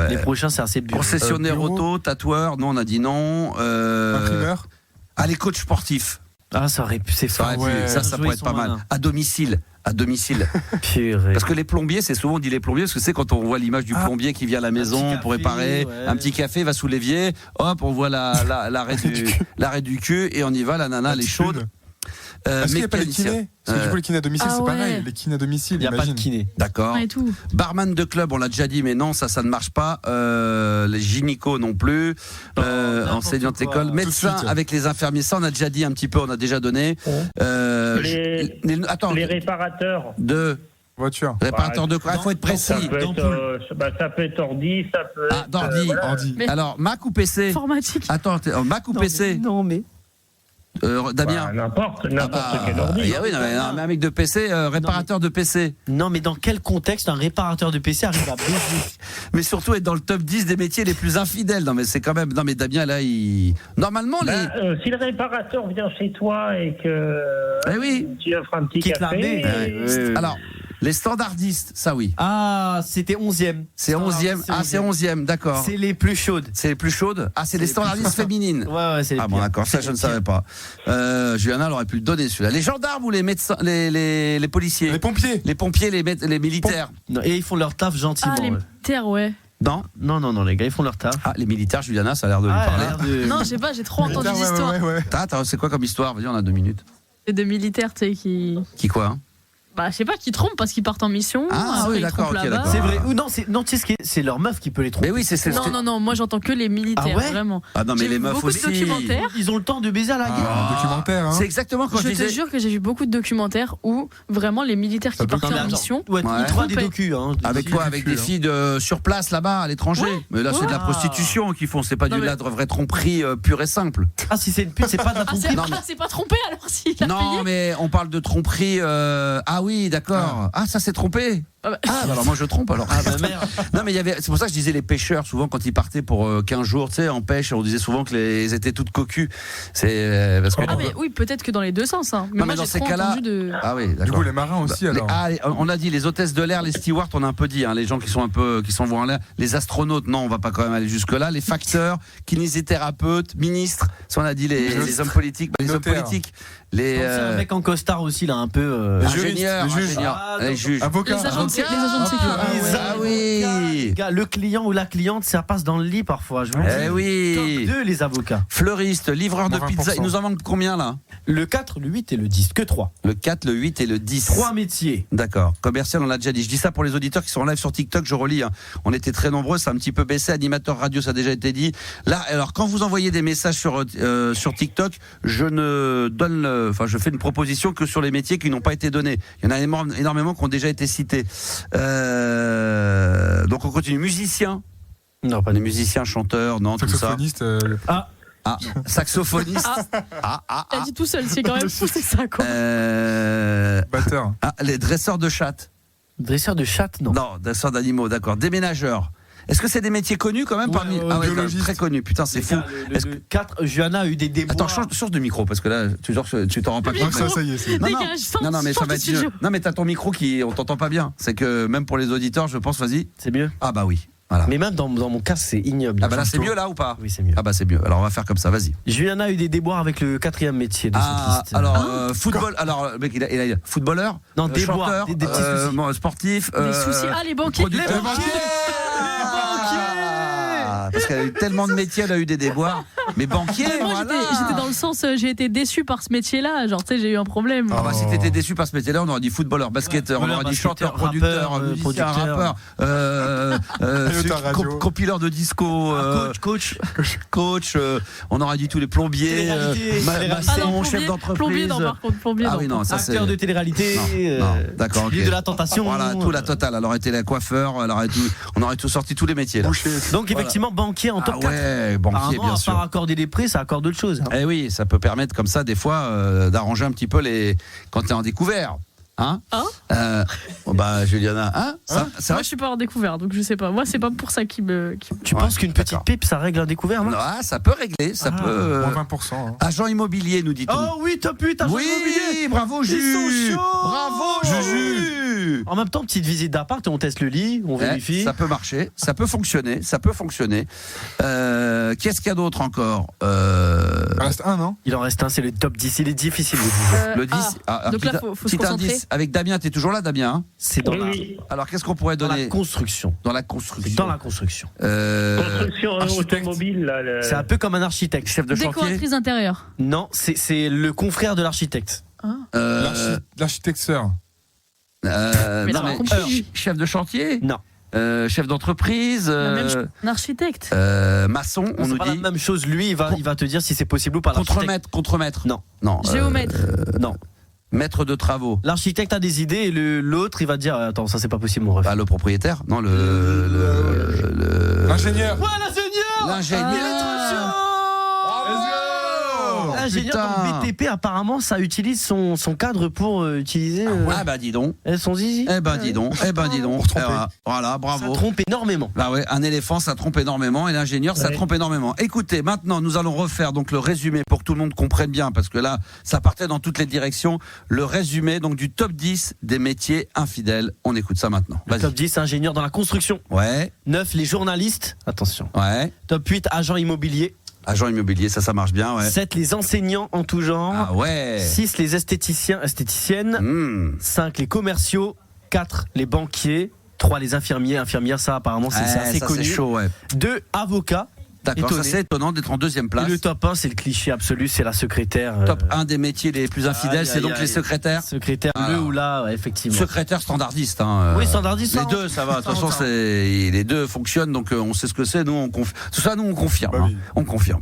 ouais. Les prochains, c'est assez bureau. Concessionnaire bureau. auto, tatoueur, non, on a dit non. Imprimeur. Ah, les coachs sportifs. Ah, ça aurait pu, c'est Ça, fort. aurait pu- ouais. ça Bien joué, pourrait ils être pas sont mal. malins. À domicile. À domicile. Purée. Parce que les plombiers, c'est souvent on dit les plombiers, parce que c'est quand on voit l'image du plombier qui vient à la maison petit pour café, réparer, ouais. un petit café, va sous l'évier, hop, on voit l'arrêt du cul et on y va, la nana, elle est chaude. Est-ce qu'il n'y a pas les Mécanicien. kinés? Parce que du coup, les kinés à domicile, Ah c'est ouais. pareil. Les kinés à domicile, Il n'y a pas de imagine. kiné. D'accord. Et tout. Barman de club, on l'a déjà dit, mais non, ça ne marche pas. Les gynécos non plus. n'importe Enseignant quoi. d'école, Tout de médecin suite. avec les infirmiers, ça on a déjà dit un petit peu, on a déjà donné. Attends, Les réparateurs. de Voiture. réparateur de quoi? Il faut être précis. Ça peut être ordi, ça peut Ah, être. d'ordi. voilà. Ordi. Mais- Alors, Mac ou PC? Informatique. Attends, Mac ou PC? Non, mais. Damien? Bah, n'importe Ah bah, quel ordi. oui, non, mais un mec de PC, réparateur de PC. Non, mais dans quel contexte un réparateur de PC arrive à baiser? Mais surtout être dans le top 10 des métiers les plus infidèles. Non, mais c'est quand même. Non, mais Damien, là, il. Normalement, les. Si le réparateur vient chez toi et que Eh oui. tu offres un petit Quitte la café, baie. Alors, les standardistes, ça oui. Ah, c'était 11e. C'est 11e. Ah, c'est 11e, d'accord. C'est les plus chaudes. C'est les plus chaudes. Ah, c'est les standardistes féminines. Ouais, c'est les Ah bon, pires. d'accord, ça C'est je ne les savais pas. Juliana, elle aurait pu le donner celui-là. Les gendarmes ou les médecins, les policiers, Les pompiers. les pompiers, les militaires. Non, et ils font leur taf gentiment. Ah, les ouais. militaires, ouais. Non. Non, les gars, ils font leur taf. Ah, les militaires, Juliana, ça a l'air de lui parler. Non, je sais pas, j'ai trop entendu Ouais, l'histoire. ouais. Attends, c'est quoi comme histoire? Vas-y, on a 2 minutes. C'est de militaires, tu sais, qui. Qui quoi hein? Bah, je sais pas, qui trompent parce qu'ils partent en mission. Ah, après oui, ils d'accord, trompent ok, là-bas. d'accord. C'est vrai. Ou non, tu sais ce qui est, c'est leur meuf qui peut les tromper. Mais oui, c'est Non, moi j'entends que les militaires, Ah ouais vraiment. Ah non, mais J'ai les vu meufs beaucoup de aussi. documentaires. Ils ont le temps de baiser à la guerre. Un documentaire, hein. C'est exactement quand je Je te disais. jure que j'ai vu beaucoup de documentaires où vraiment les militaires qui Ça peut partaient Non, en mais mission. Ouais, Ouais. ils trouvent des Trompés. docus. Hein, Avec quoi? Avec des filles sur place là-bas à l'étranger. Mais là, c'est de la Ouais. prostitution qu'ils font. C'est pas Non, de mais- la vraie tromperie pure et simple. Ah, si c'est une pute, c'est pas de la Ah, tromperie. c'est pas trompé alors s'il a Non, payé. mais on parle de tromperie. Ah oui, d'accord. Ah, ça c'est trompé. Ah bah- Ah, bah alors moi je trompe alors. Ah bah merde. Non, mais il y avait. C'est pour ça que je disais les pêcheurs souvent quand ils partaient pour 15 jours, tu sais, en pêche, on disait souvent que ils étaient toutes cocus. C'est parce que. Ah, mais oui, peut-être que dans les deux sens. Hein. Mais Non, moi mais dans j'ai ces trop cas-là- entendu de. Ah oui, Du d'accord. coup, les marins aussi, alors. On a dit les hôtesses de l'air, les stewards, on a un peu dit, hein, les gens qui sont un peu, qui s'envoient en l'air, les astronautes, non, on va pas quand même aller jusque là, les facteurs, kinésithérapeutes, ministres, ça on a dit les hommes politiques, les hommes Notaires. politiques, les C'est un mec en costard aussi, là, un peu. Les ingénieurs, juristes, les juges. les juges. Avocats. Les agents de sécurité. Ah oui. Gars, le client ou la cliente, ça passe dans le lit parfois. Je vous le dis. Eh oui. Top 2, les avocats. Fleuriste, livreur de Moins pizza, 20%. il nous en manque combien là? Le 4, le 8 et le 10. Que 3. Le 4, le 8 et le 10. 3 métiers. D'accord. Commercial, on l'a déjà dit. Je dis ça pour les auditeurs qui sont en live sur TikTok, je relis. Hein. On était très nombreux, ça a un petit peu baissé. Animateur radio, ça a déjà été dit. Là, alors, quand vous envoyez des messages sur TikTok, je fais une proposition que sur les métiers qui n'ont pas été donnés. Il y en a énormément qui ont déjà été cités. Donc, on continue. Musicien. Non, pas Les musiciens, chanteurs, non, tout ça. Saxophoniste. Ah, saxophoniste. Il a dit tout seul, c'est quand même fou, c'est ça quoi. Batteur. Les dresseurs de chatte. Dresseur de chatte, non. Non, dresseurs d'animaux, d'accord. Déménageurs. Est-ce que c'est des métiers connus quand même Ouais, parmi ouais, biologiste. très connus. Putain, c'est fou. Est-ce que- Le 4, Johanna a eu des déboires. Attends, change de micro parce que là, tu t'en rends pas Le compte. micro. Ça y est, c'est. Non, non. Dégage, sors- Non, mais ça sors va du être studio. mieux. Non, mais t'as ton micro qui, on t'entend pas bien. C'est que même pour les auditeurs, je pense, vas-y. C'est mieux. Ah bah oui. Voilà. Mais même dans mon cas, c'est ignoble. Ah bah là, c'est mieux là ou pas? Oui, c'est mieux. Ah bah c'est mieux. Alors on va faire comme ça. Vas-y. Johanna a eu des déboires avec le 4e métier de Ah, cette liste. alors football. Alors le mec, il a footballeur. Non, déboires, chanteur, des petits soucis. sportif. Des soucis. Ah, les banquiers. producteur. Les banquiers. Ah, parce qu'elle a eu tellement de métiers, elle a eu des déboires. Mais banquier, Moi, voilà. j'étais dans le sens, j'ai été déçue par ce métier-là. Genre, tu sais, j'ai eu un problème. Ah bah, si t'étais déçu par ce métier-là, on aurait dit footballeur, basketteur, on aurait dit chanteur, producteur, musicien, rappeur, compileur de disco, coach, on aurait dit tous les plombiers, maçon, chef d'entreprise. Plombier, non, par contre, plombier. Ah oui, non, ça c'est. Acteur de télé-réalité, d'accord. de la tentation. Voilà, tout la totale. Elle aurait été la coiffeur, on aurait tout sorti tous les métiers. Là. Donc effectivement, banquier en top 4. Ouais, banquier, bien sûr. À part accorder des prix, ça accorde d'autres choses. Eh oui, ça peut permettre comme ça des fois d'arranger un petit peu quand t'es en découvert. Juliana, c'est Moi, vrai. je suis pas en découvert, donc je sais pas. Moi, c'est pas pour ça qui me. Tu penses qu'une petite pipe, ça règle un découvert, non? Ça peut régler, ça peut. Moins 20%. Hein. Agent immobilier, nous dit-on. Oh oui, top 8, agent immobilier. Bravo, Juju. Bravo, Juju. En même temps, petite visite d'appart, on teste le lit, on vérifie. Ça peut marcher, ça peut fonctionner. Qu'est-ce qu'il y a d'autre encore Il en reste un, non? Il en reste un, c'est le top 10. Il est difficile le 10. Donc là, faut se concentrer. Avec Damien, t'es toujours là, Damien, hein? C'est dans Alors, qu'est-ce qu'on pourrait donner? la construction. Dans la construction. Construction automobile, là. C'est un peu comme un architecte. Chef de chantier. Décoratrice intérieure. Non, c'est le confrère de l'architecte. L'architecte-sœur. Chef de chantier? Non. Chef d'entreprise, Un architecte. maçon, on nous pas dit. la même chose. Lui, il va te dire si c'est possible ou pas. Contremaître. Non. Géomètre. Non. Maître de travaux. L'architecte a des idées et l'autre, il va dire attends, ça c'est pas possible, mon ref. Le propriétaire? Non, l'ingénieur. Ouais, l'ingénieur. L'ingénieur dans le BTP, apparemment, ça utilise son cadre pour utiliser. Dis donc. Son zizi. Dis donc. Pour tromper. Voilà, bravo. Ça trompe énormément. Bah ouais, un éléphant, ça trompe énormément et l'ingénieur, ça trompe énormément. Écoutez, maintenant, nous allons refaire donc le résumé pour que tout le monde comprenne bien, parce que là, ça partait dans toutes les directions. Le résumé donc du top 10 des métiers infidèles. On écoute ça maintenant. Top 10, ingénieur dans la construction. Ouais. 9, les journalistes. Attention. Ouais. Top 8, agent immobilier. Agent immobilier, ça marche bien, ouais. 7, les enseignants en tout genre. Ah ouais. 6, les esthéticiennes. 5, les commerciaux. 4, les banquiers. 3, les infirmières, ça apparemment c'est assez connu. C'est chaud, ouais. 2, avocats. D'accord, ça c'est étonnant d'être en deuxième place. Et le top 1, c'est le cliché absolu, c'est la secrétaire. Top 1 des métiers les plus infidèles, c'est donc les secrétaires. Secrétaire, le ou là, ouais, effectivement. Secrétaire standardiste. Oui, standardiste. Les deux, ça va. De toute façon, les deux fonctionnent, donc on sait ce que c'est. Nous, on confirme. Tout ça, nous, on confirme. Bah oui. On confirme.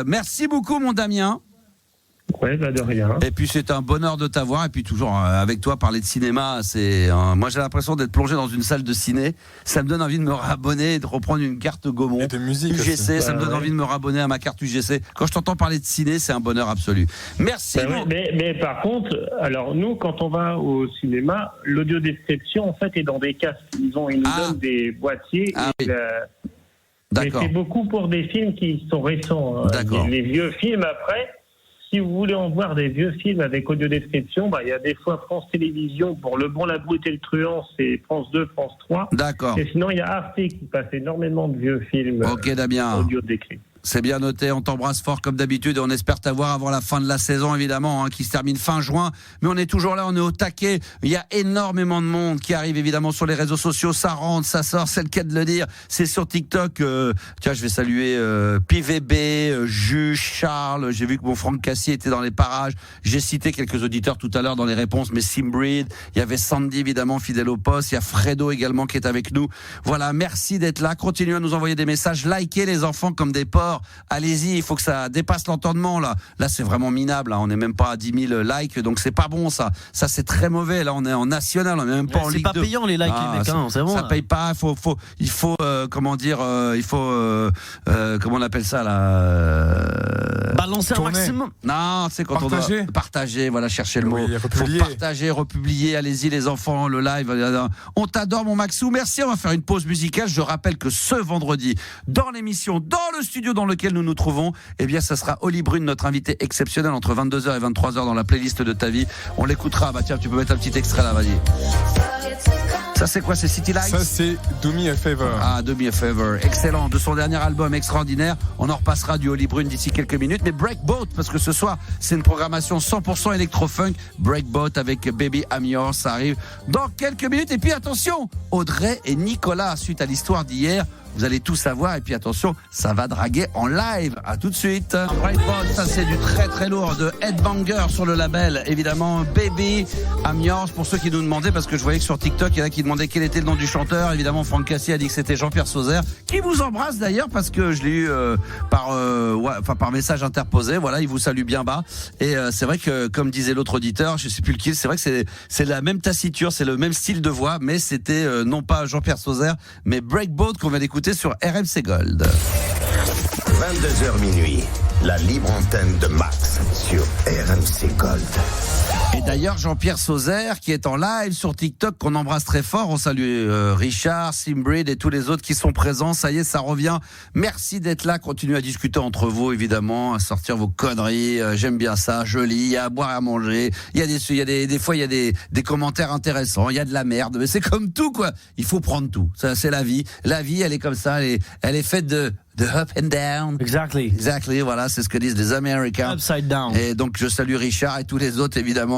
Merci beaucoup, mon Damien. Ouais, de rien. Et puis c'est un bonheur de t'avoir. Et puis toujours avec toi, parler de cinéma, moi j'ai l'impression d'être plongé dans une salle de ciné. Ça me donne envie de me rabonner et de reprendre une carte Gaumont. Et de musique UGC, aussi. ça me donne envie de me rabonner à ma carte UGC. Quand je t'entends parler de ciné, c'est un bonheur absolu. Merci. Mais par contre, alors nous, quand on va au cinéma, l'audiodescription en fait est dans des casques. Ils nous donnent des boîtiers. Oui. D'accord. Mais c'est beaucoup pour des films qui sont récents. D'accord. Les vieux films après. Si vous voulez en voir des vieux films avec audio-description, il y a des fois France Télévisions pour Le Bon, la Brute et le Truand, c'est France 2, France 3. D'accord. Et sinon, il y a Arte qui passe énormément de vieux films audio-décrits. C'est bien noté, on t'embrasse fort comme d'habitude et on espère t'avoir avant la fin de la saison évidemment, qui se termine fin juin. Mais on est toujours là, on est au taquet. Il y a énormément de monde qui arrive évidemment sur les réseaux sociaux. Ça rentre, ça sort, c'est le cas de le dire. C'est sur TikTok. Tiens, je vais saluer PVB, Juge, Charles. J'ai vu que mon Franck Cassier était dans les parages. J'ai cité quelques auditeurs tout à l'heure dans les réponses, mais Simbreed. Il y avait Sandy évidemment, fidèle au poste. Il y a Fredo également qui est avec nous. Voilà, merci d'être là. Continuez à nous envoyer des messages. Likez les enfants comme des porcs. Allez-y, il faut que ça dépasse l'entendement là. Là, c'est vraiment minable. On n'est même pas à 10 000 likes, donc c'est pas bon ça. Ça, c'est très mauvais. Là, on est en national, on n'est même pas en Ligue 2. C'est pas payant les likes, les mecs. C'est bon. Ça paye pas. Il faut comment on appelle ça là balancer un maximum. Non, c'est quand partager. On doit partager. Voilà, chercher le mot. Republier. Faut partager, republier. Allez-y, les enfants, le live. On t'adore, mon Maxou. Merci. On va faire une pause musicale. Je rappelle que ce vendredi, dans l'émission, dans le studio dans lequel nous nous trouvons, ça sera Oli Brune, notre invité exceptionnel, entre 22h et 23h dans la playlist de ta vie. On l'écoutera. Tiens, tu peux mettre un petit extrait là, vas-y. Ça, c'est quoi? C'est City Lights? Ça, c'est Do Me a Favor. Ah, Do Me a Favor. Excellent. De son dernier album extraordinaire. On en repassera du Oli Brune d'ici quelques minutes. Mais Breakboat, parce que ce soir, c'est une programmation 100% électro-funk. Breakboat avec Baby I'm Yours. Ça arrive dans quelques minutes. Et puis, attention, Audrey et Nicolas, suite à l'histoire d'hier, Vous allez tout savoir. Et puis attention, ça va draguer en live. À tout de suite. Breakbot, ça c'est du très très lourd de Headbanger sur le label. Évidemment, Baby Ambiance. Pour ceux qui nous demandaient, parce que je voyais que sur TikTok, il y en a qui demandaient quel était le nom du chanteur. Évidemment, Franck Cassier a dit que c'était Jean-Pierre Sauzère, qui vous embrasse d'ailleurs, parce que je l'ai eu par message interposé. Voilà, il vous salue bien bas. Et c'est vrai que, comme disait l'autre auditeur, je sais plus lequel, c'est vrai que c'est la même tassiture, c'est le même style de voix, mais c'était non pas Jean-Pierre Sauzère, mais Breakbot qu'on vient d'écouter sur RMC Gold. 22h minuit, la libre antenne de Max sur RMC Gold. Et d'ailleurs, Jean-Pierre Sauzère, qui est en live sur TikTok, qu'on embrasse très fort. On salue Richard, Simbrid et tous les autres qui sont présents. Ça y est, ça revient. Merci d'être là. Continuez à discuter entre vous, évidemment, à sortir vos conneries. J'aime bien ça. Joli. Il y a à boire et à manger. Il y a des fois, il y a des commentaires intéressants. Il y a de la merde. Mais c'est comme tout, quoi. Il faut prendre tout. Ça, c'est la vie. La vie, elle est comme ça. Elle est faite de up and down. Exactly. Voilà, c'est ce que disent les Américains. Upside down. Et donc, je salue Richard et tous les autres, évidemment.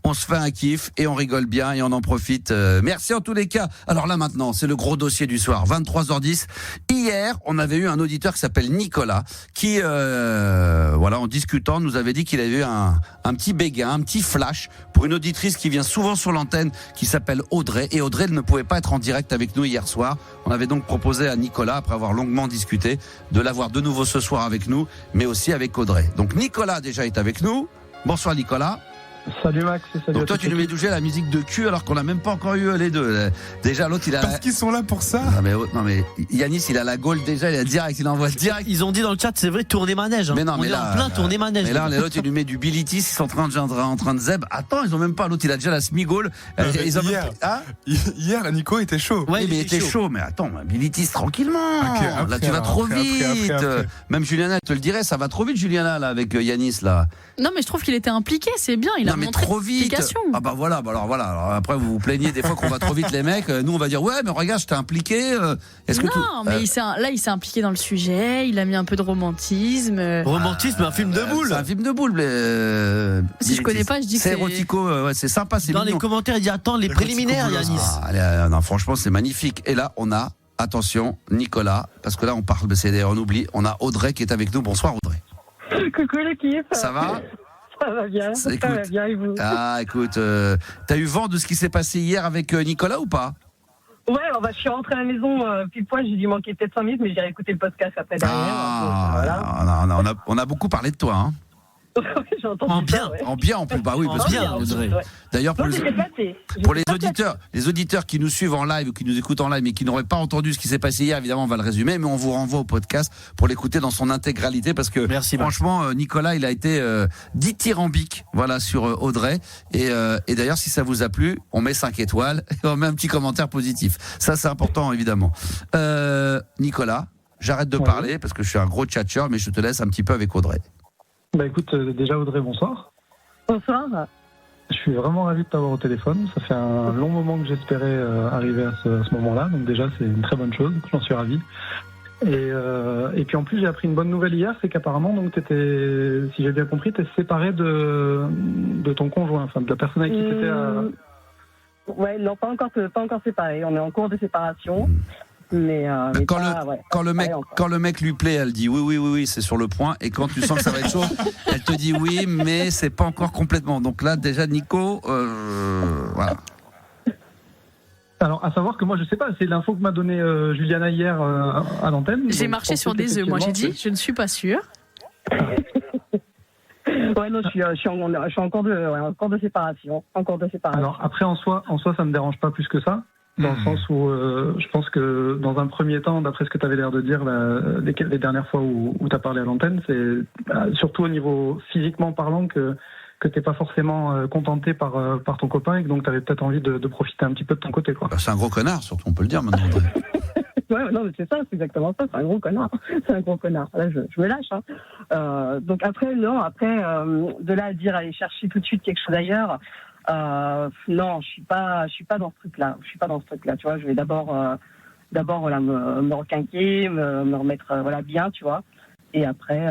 On se fait un kiff et on rigole bien et on en profite. Merci en tous les cas. Alors là, maintenant, c'est le gros dossier du soir. 23h10. Hier, on avait eu un auditeur qui s'appelle Nicolas, qui, en discutant, nous avait dit qu'il avait eu un petit béguin, un petit flash pour une auditrice qui vient souvent sur l'antenne, qui s'appelle Audrey. Et Audrey, elle ne pouvait pas être en direct avec nous hier soir. On avait donc proposé à Nicolas, après avoir longuement discuté, de l'avoir de nouveau ce soir avec nous, mais aussi avec Audrey. Donc Nicolas déjà est avec nous. Bonsoir Nicolas. Salut Max, salut. Donc toi tu nous mets toucher la musique de cul alors qu'on n'a même pas encore eu les deux. Déjà l'autre il a... Parce qu'ils sont là pour ça. Non mais Yanis il a la gaule déjà, il a direct, il envoie direct. Ils ont dit dans le chat, c'est vrai, tourner manège. Hein. Mais non, on mais est là, en plein tourner manège. Mais là l'autre il lui met du Bilitis, ils sont en train de zeb. Attends, ils ont même pas, l'autre il a déjà la Smigol. Hier, Nico était chaud. Ouais, mais il était chaud. Mais attends, Bilitis tranquillement. Après, là tu vas trop vite. Après. Même Juliana te le dirait, ça va trop vite Juliana là avec Yanis là. Non mais je trouve qu'il était impliqué, c'est bien, il a montré trop vite. Ah bah voilà, alors après vous vous plaignez des fois qu'on va trop vite les mecs, nous on va dire ouais mais regarde je t'ai impliqué. Mais il s'est impliqué dans le sujet, il a mis un peu de romantisme. Romantisme, un film de boule. C'est un film de boule. Si je connais pas, je dis que c'est érotico, c'est sympa, c'est dans mignon. Les commentaires il dit attends les préliminaires Yanis. Non franchement c'est magnifique. Et là on a, attention Nicolas, parce que là on parle de CD, on oublie, on a Audrey qui est avec nous. Bonsoir Audrey. Coucou l'équipe. Ça va? Ça va bien, ça va bien et vous? Écoute, t'as eu vent de ce qui s'est passé hier avec Nicolas ou pas? Ouais, je suis rentré à la maison pile poil, j'ai dû manquer peut-être 5 minutes, mais j'ai réécouté le podcast après derrière. On a beaucoup parlé de toi, hein. J'ai entendu en bien, ça, ouais. En bien, bah oui, parce que d'ailleurs pour les auditeurs qui nous suivent en live ou qui nous écoutent en live mais qui n'auraient pas entendu ce qui s'est passé hier, évidemment on va le résumer, mais on vous renvoie au podcast pour l'écouter dans son intégralité parce que franchement Nicolas il a été dithyrambique sur Audrey et d'ailleurs si ça vous a plu on met 5 étoiles et on met un petit commentaire positif, ça c'est important évidemment. Nicolas, j'arrête de parler parce que je suis un gros tchatcheur, mais je te laisse un petit peu avec Audrey. Bah écoute, déjà Audrey, bonsoir. Bonsoir. Je suis vraiment ravi de t'avoir au téléphone. Ça fait un long moment que j'espérais arriver à ce moment-là. Donc déjà, c'est une très bonne chose. J'en suis ravi. Et puis en plus, j'ai appris une bonne nouvelle hier, c'est qu'apparemment, donc t'étais, si j'ai bien compris, t'es séparé de ton conjoint, enfin de la personne avec qui t'étais à... Ouais, non, pas encore séparé. On est en cours de séparation. Mais quand le mec lui plaît, elle dit oui, c'est sur le point. Et quand tu sens que ça va être chaud, elle te dit oui, mais c'est pas encore complètement. Donc là, déjà, Nico, voilà. Alors, à savoir que moi, je sais pas, c'est l'info que m'a donné Juliana hier à l'antenne. J'ai marché sur des œufs. Moi, j'ai dit, je ne suis pas sûre. Ouais, non, je suis en cours de séparation. Alors après, en soi, ça me dérange pas plus que ça. Dans le sens où je pense que dans un premier temps, d'après ce que tu avais l'air de dire les dernières fois où tu as parlé à l'antenne, c'est surtout au niveau physiquement parlant que t'es pas forcément contenté par ton copain et que donc tu avais peut-être envie de profiter un petit peu de ton côté, quoi. Bah, c'est un gros connard, surtout, on peut le dire maintenant. Ouais, non, mais c'est ça, c'est exactement ça, c'est un gros connard. Là, je me lâche. Hein. Donc après, de là à dire aller chercher tout de suite quelque chose ailleurs. Non, je suis pas dans ce truc-là. Tu vois, je vais d'abord me requinquer, me remettre bien, tu vois. Et après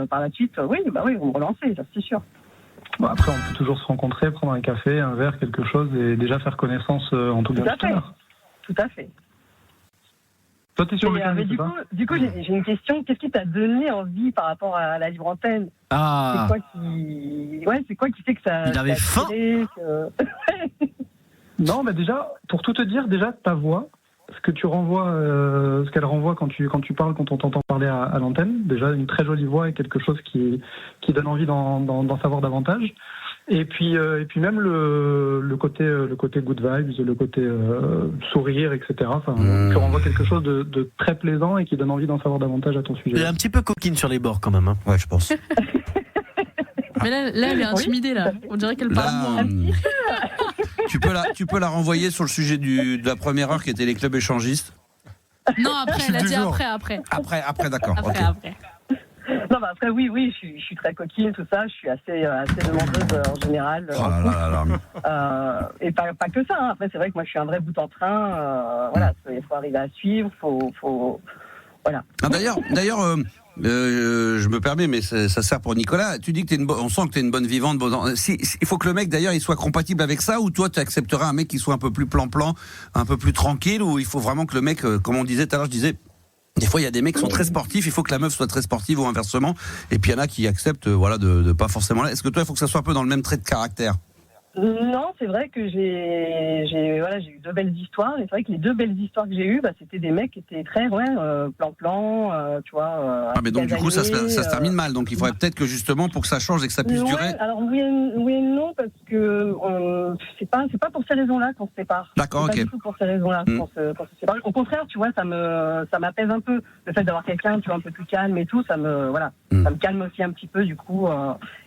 par la suite, oui, on me relancer, ça c'est sûr. Bon, après, on peut toujours se rencontrer, prendre un café, un verre, quelque chose, et déjà faire connaissance en tout cas. Tout à fait. Toi, t'es sur le mais du coup, j'ai une question. Qu'est-ce qui t'a donné envie par rapport à la libre antenne? Ah. C'est quoi qui fait que ça... Il avait faim Non, mais déjà, pour tout te dire, déjà, ta voix, ce que tu renvoies, ce qu'elle renvoie quand tu parles, quand on t'entend parler à l'antenne, déjà, une très jolie voix et quelque chose qui donne envie d'en savoir davantage. Et puis même le côté good vibes, le côté sourire, etc. Enfin, tu renvoies quelque chose de très plaisant et qui donne envie d'en savoir davantage à ton sujet. Elle est un petit peu coquine sur les bords quand même. Hein. Ouais, je pense. Mais là, elle est intimidée, là. On dirait qu'elle parle moins. Tu peux la renvoyer sur le sujet de la première heure qui était les clubs échangistes. Non, après, elle a dit après. Après, d'accord. Après. Non, bah après, oui, je suis très coquine, tout ça. Je suis assez demandeuse en général. Oh là. Et pas que ça. Hein. Après, c'est vrai que moi, je suis un vrai bout en train. Voilà, il faut arriver à suivre. Voilà. Ah, d'ailleurs, je me permets, mais ça sert pour Nicolas. Tu dis que on sent que t'es une bonne vivante. Il faut que le mec, d'ailleurs, il soit compatible avec ça, ou toi, tu accepteras un mec qui soit un peu plus plan-plan, un peu plus tranquille, ou il faut vraiment que le mec, comme on disait tout à l'heure, je disais. Des fois, il y a des mecs qui sont très sportifs, il faut que la meuf soit très sportive ou inversement. Et puis, il y en a qui acceptent, de pas forcément là. Est-ce que toi, il faut que ça soit un peu dans le même trait de caractère? Non, c'est vrai que j'ai eu 2 belles histoires. Et c'est vrai que les 2 belles histoires que j'ai eues, c'était des mecs qui étaient très, plan-plan, tu vois. Mais donc, du coup, ça se termine mal. Donc, il faudrait peut-être que justement, pour que ça change et que ça puisse durer. Alors, oui et non, parce que c'est pas pour ces raisons-là qu'on se sépare. D'accord, ok. Pas du tout pour ces raisons-là qu'on se sépare. Au contraire, tu vois, ça m'apaise un peu. Le fait d'avoir quelqu'un, tu vois, un peu plus calme et tout, ça me calme aussi un petit peu, du coup.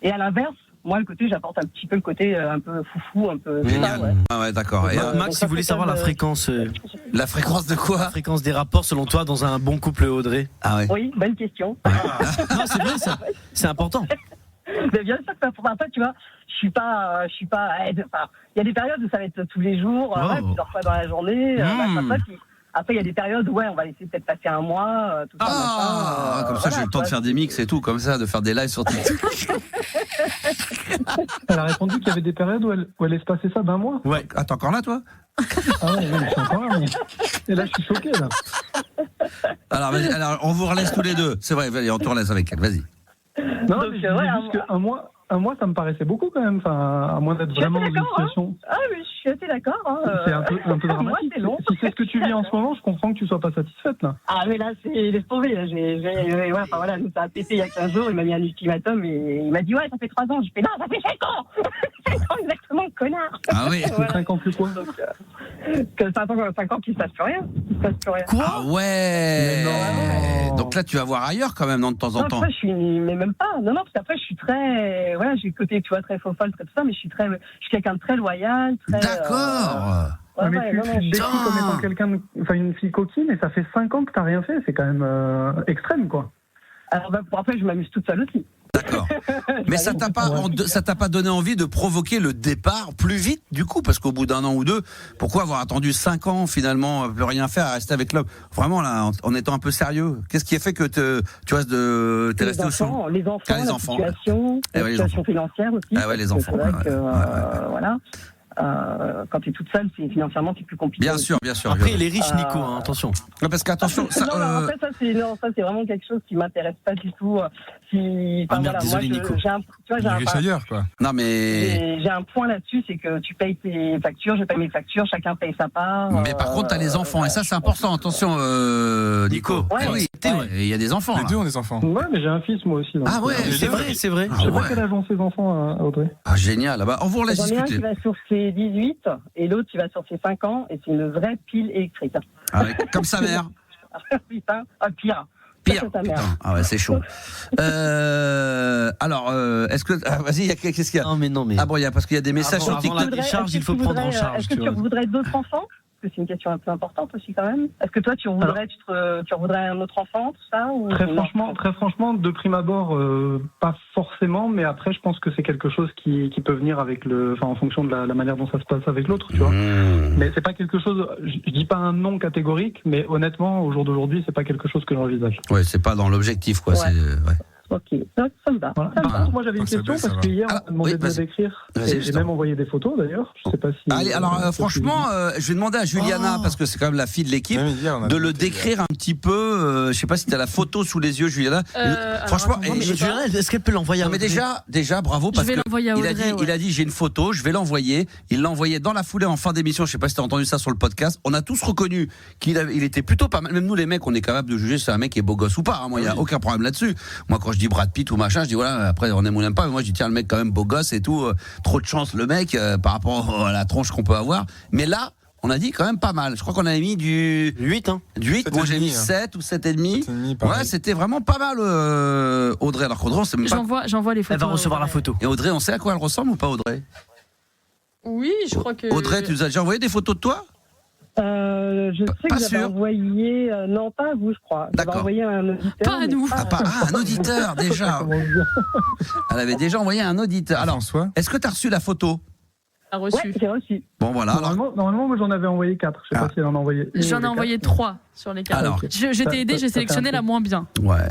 Et à l'inverse, moi, j'apporte un petit peu le côté un peu foufou, un peu. Génial. Ouais. Ah ouais, d'accord. Et Max, si vous voulez savoir la fréquence. La fréquence de quoi? La fréquence des rapports, selon toi, dans un bon couple, Audrey. Ah ouais. Oui, bonne question. Non, c'est vrai, ça. C'est important. Mais bien sûr que c'est important. Après, tu vois, je suis pas. Il y a des périodes où ça va être tous les jours, plusieurs fois dans la journée. Après, il y a des périodes où on va laisser peut-être passer un mois, tout ça. Comme ça, j'ai le temps de faire des mix et tout, comme ça, de faire des lives sur TikTok. Elle a répondu qu'il y avait des périodes où elle laisse passer ça d'un mois. Ouais. Ah, t'es encore là, toi? Ah ouais, je suis encore là. Et là, je suis choqué, là. Alors, on vous relaisse tous les deux. C'est vrai, allez, on te relaisse avec elle, vas-y. Non, mais juste qu'un mois, ça me paraissait beaucoup quand même. Enfin, à moins d'être vraiment dans une situation. Ah, mais je suis assez d'accord. C'est un peu dramatique. Moi, si c'est ce que tu vis en ce moment, je comprends que tu sois pas satisfaite là. Ah, mais là, laisse tomber. Nous, ça a pété il y a 15 jours. Il m'a mis un ultimatum et il m'a dit, ouais, ça fait 3 ans. Je fais, non, ça fait 5 ans. 5 ans exactement, connard. Ah oui. 5 ans plus quoi? Donc, 5 ans qu'il se passe plus rien. Quoi? Ah ouais. Non. Donc là, tu vas voir ailleurs quand même, de temps en temps. Après, mais même pas. Non, parce qu'après, je suis très, j'ai le côté, tu vois, très faux folle, tout ça, mais je suis quelqu'un de très loyal, très. D'accord. Mais tu te décris comme étant une fille coquine et ça fait 5 ans que t'as rien fait, c'est quand même extrême, quoi. Alors, après, je m'amuse toute seule aussi. D'accord. Mais ça t'a pas donné envie de provoquer le départ plus vite, du coup, parce qu'au bout d'1 an ou 2, pourquoi avoir attendu 5 ans finalement, plus rien faire, à rester avec l'homme? Vraiment là, en étant un peu sérieux. Qu'est-ce qui a fait que t'es resté au son? Les enfants, la situation financière aussi. Ah ouais, les enfants. Voilà. Quand tu es toute seule, financièrement, c'est plus compliqué. Bien sûr. Après, il est riche, Nico, attention. Non, parce qu'attention. Ça, c'est vraiment quelque chose qui m'intéresse pas du tout. Désolé, Nico. Il est riche ailleurs, quoi. Non, mais. J'ai un point là-dessus, c'est que tu payes tes factures, je paye mes factures, chacun paye sa part. Mais par contre, t'as les enfants, et ça, c'est important. Attention, Nico. Il y a des enfants. Les deux ont des enfants. Ouais, mais j'ai un fils, moi aussi. Donc, ah ouais, c'est vrai. Je sais pas quel âge ont ses enfants, Audrey. Ah, génial. On vous laisse discuter. J'en ai un qui va sur ses 18 et l'autre qui va sur ses 5 ans, et c'est une vraie pile électrique. Ah ouais, comme sa mère. Putain, pire. Putain. Ah ouais, c'est chaud. Alors, est-ce que vas-y, qu'est-ce qu'il y a? Non mais. Ah bon, parce qu'il y a des messages sur TikTok. Avant la décharge, il faut prendre en charge. Est-ce que tu voudrais d'autres enfants? Parce que c'est une question un peu importante aussi quand même. Est-ce que toi tu voudrais un autre enfant, tout ça ou... Très franchement, de prime abord, pas forcément, mais après je pense que c'est quelque chose qui peut venir avec en fonction de la manière dont ça se passe avec l'autre, tu vois. Mais c'est pas quelque chose, je dis pas un non catégorique, mais honnêtement, au jour d'aujourd'hui, c'est pas quelque chose que j'envisage. Ouais, c'est pas dans l'objectif, quoi. Ouais. Ok, ça me va. Voilà. Ça me Par va. contre, moi j'avais une question parce que hier, on m'a demandé de me décrire. Vas-y, J'ai même envoyé des photos d'ailleurs. Je sais pas si. Allez, alors franchement, je vais demander à Juliana, parce que c'est quand même la fille de l'équipe, de le décrire un petit peu. Je sais pas si tu as la photo sous les yeux, Juliana. Franchement, Juliana, est-ce qu'elle peut l'envoyer à non, mais déjà, bravo, parce qu'il a dit j'ai une photo, je vais l'envoyer. Il l'a envoyé dans la foulée en fin d'émission. Je sais pas si tu as entendu ça sur le podcast. On a tous reconnu qu'il était plutôt pas mal. Même nous, les mecs, on est capable de juger si un mec est beau gosse ou pas. Moi, il y a aucun problème là-dessus. Moi, quand je dis Brad Pitt ou machin, je dis voilà, après on aime ou n'aime pas, mais moi je dis tiens, le mec quand même beau gosse et tout, trop de chance le mec par rapport à la tronche qu'on peut avoir. Mais là, on a dit quand même pas mal. Je crois qu'on avait mis du 8 Du 8, moi j'ai mis 7 ou 7,5. Ouais, c'était vraiment pas mal Audrey. Alors qu'Audrey, on sait même pas. J'envoie les photos. Elle va recevoir la photo. Et Audrey, on sait à quoi elle ressemble ou pas, Audrey? Oui, je crois que. Audrey, tu nous as déjà envoyé des photos de toi? Je sais que j'avais envoyé, non pas à vous je crois, j'avais envoyé à un auditeur. Pas à nous. Un auditeur déjà. Elle avait déjà envoyé un auditeur. Alors, est-ce que tu as reçu la photo? Ouais, j'ai reçu. Bon voilà. Normalement moi j'en avais envoyé 4. Je sais pas si elle en a envoyé. J'en ai envoyé 3 sur les 4. Alors, je t'ai aidé, j'ai sélectionné la moins bien. Ouais.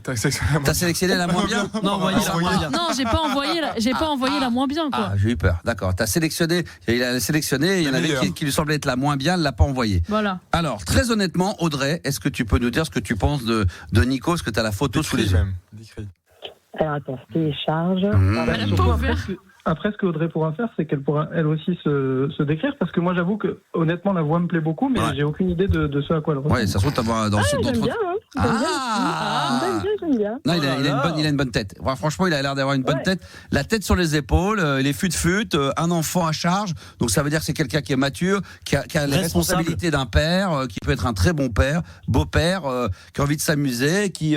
T'as sélectionné la moins bien? Non, envoyé la moins bien. Non, j'ai pas envoyé la moins bien quoi. Ah, j'ai eu peur. D'accord. T'as sélectionné. Il a sélectionné. Il y en avait qui lui semblait être la moins bien. Elle l'a pas envoyé. Voilà. Alors, très honnêtement, Audrey, est-ce que tu peux nous dire ce que tu penses de Nico? Parce que t'as la photo sous les yeux. Alors attends, je télécharge. Après, ce qu'Audrey pourra faire, c'est qu'elle pourra elle aussi se décrire, parce que moi j'avoue que honnêtement la voix me plaît beaucoup, mais j'ai aucune idée de ce à quoi elle ressemble. Ouais, ça se trouve t'as dans ce j'aime bien, j'aime bien. Non, il a une bonne tête. Enfin, franchement, il a l'air d'avoir une bonne tête. La tête sur les épaules, il est fut, un enfant à charge. Donc ça veut dire que c'est quelqu'un qui est mature, qui a les responsabilités d'un père, qui peut être un très bon père, beau-père, qui a envie de s'amuser, qui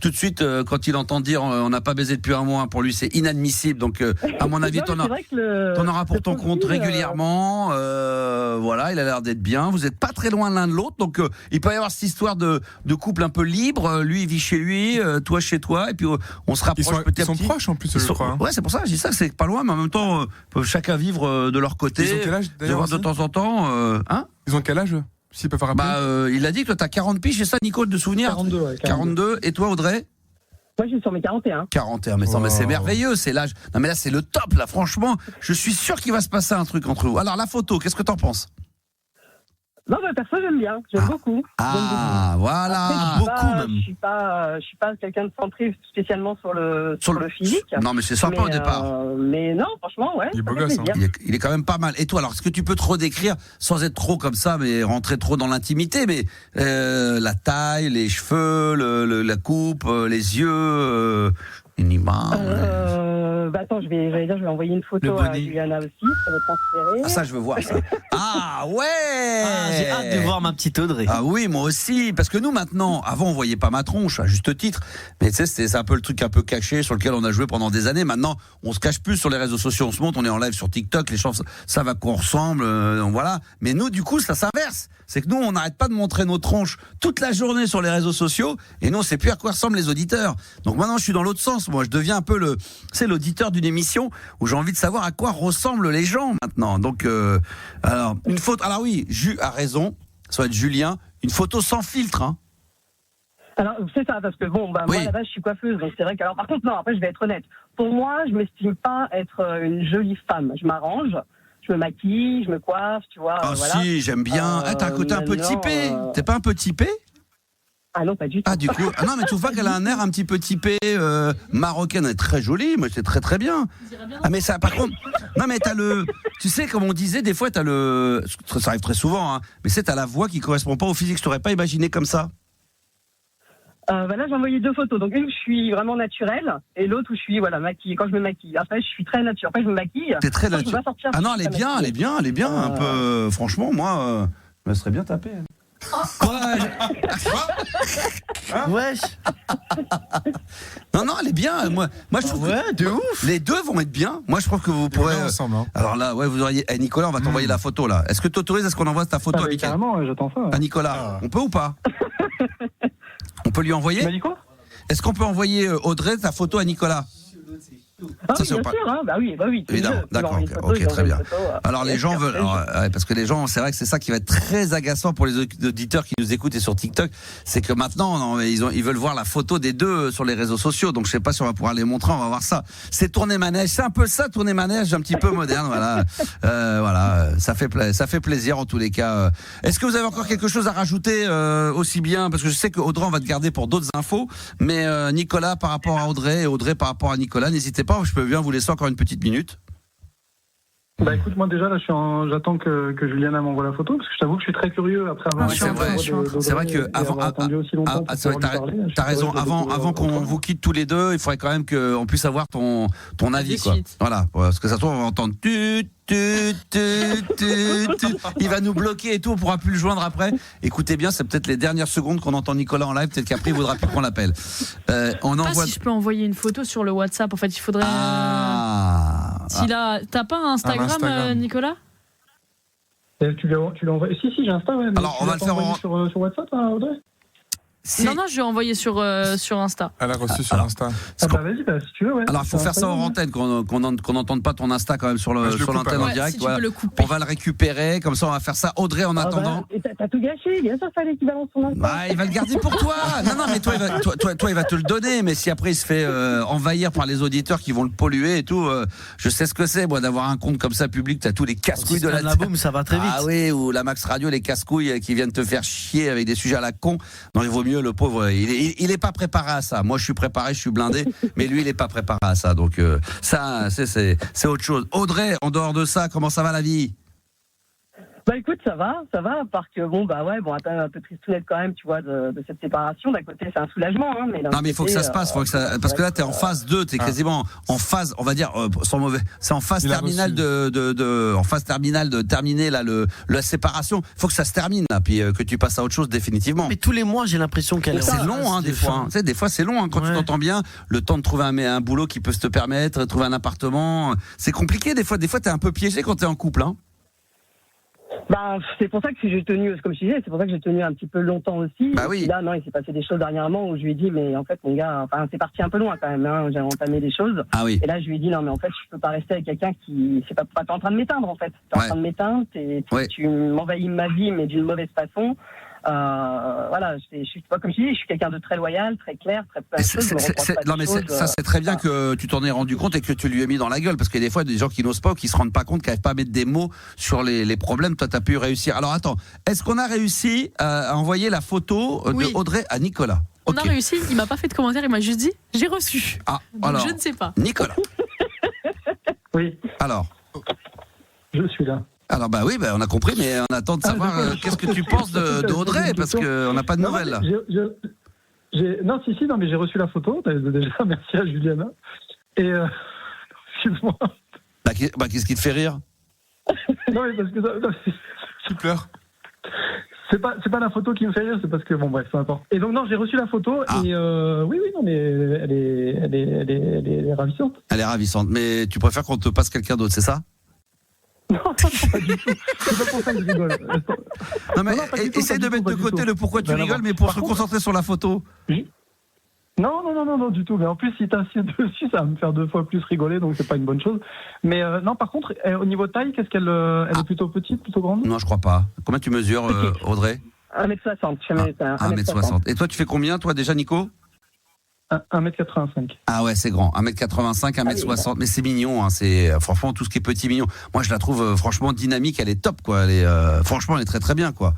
tout de suite, quand il entend dire on n'a pas baisé depuis un mois, pour lui c'est inadmissible. Donc à mon avis, t'en auras pour ton compte régulièrement. Voilà, il a l'air d'être bien. Vous n'êtes pas très loin l'un de l'autre, donc il peut y avoir cette histoire de couple un peu libre. Lui, il vit chez lui, toi chez toi, et puis on se rapproche petit à petit. Ils sont proches en plus, je crois. Ouais, c'est pour ça. Je dis ça, c'est pas loin, mais en même temps, peuvent chacun vivre de leur côté. Ils ont quel âge d'ailleurs? De temps en temps, Ils ont quel âge? S'ils peuvent rappeler. il a dit que toi t'as 40 piges, c'est ça, Nico, de souvenir? 42, ouais, 42. Et toi, Audrey? Moi, je suis sur mes 41. 41, mais c'est merveilleux, c'est l'âge. Non, mais là, c'est le top, là, franchement. Je suis sûr qu'il va se passer un truc entre vous. Alors, la photo, qu'est-ce que t'en penses? Non, perso, j'aime bien. J'aime beaucoup. Voilà. Après, je suis pas quelqu'un de centré spécialement sur le physique. Non, mais c'est sympa au départ. Mais non, franchement, ouais. Il est beau gosse. Il est quand même pas mal. Et toi, alors, est-ce que tu peux te redécrire sans être trop comme ça, mais rentrer trop dans l'intimité, mais la taille, les cheveux, la coupe, les yeux, une image. Attends, je vais envoyer une photo à Juliana aussi, ça va transférer. Ah, ça, je veux voir ça. Ah ouais. J'ai hâte de voir ma petite Audrey. Ah oui, moi aussi, parce que nous maintenant, avant on voyait pas ma tronche, à juste titre, mais tu sais, c'est un peu le truc un peu caché sur lequel on a joué pendant des années. Maintenant, on se cache plus sur les réseaux sociaux, on se montre, on est en live sur TikTok, les gens savent à quoi on ressemble, voilà. Mais nous, du coup, ça s'inverse. C'est que nous, on n'arrête pas de montrer nos tronches toute la journée sur les réseaux sociaux, et nous, on sait plus à quoi ressemblent les auditeurs. Donc maintenant, je suis dans l'autre sens. Moi, je deviens un peu l'auditeur d'une émission où j'ai envie de savoir à quoi ressemblent les gens maintenant. Donc, alors, une photo. Alors oui, Ju a raison. Ça va être Julien. Une photo sans filtre, hein. Alors, c'est ça, parce que moi, à la base, je suis coiffeuse, donc c'est vrai que, alors, par contre, non, après, je vais être honnête. Pour moi, je m'estime pas être une jolie femme. Je m'arrange. Je me maquille, je me coiffe, tu vois. Si, j'aime bien. T'as un côté un peu typé. T'es pas un peu typé? Ah non, pas du tout. Ah, du coup, non, mais tu vois qu'elle a un air un petit peu typé marocaine, elle est très jolie, mais c'est très très bien. Ah, mais ça, par contre, non, mais tu sais, comme on disait, des fois, ça arrive très souvent, hein, mais t'as la voix qui correspond pas au physique, je t'aurais pas imaginé comme ça. Là, j'ai envoyé 2 photos. Donc, une où je suis vraiment naturelle et l'autre où je suis maquillée. Quand je me maquille. Après, je suis très naturelle. Après, je me maquille. T'es très naturelle. Ah non, elle est bien. Un peu. Franchement, moi, je me serais bien tapé. Wesh. Non, elle est bien. Moi, je trouve de ouf. Les deux vont être bien. Moi, je trouve que vous pourrez. Ensemble, hein. Alors là, vous auriez. Nicolas, on va t'envoyer la photo là. Est-ce que tu autorises à ce qu'on envoie ta photo à Nicolas? Carrément, j'attends ça. À Nicolas, on peut ou pas? On peut lui envoyer? Tu m'as dit quoi? Est-ce qu'on peut envoyer Audrey ta photo à Nicolas? Ah oui, bien sûr, hein. Bah oui. Évidemment, d'accord, ok, très bien. Alors les gens veulent, parce que les gens, c'est vrai que c'est ça qui va être très agaçant pour les auditeurs qui nous écoutent et sur TikTok, c'est que maintenant ils veulent voir la photo des deux sur les réseaux sociaux, donc je sais pas si on va pouvoir les montrer, on va voir ça. C'est tourner manège, c'est un peu ça, tourner manège, un petit peu moderne, voilà. Voilà, ça fait plaisir en tous les cas. Est-ce que vous avez encore quelque chose à rajouter aussi bien, parce que je sais que Audrey on va te garder pour d'autres infos, mais Nicolas par rapport à Audrey et Audrey par rapport à Nicolas, n'hésitez pas, je peux bien vous laisser encore une petite minute. Bah écoute, moi déjà là j'attends que Juliana m'envoie la photo, parce que je t'avoue que je suis très curieux après avoir c'est vrai que attendu aussi longtemps t'as raison, avant qu'on vous quitte tous les deux, il faudrait quand même qu'on puisse avoir ton avis, quoi. Voilà, parce que ça se trouve on va entendre il va nous bloquer et tout, on pourra plus le joindre après. Écoutez bien, c'est peut-être les dernières secondes qu'on entend Nicolas en live, peut-être qu'après il voudra plus qu'on l'appelle. On envoie. Si je peux envoyer une photo sur le WhatsApp, en fait, il faudrait. T'as pas un Instagram, Nicolas? Tu l'as envoyé? Si, j'ai Insta, ouais. Alors on va le faire sur WhatsApp, hein, Audrey? Non, je vais envoyer sur Insta. Elle a reçu sur Insta. Vas-y, si tu veux, ouais. Alors, il faut faire ça en antenne, qu'on n'entende pas ton Insta quand même sur l'antenne en direct. Si tu peux le couper. On va le récupérer, comme ça on va faire ça. Audrey, en attendant. T'as tout gâché, bien sûr, fallait qu'il balance son Insta. Il va le garder pour toi. Non, mais toi, il va te le donner. Mais si après il se fait envahir par les auditeurs qui vont le polluer et tout, je sais ce que c'est, moi, d'avoir un compte comme ça public. T'as tous les casse-couilles de la boum, ça va très vite. Ah oui, ou la Max Radio, les casse-couilles qui viennent te faire chier avec des sujets à la con. Non, il vaut mieux, le pauvre, il est pas préparé à ça. Moi, je suis préparé, je suis blindé, mais lui, il est pas préparé à ça. Donc ça, c'est autre chose. Audrey, en dehors de ça, comment ça va la vie? Bah écoute, ça va, parce que un peu tristounette quand même, tu vois, de cette séparation. D'un côté, c'est un soulagement, hein, mais non, mais il faut que ça se passe, parce que là, t'es en phase 2, t'es quasiment en phase, on va dire, sans mauvais, c'est en phase terminale en phase terminale de terminer là la séparation. Faut que ça se termine là, puis que tu passes à autre chose définitivement. Mais tous les mois, j'ai l'impression qu'elle. C'est long, hein, des fois. Tu sais, des fois c'est long, hein, quand tu t'entends bien, le temps de trouver un boulot qui peut se te permettre, trouver un appartement, c'est compliqué des fois. Des fois, t'es un peu piégé quand t'es en couple, hein. Bah, c'est pour ça que j'ai tenu, comme je disais, c'est pour ça que j'ai tenu un petit peu longtemps aussi. Bah oui. Et là, non, il s'est passé des choses dernièrement où je lui ai dit, mais en fait, mon gars, c'est parti un peu loin quand même, hein, j'ai entamé des choses. Ah oui. Et là, je lui ai dit, non, mais en fait, je peux pas rester avec quelqu'un qui, t'es en train de m'éteindre, en fait. T'es en train de m'éteindre, tu m'envahis ma vie, mais d'une mauvaise façon. Voilà, je suis pas, comme je dis, je suis quelqu'un de très loyal, très clair, très plein de choses. Non, mais ça, c'est très bien que tu t'en aies rendu compte et que tu lui aies mis dans la gueule, parce qu'il y a des fois des gens qui n'osent pas ou qui se rendent pas compte, qui n'arrivent pas à mettre des mots sur les problèmes. Toi, t'as pu réussir. Alors attends, est-ce qu'on a réussi à envoyer la photo de Audrey à Nicolas? On a réussi, il m'a pas fait de commentaire, il m'a juste dit j'ai reçu. Donc alors, je ne sais pas. Nicolas. Oui. Alors. Je suis là. Alors oui, on a compris, mais on attend de savoir qu'est-ce que tu penses de Audrey, parce qu'on n'a pas de nouvelles là. Non, mais j'ai reçu la photo, déjà, merci à Juliana. Et excuse-moi. Qu'est-ce qui te fait rire? Non, mais parce que tu pleures. C'est pas la photo qui me fait rire, c'est parce que bon bref, peu importe. Et donc non, j'ai reçu la photo et oui, non, mais elle est ravissante. Elle est ravissante, mais tu préfères qu'on te passe quelqu'un d'autre, c'est ça? Non, pas du tout. C'est pas pour ça que je rigole. Non, mais essaye de mettre de côté le pourquoi tu rigoles, mais pour se concentrer sur la photo. Non, du tout. Mais en plus, si t'insistes dessus, ça va me faire 2 fois plus rigoler, donc c'est pas une bonne chose. Mais non, par contre, au niveau taille, qu'est-ce qu'elle est plutôt petite, plutôt grande? Non, je crois pas. Combien tu mesures, Audrey? 1m60. 1m60. Et toi, tu fais combien, toi, déjà, Nico? 1m85. Ah ouais, c'est grand. 1m85, 1m60. Mais c'est mignon, hein. C'est franchement tout ce qui est petit mignon. Moi, je la trouve franchement dynamique. Elle est top, quoi. Franchement, elle est très très bien, quoi.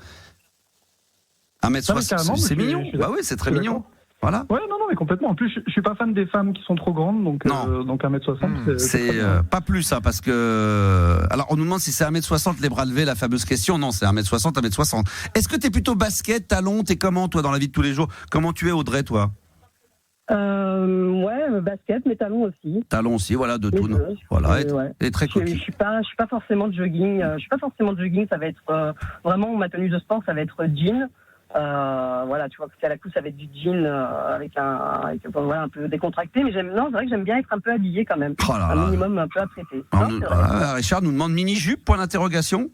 1m60, c'est mignon. Bah oui, c'est très mignon. Voilà. Ouais, non, mais complètement. En plus, je suis pas fan des femmes qui sont trop grandes, donc 1m60. C'est pas plus, ça, parce que. Alors, on nous demande si c'est 1m60 les bras levés, la fameuse question. Non, c'est 1m60, 1m60. Est-ce que t'es plutôt basket, talon? T'es comment, toi, dans la vie de tous les jours? Comment tu es, Audrey, toi? Basket, mais talons aussi. Talons aussi, voilà, de tout. Voilà, et très cool. Je suis pas forcément de jogging. Ça va être vraiment ma tenue de sport, ça va être jean. Voilà, tu vois que c'est à la couche, ça va être du jean avec un peu décontracté. Mais c'est vrai que j'aime bien être un peu habillé quand même. Un minimum un peu apprêté. Richard nous demande mini jupe, point d'interrogation.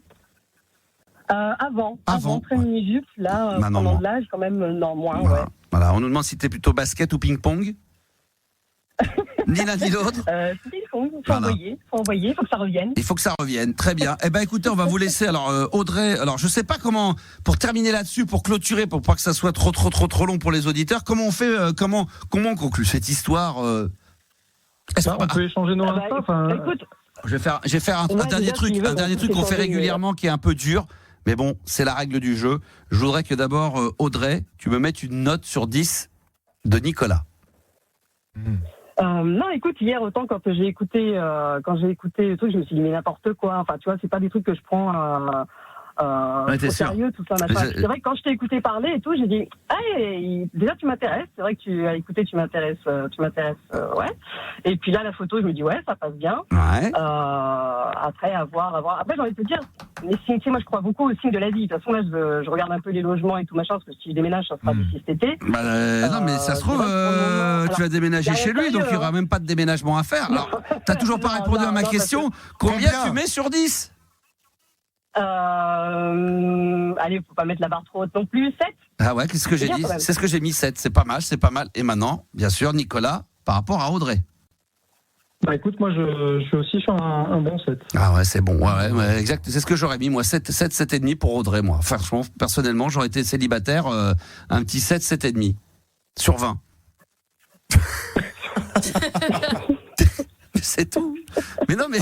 Avant, très mini-jupe, là, pendant de l'âge, quand même, non, moins, ouais. Voilà, on nous demande si t'es plutôt basket ou ping-pong. Ni l'un ni l'autre. faut envoyer, faut que ça revienne. Il faut que ça revienne, très bien. Eh ben écoutez, on va vous laisser. Alors Audrey, alors je sais pas comment, pour terminer là-dessus, pour clôturer, pour pas que ça soit trop long pour les auditeurs, comment on fait, comment on conclut cette histoire On peut échanger nos Insta. Écoute, je vais faire un dernier truc qu'on fait régulièrement qui est un peu dur. Mais bon, c'est la règle du jeu. Je voudrais que d'abord, Audrey, tu me mettes une note sur 10 de Nicolas. Non, écoute, hier, autant quand j'ai écouté le truc, je me suis dit, mais n'importe quoi. Enfin, tu vois, c'est pas des trucs que je prends au sérieux, tout ça. C'est vrai que quand je t'ai écouté parler et tout, j'ai dit, hey, déjà, tu m'intéresses. C'est vrai que tu m'intéresses, ouais. Et puis là, la photo, je me dis, ouais, ça passe bien. Ouais. Après, à voir. Après, j'ai envie de te dire, mais tu sais, moi, je crois beaucoup au signe de la vie. De toute façon, là, je regarde un peu les logements et tout machin, parce que si je déménage, ça sera d'ici cet été. Non, mais ça se trouve, tu vas déménager chez lui, donc il n'y aura même pas de déménagement à faire. Alors, t'as toujours pas répondu à ma question. Combien tu mets sur 10 ? Allez, faut pas mettre la barre trop haute non plus. 7. Ah ouais, qu'est-ce que j'ai dit ? C'est ce que j'ai mis, 7. C'est pas mal. Et maintenant, bien sûr, Nicolas, par rapport à Audrey. Bah écoute, moi je suis aussi sur un bon 7. Ah ouais, c'est bon. Ouais, exact. C'est ce que j'aurais mis, moi. 7,5 pour Audrey, moi. Franchement, personnellement, j'aurais été célibataire, un petit 7,5 sur 20. C'est tout. Mais non, mais.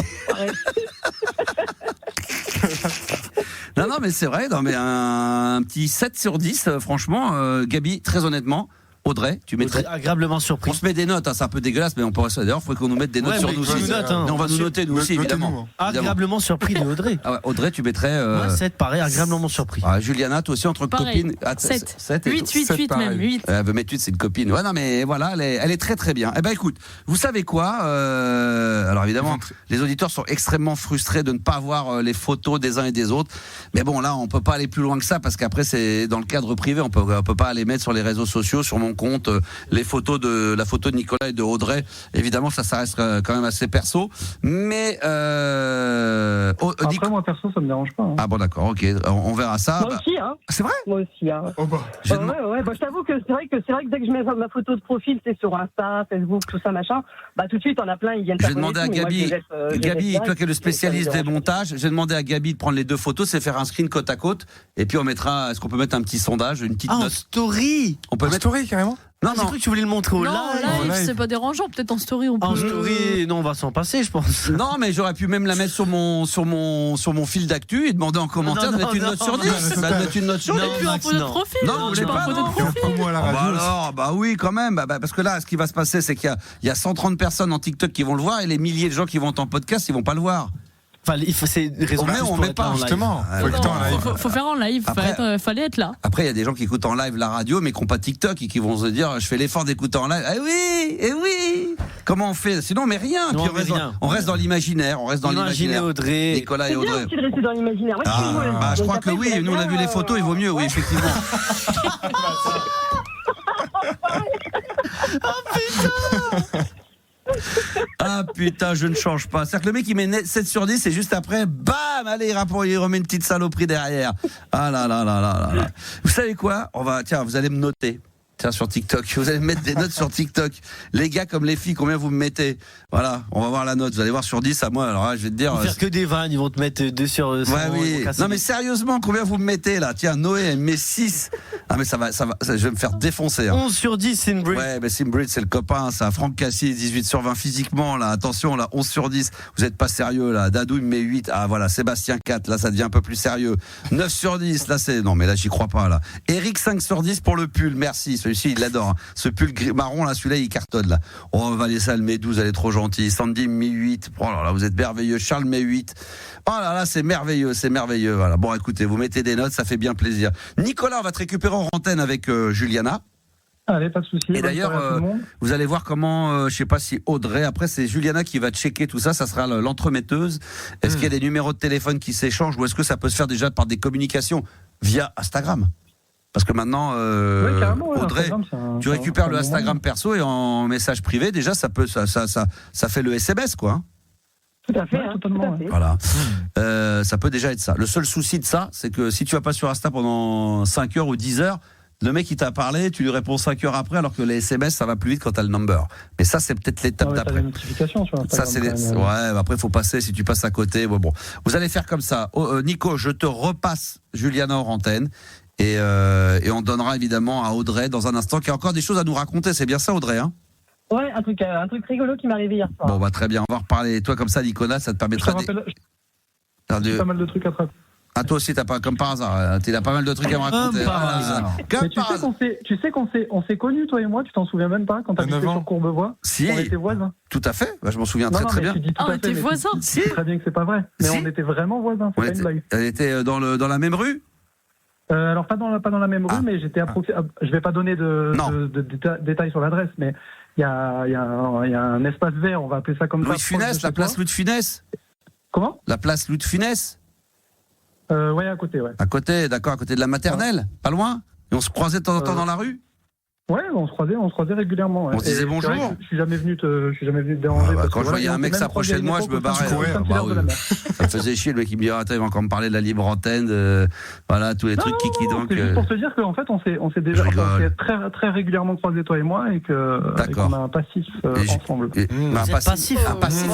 Non, mais c'est vrai. Non, mais un petit 7 sur 10, franchement, Gabi, très honnêtement. Audrey, tu mettrais. Agréablement surpris. On se met des notes, c'est un peu dégueulasse, mais on pourrait. D'ailleurs, il faut qu'on nous mette des notes sur nous aussi. On va nous noter, nous aussi, évidemment. Agréablement surpris de Audrey. Ah ouais, Audrey, tu mettrais. Moi, 7, pareil, agréablement surpris. Juliana, toi aussi, entre copines. 7. 8 même. 8. Elle veut mettre 8, c'est une copine. Ouais, non, mais voilà, elle est très très bien. Eh ben, écoute, vous savez quoi alors évidemment, les auditeurs sont extrêmement frustrés de ne pas avoir les photos des uns et des autres. Mais bon, là, on peut pas aller plus loin que ça parce qu'après, c'est dans le cadre privé. On peut pas aller mettre sur les réseaux sociaux, sur mon compte, la photo de Nicolas et de Audrey. Évidemment, ça reste quand même assez perso. Mais après, moi perso, ça me dérange pas. Ah bon, d'accord, ok, on verra ça. Moi aussi, hein. C'est vrai ? Moi aussi, hein. Oh bah. Ouais. Bah, je t'avoue que c'est vrai que dès que je mets ma photo de profil, c'est sur Insta, Facebook, tout ça, machin. Bah tout de suite, on a plein, ils viennent. J'ai demandé à Gabi, toi qui es le spécialiste des montages, j'ai demandé à Gabi de prendre les deux photos, c'est faire un screen côte à côte, et puis on mettra. Est-ce qu'on peut mettre un petit sondage, une petite note en story. On peut mettre story carrément. Non, j'ai cru que tu voulais le montrer au live. Non, live, c'est pas dérangeant. Peut-être en story, on peut. En story, non, on va s'en passer, je pense. Non, mais j'aurais pu même la mettre sur mon fil d'actu et demander en commentaire de mettre une note sur 10. Mettre une note sur 10. Et puis en photo de profil. Non, je pas photo de profil. Alors, bah oui, quand même. Parce que là, ce qui va se passer, c'est qu'il y a 130 personnes en TikTok qui vont le voir et les milliers de gens qui vont en podcast, ils vont pas le voir. Enfin, c'est raison on met pas justement. Faut faire en live. Fallait être là. Après, il y a des gens qui écoutent en live la radio, mais qui n'ont pas TikTok et qui vont se dire, je fais l'effort d'écouter en live. Eh oui. Comment on fait ? Sinon, on met rien. Non, puis on reste dans l'imaginaire. Imaginer Audrey. Nicolas et Audrey. C'est bien aussi de rester dans l'imaginaire. Je crois que oui. Nous, on a vu les photos. Il vaut mieux, oui, effectivement. Ah putain, je ne change pas. C'est-à-dire que le mec il met 7 sur 10 et juste après, bam, allez, il remet une petite saloperie derrière. Ah là. Vous savez quoi ? Vous allez me noter. Tiens, sur TikTok, vous allez mettre des notes sur TikTok. Les gars comme les filles, combien vous me mettez ? Voilà, on va voir la note. Vous allez voir sur 10 à moi. Alors là, je vais te dire. Ils vont faire que des vannes, ils vont te mettre 2 sur 100. Ouais, oui. Non, mais sérieusement, combien vous me mettez là ? Tiens, Noé, elle met 6. Ah, mais ça va, je vais me faire défoncer. 11 sur 10, Simbrid. Ouais, mais Simbrid, c'est le copain, ça. Franck Cassis, 18 sur 20 physiquement, là. Attention, là, 11 sur 10. Vous êtes pas sérieux, là. Dadou, il met 8. Ah, voilà. Sébastien 4. Là, ça devient un peu plus sérieux. 9 sur 10. Là, non, mais là, j'y crois pas, là. Eric, 5 sur 10 pour le pull. Merci. Celui-ci, il l'adore. Hein. Ce pull marron, là, celui-là, il cartonne, là. Oh, Valessa, elle met 12. Elle est trop gentille. Sandy, met 8. Oh là là, vous êtes merveilleux. Charles met 8. Oh là là, c'est merveilleux. Voilà. Bon, écoutez, vous mettez des notes, ça fait bien plaisir. Nicolas, on va te récupérer en antenne avec Juliana. Allez, pas de souci. Et d'ailleurs, vous allez voir comment, je sais pas si Audrey, après c'est Juliana qui va checker tout ça, ça sera l'entremetteuse. Est-ce qu'il y a des numéros de téléphone qui s'échangent ou est-ce que ça peut se faire déjà par des communications via Instagram ? Parce que maintenant, Audrey, tu récupères le Instagram perso et en message privé, déjà ça fait le SMS, quoi. Tout à fait, totalement. Voilà. Ça peut déjà être ça. Le seul souci de ça, c'est que si tu vas pas sur Insta pendant 5 heures ou 10 heures, le mec qui t'a parlé, tu lui réponds 5 heures après, alors que les SMS, ça va plus vite quand t'as le number. Mais ça, c'est peut-être l'étape d'après. T'as des notifications sur Instagram. Ça, c'est ouais, après, il faut passer, si tu passes à côté. Bon. Vous allez faire comme ça. Nico, je te repasse Juliana hors antenne. Et on donnera évidemment à Audrey dans un instant, qui a encore des choses à nous raconter. C'est bien ça, Audrey, hein? Ouais, un truc rigolo qui m'est arrivé hier soir. Bon, bah, très bien. On va reparler. Toi, comme ça, Nicolas, ça te permettra J'ai pas mal de trucs à te raconter. Ah, toi aussi, t'as pas, comme par hasard, t'as pas mal de trucs à me raconter. Tu sais qu'on s'est connus, toi et moi, tu t'en souviens même pas, quand t'habitais sur Courbevoie? Si. On était voisins. Tout à fait. Bah, je m'en souviens très bien. On était voisins. Si. Très bien que c'est pas vrai. Mais on était vraiment voisins. C'est pas une blague. Elle était dans la même rue? Alors pas dans la même rue, mais j'étais je vais pas donner de détails sur l'adresse, mais il y a un espace vert, on va appeler ça comme ça. Louis de Funès, la place Louis de Funès. Comment? La place Louis de Funès. Ouais, à côté, ouais. À côté, d'accord, à côté de la maternelle, pas loin. Et on se croisait de temps en temps dans la rue. Ouais, on se croisait régulièrement. Ouais. On se disait bonjour. Je suis jamais venu te déranger. Quand je voyais un mec s'approcher de moi, je me barrais. Ça me faisait chier, le mec qui me dit attends, il va encore me parler de la libre antenne, voilà, tous les trucs qui donc. C'est juste pour te dire qu'en fait, on s'est déjà très très régulièrement croisés, toi et moi, et qu'on a un passif ensemble. Un passif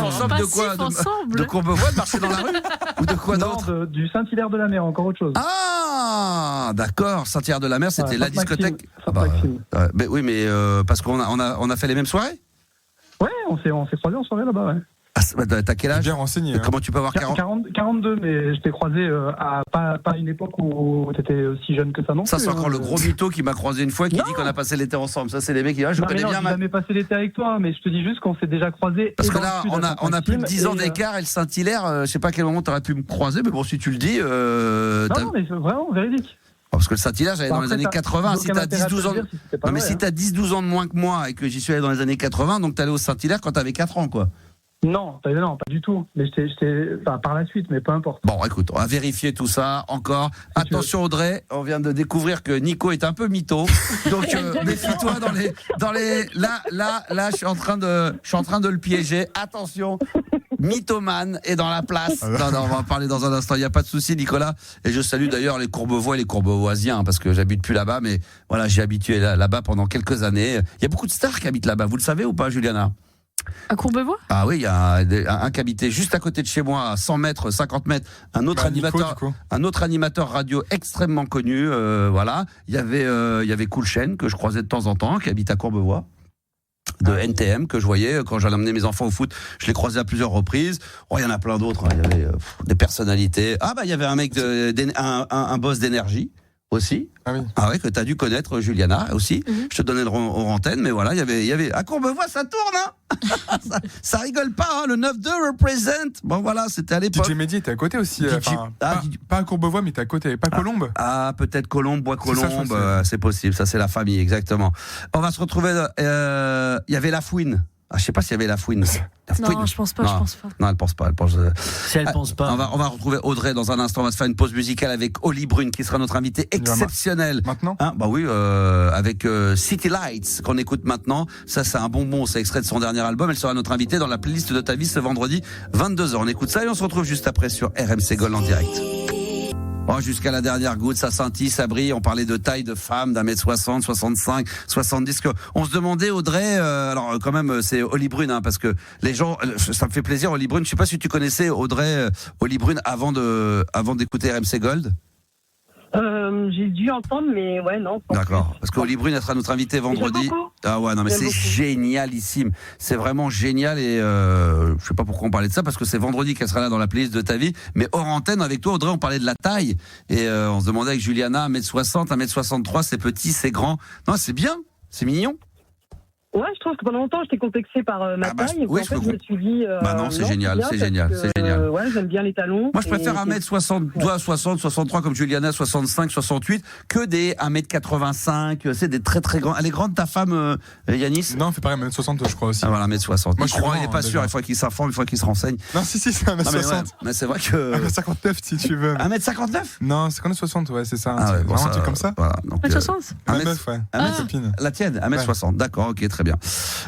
ensemble de quoi? De Courbevoie, de marcher dans la rue ou de quoi d'autre? Du Saint-Hilaire-de-la-Mer, encore autre chose. Ah, d'accord. Saint-Hilaire-de-la-Mer, c'était la discothèque. Ben oui, mais parce qu'on a fait les mêmes soirées? Ouais, on s'est croisés en soirée là-bas, ouais. Ah, t'as quel âge? Bien renseigné. Comment tu peux avoir 42, mais je t'ai croisé à pas une époque où t'étais aussi jeune que ça non plus. Ça, c'est encore le gros mytho qui m'a croisé une fois, qui dit qu'on a passé l'été ensemble. Ça, c'est les mecs qui disent je connais bien. J'ai jamais passé l'été avec toi, mais je te dis juste qu'on s'est déjà croisés. Parce que là, on a plus de 10 ans d'écart, et le Saint-Hilaire, je sais pas à quel moment t'aurais pu me croiser, mais bon, si tu le dis. Non, mais vraiment, véridique. Parce que le Saint-Hilaire, j'allais dans les années 80. Si t'as 10-12 ans. Non, mais si t'as 10-12 ans de moins que moi et que j'y suis allé dans les années 80, donc t'allais au Saint-Hilaire quand t'avais 4 ans, quoi. Non, pas du tout. Mais par la suite, mais peu importe. Bon, écoute, on va vérifier tout ça encore. Attention, Audrey, on vient de découvrir que Nico est un peu mytho. Donc, méfie-toi dans les. Là, je suis en train de le piéger. Attention. Mythomane est dans la place. Non, on va en parler dans un instant. Il n'y a pas de souci, Nicolas. Et je salue d'ailleurs les Courbevois et les Courbevoisiens, parce que j'habite plus là-bas, mais voilà, j'ai habitué là-bas pendant quelques années. Il y a beaucoup de stars qui habitent là-bas. Vous le savez ou pas, Juliana? À Courbevoie? Ah oui, il y a un qui habitait juste à côté de chez moi, à 100 mètres, 50 mètres, un autre animateur radio extrêmement connu, voilà. Il y avait Cool Chain, que je croisais de temps en temps, qui habite à Courbevoie, de NTM, que je voyais quand j'allais emmener mes enfants au foot. Je l'ai croisé à plusieurs reprises. Oh, il y en a plein d'autres, hein. Il y avait des personnalités. Ah bah, il y avait un mec, un boss d'énergie aussi. Ah oui, que t'as dû connaître, Juliana, aussi. Je te donnais le antenne, mais voilà, il y avait à Courbevoie, ça tourne, hein. ça rigole pas, hein. Le 9-2 represent. Bon, voilà, c'était à l'époque. DJ Mehdi était à côté aussi. Pas à Courbevoie, mais t'es à côté. Pas Colombes. Ah, peut-être Colombes, Bois-Colombes, c'est possible. Ça, c'est la famille, exactement. On va se retrouver. Il y avait La Fouine. Ah, je sais pas s'il y avait La Fouine. Non, je pense pas. Non, elle pense pas. Si elle pense pas. On va retrouver Audrey dans un instant. On va se faire une pause musicale avec Oli Brune, qui sera notre invité exceptionnel. Maintenant? Bah oui, avec City Lights, qu'on écoute maintenant. Ça, c'est un bonbon. C'est extrait de son dernier album. Elle sera notre invitée dans la playlist de ta vie ce vendredi, 22h. On écoute ça et on se retrouve juste après sur RMC Gold en direct. Oh, jusqu'à la dernière goutte, ça scintille, ça brille. On parlait de taille de femme, d'1m60, 65, 70. On se demandait, Audrey, alors quand même, c'est Oli Brune, hein, parce que les gens, ça me fait plaisir, Oli Brune. Je sais pas si tu connaissais Audrey, Oli Brune avant d'écouter RMC Gold. J'ai dû entendre, mais ouais, non. D'accord. Parce qu'Oli Brune sera notre invité vendredi. Ah ouais, non, mais c'est génialissime. C'est vraiment génial et je sais pas pourquoi on parlait de ça, parce que c'est vendredi qu'elle sera là dans la playlist de ta vie. Mais hors antenne, avec toi, Audrey, on parlait de la taille. Et on se demandait avec Juliana, 1m60, 1m63, c'est petit, c'est grand. Non, c'est bien, c'est mignon. Ouais, je trouve que pendant longtemps, j'étais complexée par ma taille. Oui, en fait, je me suis dit. Non, c'est génial, c'est génial. Ouais, j'aime bien les talons. Moi, je préfère 1m60, 60, 63 comme Juliana, 65, 68, que des 1m85. C'est des très très grands. Elle est grande, ta femme, Yanis? Non, elle fait pareil, 1m60, je crois aussi. Ah, voilà, 1m60. Moi, il est pas sûr, il faut qu'il s'informe, il faut qu'il se renseigne. Non, si, c'est 1m60. Mais c'est vrai que. 1m59, si tu veux. 1m59? Non, c'est 60, ouais, c'est ça. Ah ouais, vraiment un truc comme ça. Voilà, 1m60? Ma meuf, ouais. Ma copine. La tienne, 1m60. D'accord, ok, très bien.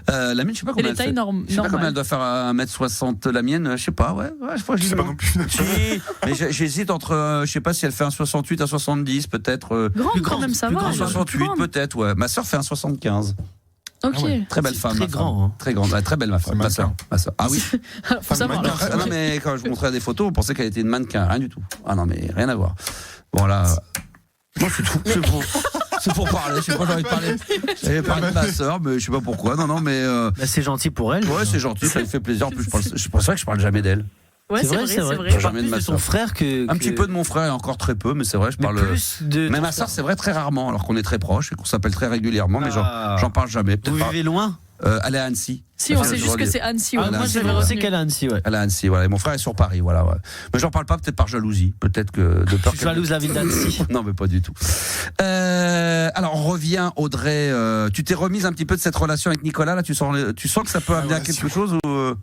La mienne, je sais pas combien elle fait. Je sais pas combien elle doit faire 1m60. La mienne, je sais pas, ouais. crois que je dis sais pas non plus. Si, mais j'hésite entre, je sais pas si elle fait un 68, un 70, peut-être. Grande quand même, ça va. Un elle est 68, grande. peut-être, ouais. Ma sœur fait un 75. Ok. Ah ouais. Très belle femme. Très ma grand, femme. hein. Très grande, ouais, très belle ma femme. C'est Ma sœur. Ah oui. Faut savoir. mannequin. alors. Non mais quand je vous montrais des photos, on pensait qu'elle était une mannequin, rien du tout. Ah non mais rien à voir. Bon là, non c'est tout. C'est pour parler. Je sais pas, j'ai envie de parler. J'avais parlé de ma sœur, mais je sais pas pourquoi. Non mais. Bah, c'est gentil pour elle. Ouais c'est gentil, ça lui fait plaisir. En plus c'est pour ça que je parle jamais d'elle. Ouais, c'est vrai. Je Jamais parle de plus ma de ton sœur. frère que. Un petit peu de mon frère et encore très peu, mais c'est vrai, je Mais parle. plus de. Mais ton ma sœur, frère. c'est vrai très rarement, alors qu'on est très proches et qu'on s'appelle très régulièrement, mais Ah. j'en parle jamais. Vous Peut-être pas. vivez loin? Elle est à Annecy. Si, on sait juste que c'est Annecy. Ouais. Ah, Moi, moi, j'avais je sais retenu. qu'elle est à Annecy, ouais. Elle est à Annecy, voilà. Et mon frère est sur Paris, voilà. Ouais. Mais j'en parle pas, peut-être par jalousie, peut-être que de peur. Je suis jalouse de la ville d'Annecy. Non, mais pas du tout. Alors, on revient, Audrey. Tu t'es remise un petit peu de cette relation avec Nicolas, là. Tu sens que ça peut amener à quelque chose ou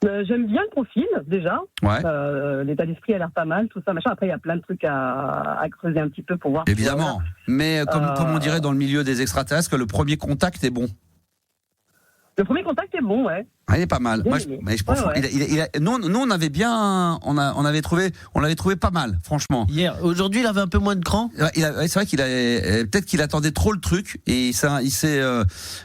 J'aime bien le profil, déjà. Ouais. L'état d'esprit a l'air pas mal, tout ça, machin. Après, il y a plein de trucs à creuser un petit peu pour voir. Évidemment. Mais comme on dirait dans le milieu des extraterrestres, que le premier contact est bon. Le premier contact est bon, ouais. Ah, il est pas mal. Bien Moi, aimé. mais je pense, Ouais. nous, on avait bien, on l'avait trouvé pas mal, franchement. Hier, aujourd'hui, il avait un peu moins de cran. C'est vrai qu'il a, peut-être qu'il attendait trop le truc et ça, il s'est,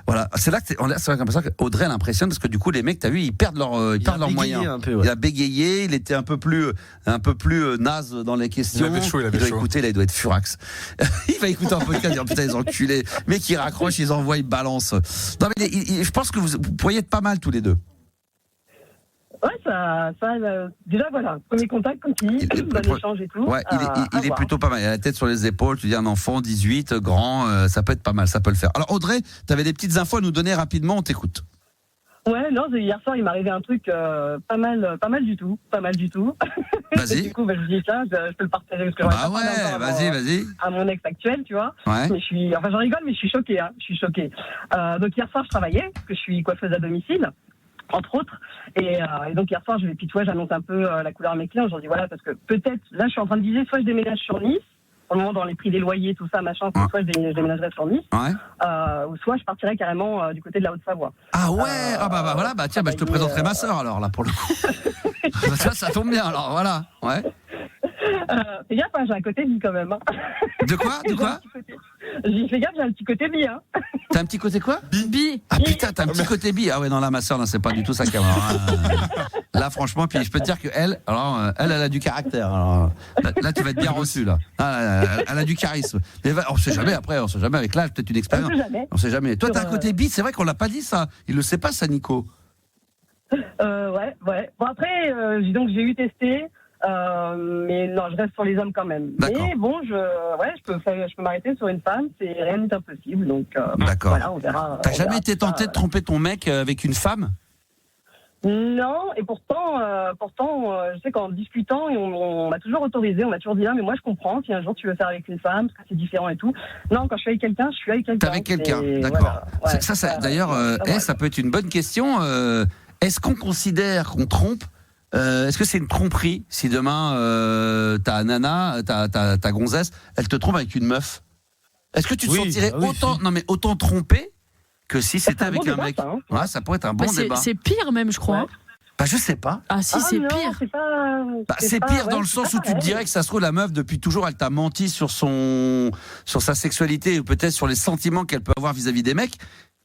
voilà. C'est là que c'est vrai comme ça qu'Audrey l'impressionne parce que du coup, les mecs, t'as vu, ils perdent leurs moyens. Un peu, ouais. Il a bégayé, il était un peu plus naze dans les questions. Il avait chaud. doit écouter, là, il doit être furax. Il va écouter un podcast, il va dire putain, les enculés. Mais qui raccrochent, ils envoient, ils balancent. Non, mais je pense que vous pourriez être pas mal tous les deux. Ouais, déjà, voilà, premier contact, comme tu dis, bon échange et tout. Ouais, il est plutôt pas mal. Il a la tête sur les épaules, tu dis un enfant, 18, grand, ça peut être pas mal, ça peut le faire. Alors Audrey, tu avais des petites infos à nous donner rapidement, on t'écoute. Ouais, non, hier soir, il m'est arrivé un truc pas mal du tout. Vas-y. Du coup, je vous dis ça, je peux le partager. Parce que Bah ouais, vas-y. À mon ex actuel, tu vois. Ouais. Mais j'en rigole, mais je suis choquée, hein. Donc hier soir, je travaillais, parce que je suis coiffeuse à domicile, entre autres. Et donc hier soir, je vais pitouer, j'annonce un peu la couleur à mes clients. Je leur dis voilà, parce que peut-être, là, je suis en train de viser, soit je déménage sur Nice, pour le moment dans les prix des loyers, tout ça, machin, soit je déménagerai sur Nice, ou soit je partirai carrément du côté de la Haute-Savoie. Ah ouais, voilà, tiens, je te présenterai ma sœur alors là pour le coup. ça tombe bien alors, voilà, ouais. Fais gaffe, hein, j'ai un côté bi quand même. Hein. De quoi J'ai fait gaffe, j'ai un petit côté bi. Hein. T'as un petit côté quoi? Bi. Ah putain, t'as un petit côté bi. Ah ouais, non, là, ma soeur, c'est pas du tout sa caméra. Là, franchement, puis je peux te dire qu'elle, elle a du caractère. Alors, là, tu vas être bien reçu, là. Elle a du charisme. Mais on sait jamais, après, on sait jamais avec l'âge, peut-être une expérience. On sait jamais. Toi, t'as un côté bi, c'est vrai qu'on l'a pas dit ça. Il le sait pas, ça, Nico. Ouais. Bon, après, donc j'ai eu testé. Mais non, je reste sur les hommes quand même. D'accord. Mais bon, je peux m'arrêter sur une femme, c'est rien n'est impossible. Donc d'accord. Voilà, on verra. T'as jamais été tenté de tromper ton mec avec une femme? Non, et pourtant, je sais qu'en discutant, on m'a toujours autorisé, on m'a toujours dit mais moi je comprends si un jour tu veux faire avec une femme, parce que c'est différent et tout. Non, quand je suis avec quelqu'un, je suis avec quelqu'un. T'es avec quelqu'un, d'accord. Voilà. Ouais, ça, d'ailleurs, ça peut être une bonne question. Est-ce qu'on considère qu'on trompe? Est-ce que c'est une tromperie si demain ta nana, ta gonzesse, elle te trompe avec une meuf? Est-ce que tu te sentirais autant trompé que si c'était avec un mec? Ouais, ça pourrait être un bon débat. C'est pire même, je crois. Bah je sais pas. Ah si, c'est pire. C'est pire dans le sens où tu te dirais que ça se trouve la meuf depuis toujours elle t'a menti sur sa sexualité ou peut-être sur les sentiments qu'elle peut avoir vis-à-vis des mecs.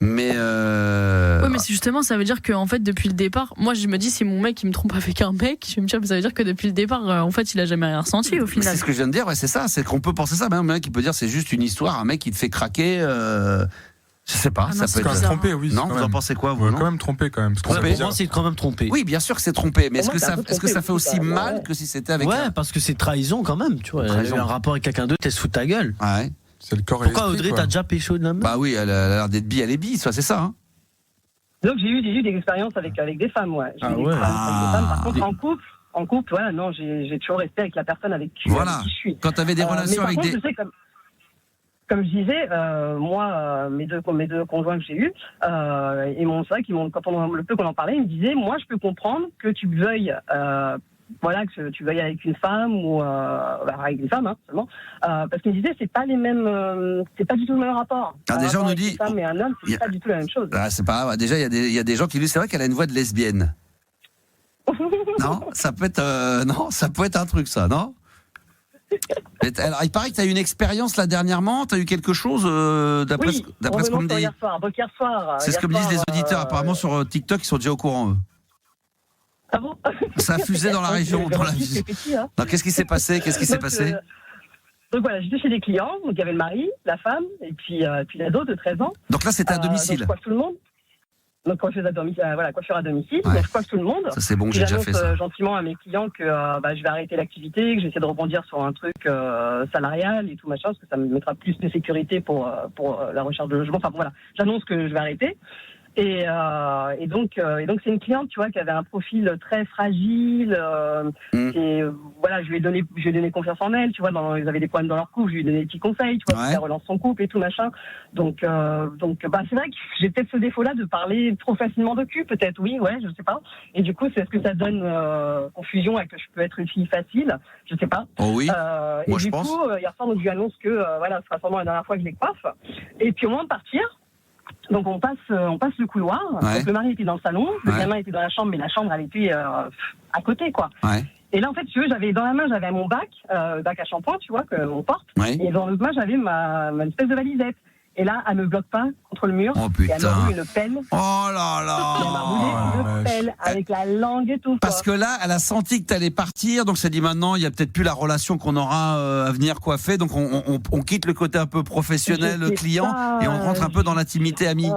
Mais ouais, mais justement, ça veut dire que en fait, depuis le départ, moi, je me dis si mon mec il me trompe avec un mec, je vais me dire, ça veut dire que depuis le départ, en fait, il a jamais rien ressenti au final. C'est ce que je viens de dire, ouais, c'est ça. C'est qu'on peut penser ça. Même un mec qui peut dire c'est juste une histoire, un mec qui te fait craquer. Je sais pas. Non, ça peut être trompé, oui. Non, vous en pensez quoi, vous? Quand même trompé, quand même. Pour moi, c'est quand même trompé. Oui, bien sûr que c'est trompé. Mais est-ce que ça fait aussi mal que si c'était avec? Ouais, parce que c'est trahison quand même. Tu vois, elle a eu un rapport avec quelqu'un d'autre, elle se fout de ta gueule. Ouais. C'est le corps et pourquoi Audrey, t'as déjà pécho de la meuf? Bah oui, elle a l'air d'être bi, elle est bi, c'est ça, hein. Donc j'ai eu des expériences avec des femmes, ouais. J'ai eu des ouais. expériences avec des femmes. Par contre, en couple, ouais, non, j'ai toujours resté avec la personne avec qui je suis. Quand t'avais des relations avec des... Je sais, comme je disais, moi, mes deux conjoints que j'ai eus, c'est vrai quand le peu qu'on en parlait, ils me disaient, moi, je peux comprendre que tu veuilles, que tu veuilles avec une femme ou avec une femme, hein, seulement, parce qu'ils me disaient, c'est pas les mêmes, c'est pas du tout le même rapport. Déjà, on nous dit, une femme et un homme, c'est pas du tout la même chose. C'est pas. Déjà, il y a des gens qui disent, c'est vrai qu'elle a une voix de lesbienne. Non, ça peut être un truc, ça, non? Alors, il paraît que tu as eu une expérience là dernièrement, tu as eu quelque chose d'après ce qu'on me dit. Hier soir. C'est ce que me disent les auditeurs, apparemment sur TikTok, ils sont déjà au courant, eux. Ah bon? Ça a fusé dans la région. Non, qu'est-ce qui s'est passé? Donc voilà, j'étais chez des clients, donc il y avait le mari, la femme, et puis l'ado de 13 ans. Donc là, c'était à domicile. Donc je coiffe tout le monde. Donc coiffure à domicile, coiffure à domicile, ouais. Donc je coiffe tout le monde. Ça c'est bon, j'ai déjà fait ça. Gentiment à mes clients que je vais arrêter l'activité, que j'essaie de rebondir sur un truc salarial et tout machin, parce que ça me mettra plus de sécurité pour la recherche de logement. Enfin voilà, j'annonce que je vais arrêter. Et donc c'est une cliente, tu vois, qui avait un profil très fragile. Et voilà, je lui ai donné confiance en elle, tu vois. Ils avaient des problèmes dans leur couple, je lui ai donné des petits conseils, tu vois, pour qu'elle relance son couple et tout machin. Donc c'est vrai que j'ai peut-être ce défaut-là de parler trop facilement de cul, peut-être. Oui, ouais, je sais pas. Et du coup, est-ce que ça donne confusion et que je peux être une fille facile? Je sais pas. Oh oui. Moi, je pense. Hier soir, donc je lui annonce que ce sera sûrement la dernière fois que je les coiffe. Et puis au moment de partir. Donc on passe le couloir. Ouais. Donc le mari était dans le salon, le gamin était dans la chambre, mais la chambre elle était à côté quoi. Ouais. Et là en fait tu veux, j'avais dans la main j'avais mon bac à shampoing tu vois que on porte. Ouais. Et dans l'autre main j'avais ma espèce de valisette. Et là, elle me bloque pas contre le mur. Oh putain. Et elle m'a roulé une pelle. Oh là là. Elle m'a roulé une pelle avec la langue et tout. Parce que là, elle a senti que t'allais partir, donc s'est dit maintenant, il y a peut-être plus la relation qu'on aura à venir coiffer, donc on quitte le côté un peu professionnel, client, et on rentre un peu dans l'intimité amie.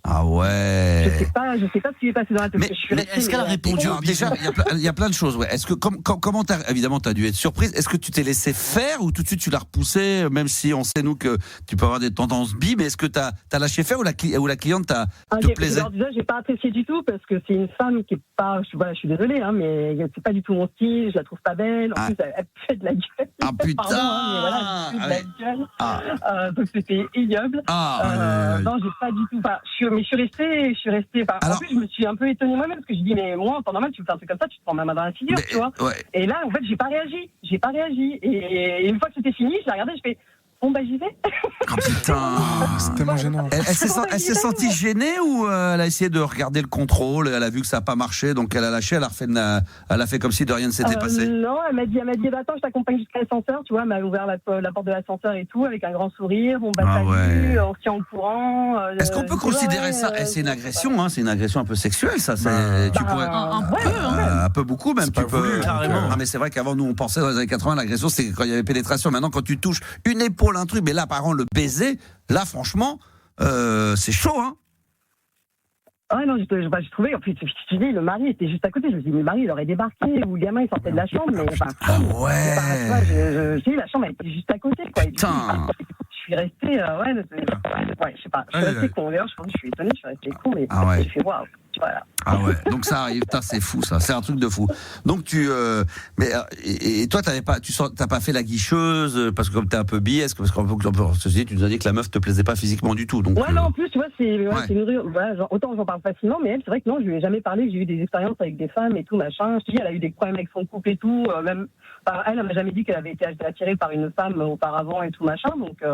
Ah ouais. Je sais pas ce qui est passé dans la tête. Mais est-ce qu'elle a répondu? Déjà, il y a plein de choses. Ouais. Est-ce que comment évidemment t'as dû être surprise. Est-ce que tu t'es laissé faire ou tout de suite tu l'as repoussé, même si on sait nous que tu peux avoir des tendances mais est-ce que t'as lâché faire ou la cliente te plaisait? Alors déjà, j'ai pas apprécié du tout parce que c'est une femme qui est pas, je suis désolée, hein, mais c'est pas du tout mon style, je la trouve pas belle. En plus, elle fait de la gueule. Ah putain. Pardon, mais voilà, elle fait de la gueule. Donc c'était ignoble. Non, j'ai pas du tout. Enfin, je suis restée. En plus, je me suis un peu étonnée moi-même parce que je dis mais moi en temps normal, tu me fais un truc comme ça, tu te prends ma main dans la figure, tu vois. Ouais. Et là, en fait, j'ai pas réagi. Et une fois que c'était fini, je l'ai regardé, je fais. Bon bah j'y vais. Oh putain. C'est tellement gênant. Elle s'est sentie gênée ou elle a essayé de regarder le contrôle, elle a vu que ça n'a pas marché, donc elle a lâché, elle a fait comme si de rien ne s'était passé? Non, elle m'a dit attends, je t'accompagne jusqu'à l'ascenseur, tu vois, elle m'a ouvert la porte de l'ascenseur et tout, avec un grand sourire, bon bah salut, on se tient au courant. Est-ce qu'on peut considérer ça c'est une agression, hein, c'est une agression un peu sexuelle, ça, tu pourrais... Un peu beaucoup même, tu peux... Voulu, carrément. Ah mais c'est vrai qu'avant nous on pensait dans les années 80 l'agression c'est quand il y avait pénétration, maintenant quand tu touches une épaule, un truc, mais là par contre le baiser, là franchement c'est chaud hein. Ah non, j'ai trouvé, en plus, le mari était juste à côté, je me suis dit, mais le mari il aurait débarqué, ou le gamin il sortait de la chambre, mais enfin... Ah ouais. Je dis, la chambre elle était juste à côté, quoi. Putain. Je suis restée, je sais pas, je suis restée con, d'ailleurs, je pense que je suis étonnée, je suis restée con, mais j'ai fait waouh. Voilà. Ah ouais, donc ça arrive, c'est fou ça, c'est un truc de fou. Donc et toi t'as pas fait la guicheuse parce que comme t'es un peu bi, parce qu'en ceci tu nous as dit que la meuf te plaisait pas physiquement du tout. Donc non, en plus tu vois c'est autant j'en parle facilement, mais elle c'est vrai que non, je lui ai jamais parlé, j'ai eu des expériences avec des femmes et tout machin. Je dis elle a eu des problèmes avec son couple et tout, même elle m'a jamais dit qu'elle avait été attirée par une femme auparavant et tout machin, donc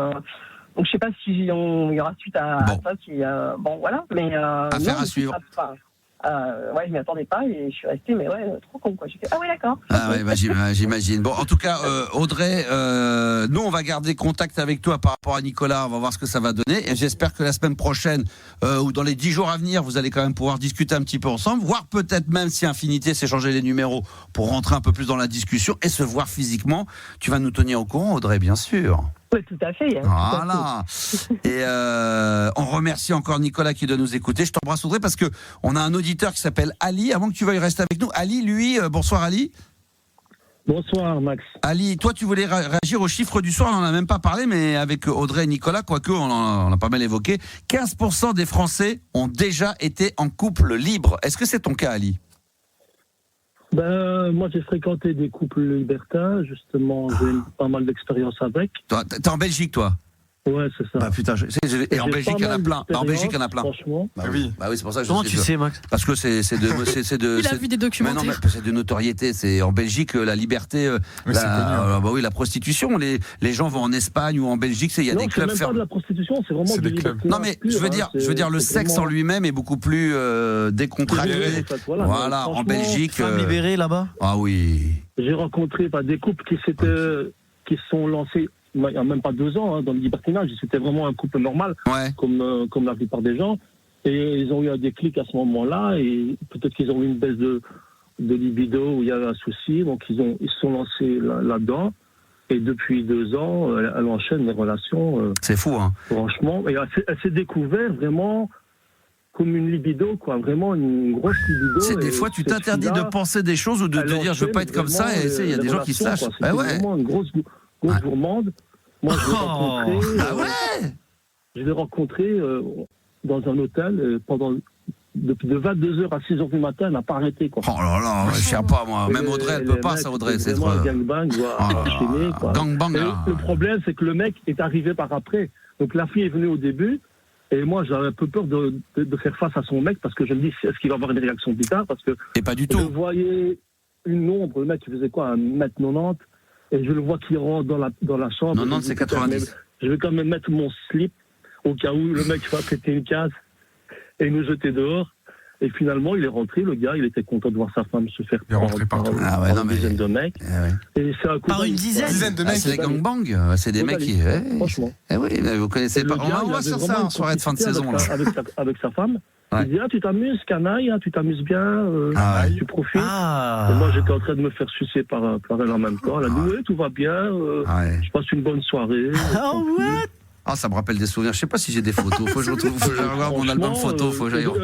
je sais pas si il y aura suite à ça, voilà, mais affaire à suivre. Je m'y attendais pas et je suis restée, mais trop con quoi. J'ai fait d'accord. Ah ouais, j'imagine. Bon, en tout cas, Audrey, nous on va garder contact avec toi par rapport à Nicolas. On va voir ce que ça va donner et j'espère que la semaine prochaine ou dans les 10 jours à venir, vous allez quand même pouvoir discuter un petit peu ensemble, voir peut-être même si Infinité s'échanger les numéros pour rentrer un peu plus dans la discussion et se voir physiquement. Tu vas nous tenir au courant, Audrey, bien sûr. Oui, tout à fait. Voilà. Et on remercie encore Nicolas qui doit nous écouter. Je t'embrasse Audrey parce que on a un auditeur qui s'appelle Ali. Avant que tu veuilles rester avec nous, Ali, lui, bonsoir Ali. Bonsoir Max. Ali, toi tu voulais réagir aux chiffres du soir, on n'en a même pas parlé, mais avec Audrey et Nicolas, quoique on a pas mal évoqué, 15% des Français ont déjà été en couple libre. Est-ce que c'est ton cas, Ali ? Moi j'ai fréquenté des couples libertins, justement, j'ai pas mal d'expérience avec. T'es en Belgique, toi ? Ouais, c'est ça. Bah putain, et en Belgique, il y en a plein. En Belgique, il y en a plein. Franchement. Bah oui, c'est pour ça que Comment tu sais, Max? Parce que c'est de. Il a vu des documentaires. Mais c'est de notoriété. C'est en Belgique la liberté, la prostitution. Les gens vont en Espagne ou en Belgique, il y a des clubs fermés. C'est même pas de la prostitution, c'est vraiment des clubs. Non mais je veux dire, le sexe en lui-même est beaucoup plus décontracté. Voilà, en Belgique. Femmes libérées là-bas. Ah oui. J'ai rencontré des couples qui se sont lancés. Il n'y a même pas 2 ans dans le libertinage, c'était vraiment un couple normal, comme la plupart des gens. Et ils ont eu un déclic à ce moment-là, et peut-être qu'ils ont eu une baisse de libido où il y avait un souci, donc ils se sont lancés là-dedans. Et depuis 2 ans, elle enchaîne les relations. C'est fou, hein. Franchement, et elle s'est découverte vraiment comme une libido, quoi, vraiment une grosse libido. C'est des fois, tu t'interdis de penser des choses ou de te dire je veux pas être comme ça, et il y a des gens qui se lâchent. C'est vraiment une grosse gourmande. Moi, je l'ai rencontré dans un hôtel de 22h à 6h du matin, elle n'a pas arrêté, quoi. Oh là là, je sais pas, moi. Même Audrey, elle peut pas, ça, Audrey. C'est trop. Gangbang, enchaîné, quoi. Gangbang, le problème, c'est que le mec est arrivé par après. Donc la fille est venue au début, et moi, j'avais un peu peur de faire face à son mec, parce que je me dis, est-ce qu'il va avoir une réaction plus tard? Parce que. Et pas du tout. Je voyais une ombre, le mec, il faisait quoi, 1m90? Et je le vois qui rentre dans la chambre. 90, c'est 90. Je vais quand même mettre mon slip au cas où le mec va péter une case et nous jeter dehors. Et finalement, il est rentré, le gars, il était content de voir sa femme se faire prendre par une dizaine de mecs. Et c'est un coup par une dizaine de mecs. C'est des gangbangs, c'est des mecs qui. Franchement. Oui, mais vous connaissez pas. On va sur ça en soirée de fin de saison. Avec sa femme. Il dit, tu t'amuses, canaille, tu t'amuses bien, tu profites. Et moi, j'étais en train de me faire sucer par elle en même temps. Elle a dit, oui, tout va bien, je passe une bonne soirée. Ça me rappelle des souvenirs. Je sais pas si j'ai des photos. Faut que je regarde mon album photo.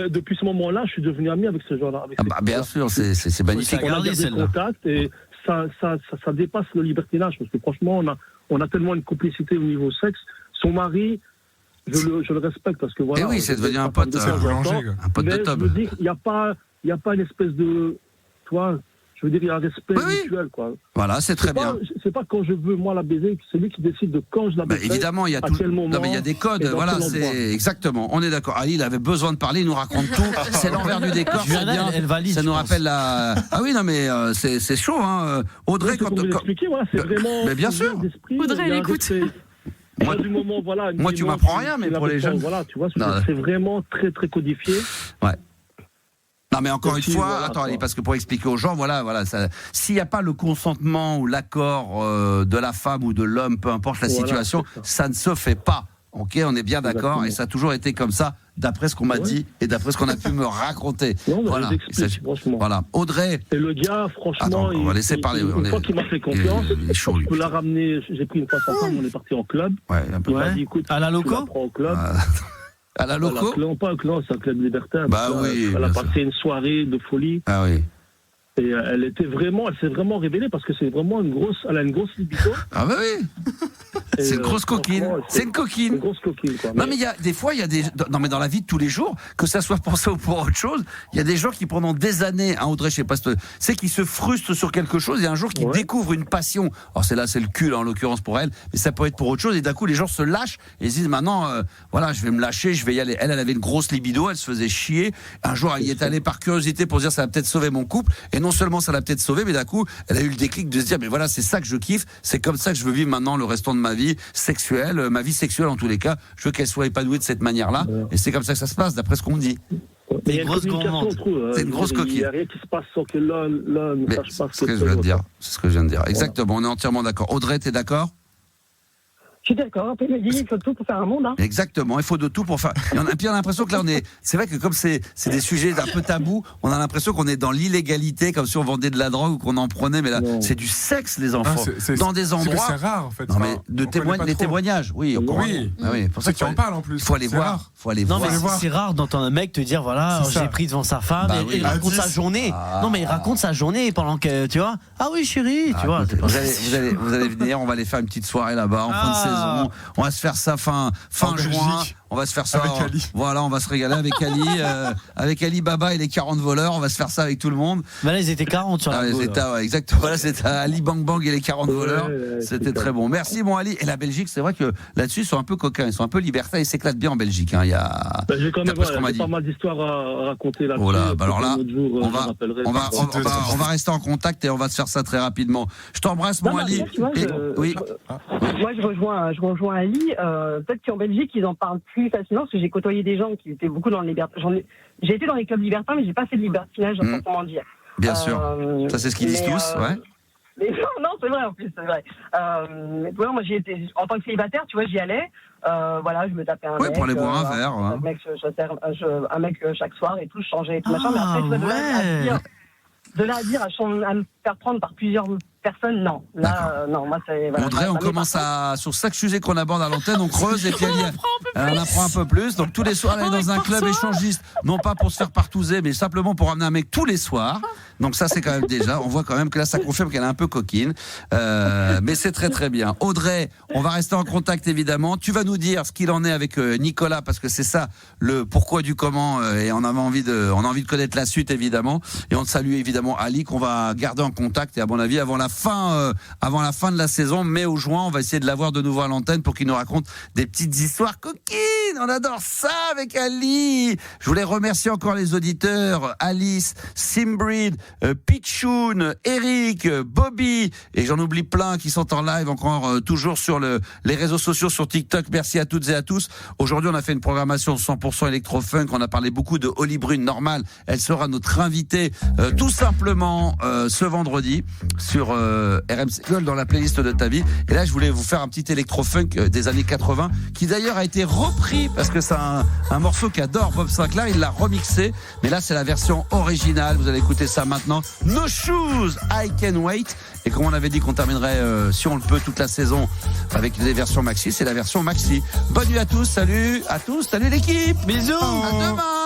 Depuis ce moment-là, je suis devenu ami avec ce genre-là. Bien sûr, c'est magnifique. On a gardé contact et ça dépasse le libertinage parce que franchement, on a tellement une complicité au niveau sexe. Son mari. Je le respecte parce que voilà. Et oui, c'est devenu un pote, un pote de top. Je veux dire, il n'y a pas une espèce de, je veux dire, il y a un respect mutuel, quoi. Voilà, c'est très bien. C'est pas quand je veux moi la baiser, c'est lui qui décide de quand je la baise. Évidemment, il y a Non, mais il y a des codes. Voilà, c'est exactement. On est d'accord. Ali, il avait besoin de parler, il nous raconte tout. C'est l'envers du décor. C'est bien. Elle valide. Ça nous rappelle la. Ah oui, non, mais c'est chaud, hein. Audrey, quand vous l'expliquez, voilà, c'est vraiment. Mais bien sûr. Audrey, elle écoute. Moi, tu m'apprends rien, mais pour les jeunes. Voilà, tu vois, c'est vraiment très, très codifié. Ouais. Non, mais encore une fois, attends, Ali, parce que pour expliquer aux gens, s'il n'y a pas le consentement ou l'accord de la femme ou de l'homme, peu importe la situation, ça ne se fait pas. Ok, on est bien d'accord, et ça a toujours été comme ça, d'après ce qu'on m'a dit et d'après ce qu'on a pu me raconter. Non, voilà. Voilà. Audrey. Et le gars, franchement, attends, on va laisser parler. Une fois qu'il m'a fait confiance, je peux la ramener. J'ai pris une fois sa femme, on est parti en club. Il m'a dit, écoute, à la loco, tu la prends au club. À la loco. Pas un clan, c'est un club libertin. Oui. Elle a passé une soirée de folie. Ah oui. Et elle s'est vraiment révélée parce que c'est vraiment elle a une grosse libido. Ah bah oui. C'est une grosse coquine. C'est une coquine. Une grosse coquine, quoi. Non, mais des fois, il y a des. Non, mais dans la vie de tous les jours, que ça soit pour ça ou pour autre chose, il y a des gens qui, pendant des années, Audrey, je sais pas, c'est qui se frustrent sur quelque chose et un jour qui découvrent une passion. Alors, c'est le cul, en l'occurrence, pour elle, mais ça peut être pour autre chose. Et d'un coup, les gens se lâchent et se disent maintenant, je vais me lâcher, je vais y aller. Elle avait une grosse libido, elle se faisait chier. Un jour, elle y est allée par curiosité pour se dire ça va peut-être sauver mon couple. Et non seulement ça l'a peut-être sauvé, mais d'un coup, elle a eu le déclic de se dire, mais voilà, c'est ça que je kiffe, c'est comme ça que je veux vivre maintenant le restant de ma vie sexuelle, ma vie sexuelle en tous les cas, je veux qu'elle soit épanouie de cette manière-là, et c'est comme ça que ça se passe, d'après ce qu'on me dit. Mais il y a une communication entre eux. C'est une grosse coquille. Il n'y a rien qui se passe sans que l'un ne sache pas ce que je viens de dire. C'est ce que je viens de dire. Exactement, on est entièrement d'accord. Audrey, t'es d'accord? Je suis d'accord. Puis il faut de tout pour faire un monde. Hein. Exactement, il faut de tout pour faire. Et puis on a l'impression que là, c'est vrai que comme c'est des sujets un peu tabous, on a l'impression qu'on est dans l'illégalité, comme si on vendait de la drogue ou qu'on en prenait. Mais là, c'est du sexe, les enfants. Dans des endroits. C'est rare, en fait. Non, mais les témoignages, oui. Pour ça que tu en parles en plus. Il faut aller voir. Non, mais c'est rare d'entendre un mec te dire voilà, j'ai pris devant sa femme et il raconte sa journée. Non, mais il raconte sa journée pendant que, tu vois. Ah oui, chérie, tu vois. Vous allez venir, on va aller faire une petite soirée là-bas en fin de saison. On va se faire ça fin juin. On va se faire ça. Avec Ali. Voilà, on va se régaler avec Ali, avec Ali Baba et les 40 voleurs. On va se faire ça avec tout le monde. Bah là, ils étaient 40 sur la exactement. Voilà, c'était Ali Bang Bang et les 40 voleurs. C'était très bon. Merci, mon Ali. Et la Belgique, c'est vrai que là-dessus, ils sont un peu coquins, ils sont un peu libertains, ils s'éclatent bien en Belgique. Hein. Il y a. J'ai quand même pas mal d'histoires à raconter là-dessus. Voilà, bah alors là, on va rester en contact et on va se faire ça très rapidement. Je t'embrasse, mon Ali. Oui. Moi, je rejoins Ali. Peut-être qu'en Belgique, ils en parlent plus facilement parce que j'ai côtoyé des gens qui étaient beaucoup dans le libertinage. J'ai été dans les clubs libertins, mais j'ai pas fait de libertinage, proprement dire. Bien sûr. Ça, c'est ce qu'ils disent tous, ouais. Mais non, c'est vrai en plus, c'est vrai. Moi, j'y étais en tant que célibataire, tu vois, j'y allais. Voilà, je me tapais un mec. Pour aller boire un verre. Un mec chaque soir et tout, je changeais et tout machin. Mais après, tu vois, de là à dire à me faire prendre par plusieurs personnes, non. Là, non, moi, c'est. Voilà, Audrey, on commence sur chaque sujet qu'on aborde à l'antenne, on creuse et puis elle en apprend un peu plus. Donc tous les soirs, elle est dans un club échangiste, non pas pour se faire partouzer, mais simplement pour ramener un mec tous les soirs. Donc ça, c'est quand même déjà, on voit quand même que là, ça confirme qu'elle est un peu coquine. Mais c'est très très bien. Audrey, on va rester en contact évidemment. Tu vas nous dire ce qu'il en est avec Nicolas, parce que c'est ça le pourquoi du comment, et on a envie de connaître la suite évidemment. Et on te salue évidemment Ali, qu'on va garder en contact, et à mon avis avant la fin de la saison, mai ou juin, on va essayer de l'avoir de nouveau à l'antenne pour qu'il nous raconte des petites histoires coquines. On adore ça avec Ali. Je voulais remercier encore les auditeurs, Alice, Simbrid, Pichoun, Eric, Bobby, et j'en oublie plein qui sont en live encore toujours sur les réseaux sociaux, sur TikTok. Merci à toutes et à tous. Aujourd'hui, on a fait une programmation 100% électro-funk. On a parlé beaucoup de Holly Brune, normal. Elle sera notre invitée tout simplement ce vendredi sur RMC Gold dans la playlist de ta vie. Et là, je voulais vous faire un petit électro-funk des années 80 qui d'ailleurs a été repris parce que c'est un morceau qu'adore Bob Sinclair. Il l'a remixé, mais là, c'est la version originale. Vous allez écouter ça maintenant. No Shoes, I Can Wait. Et comme on avait dit qu'on terminerait, si on le peut, toute la saison avec des versions maxi, c'est la version maxi. Bonne nuit à tous, salut l'équipe. Bisous. À demain.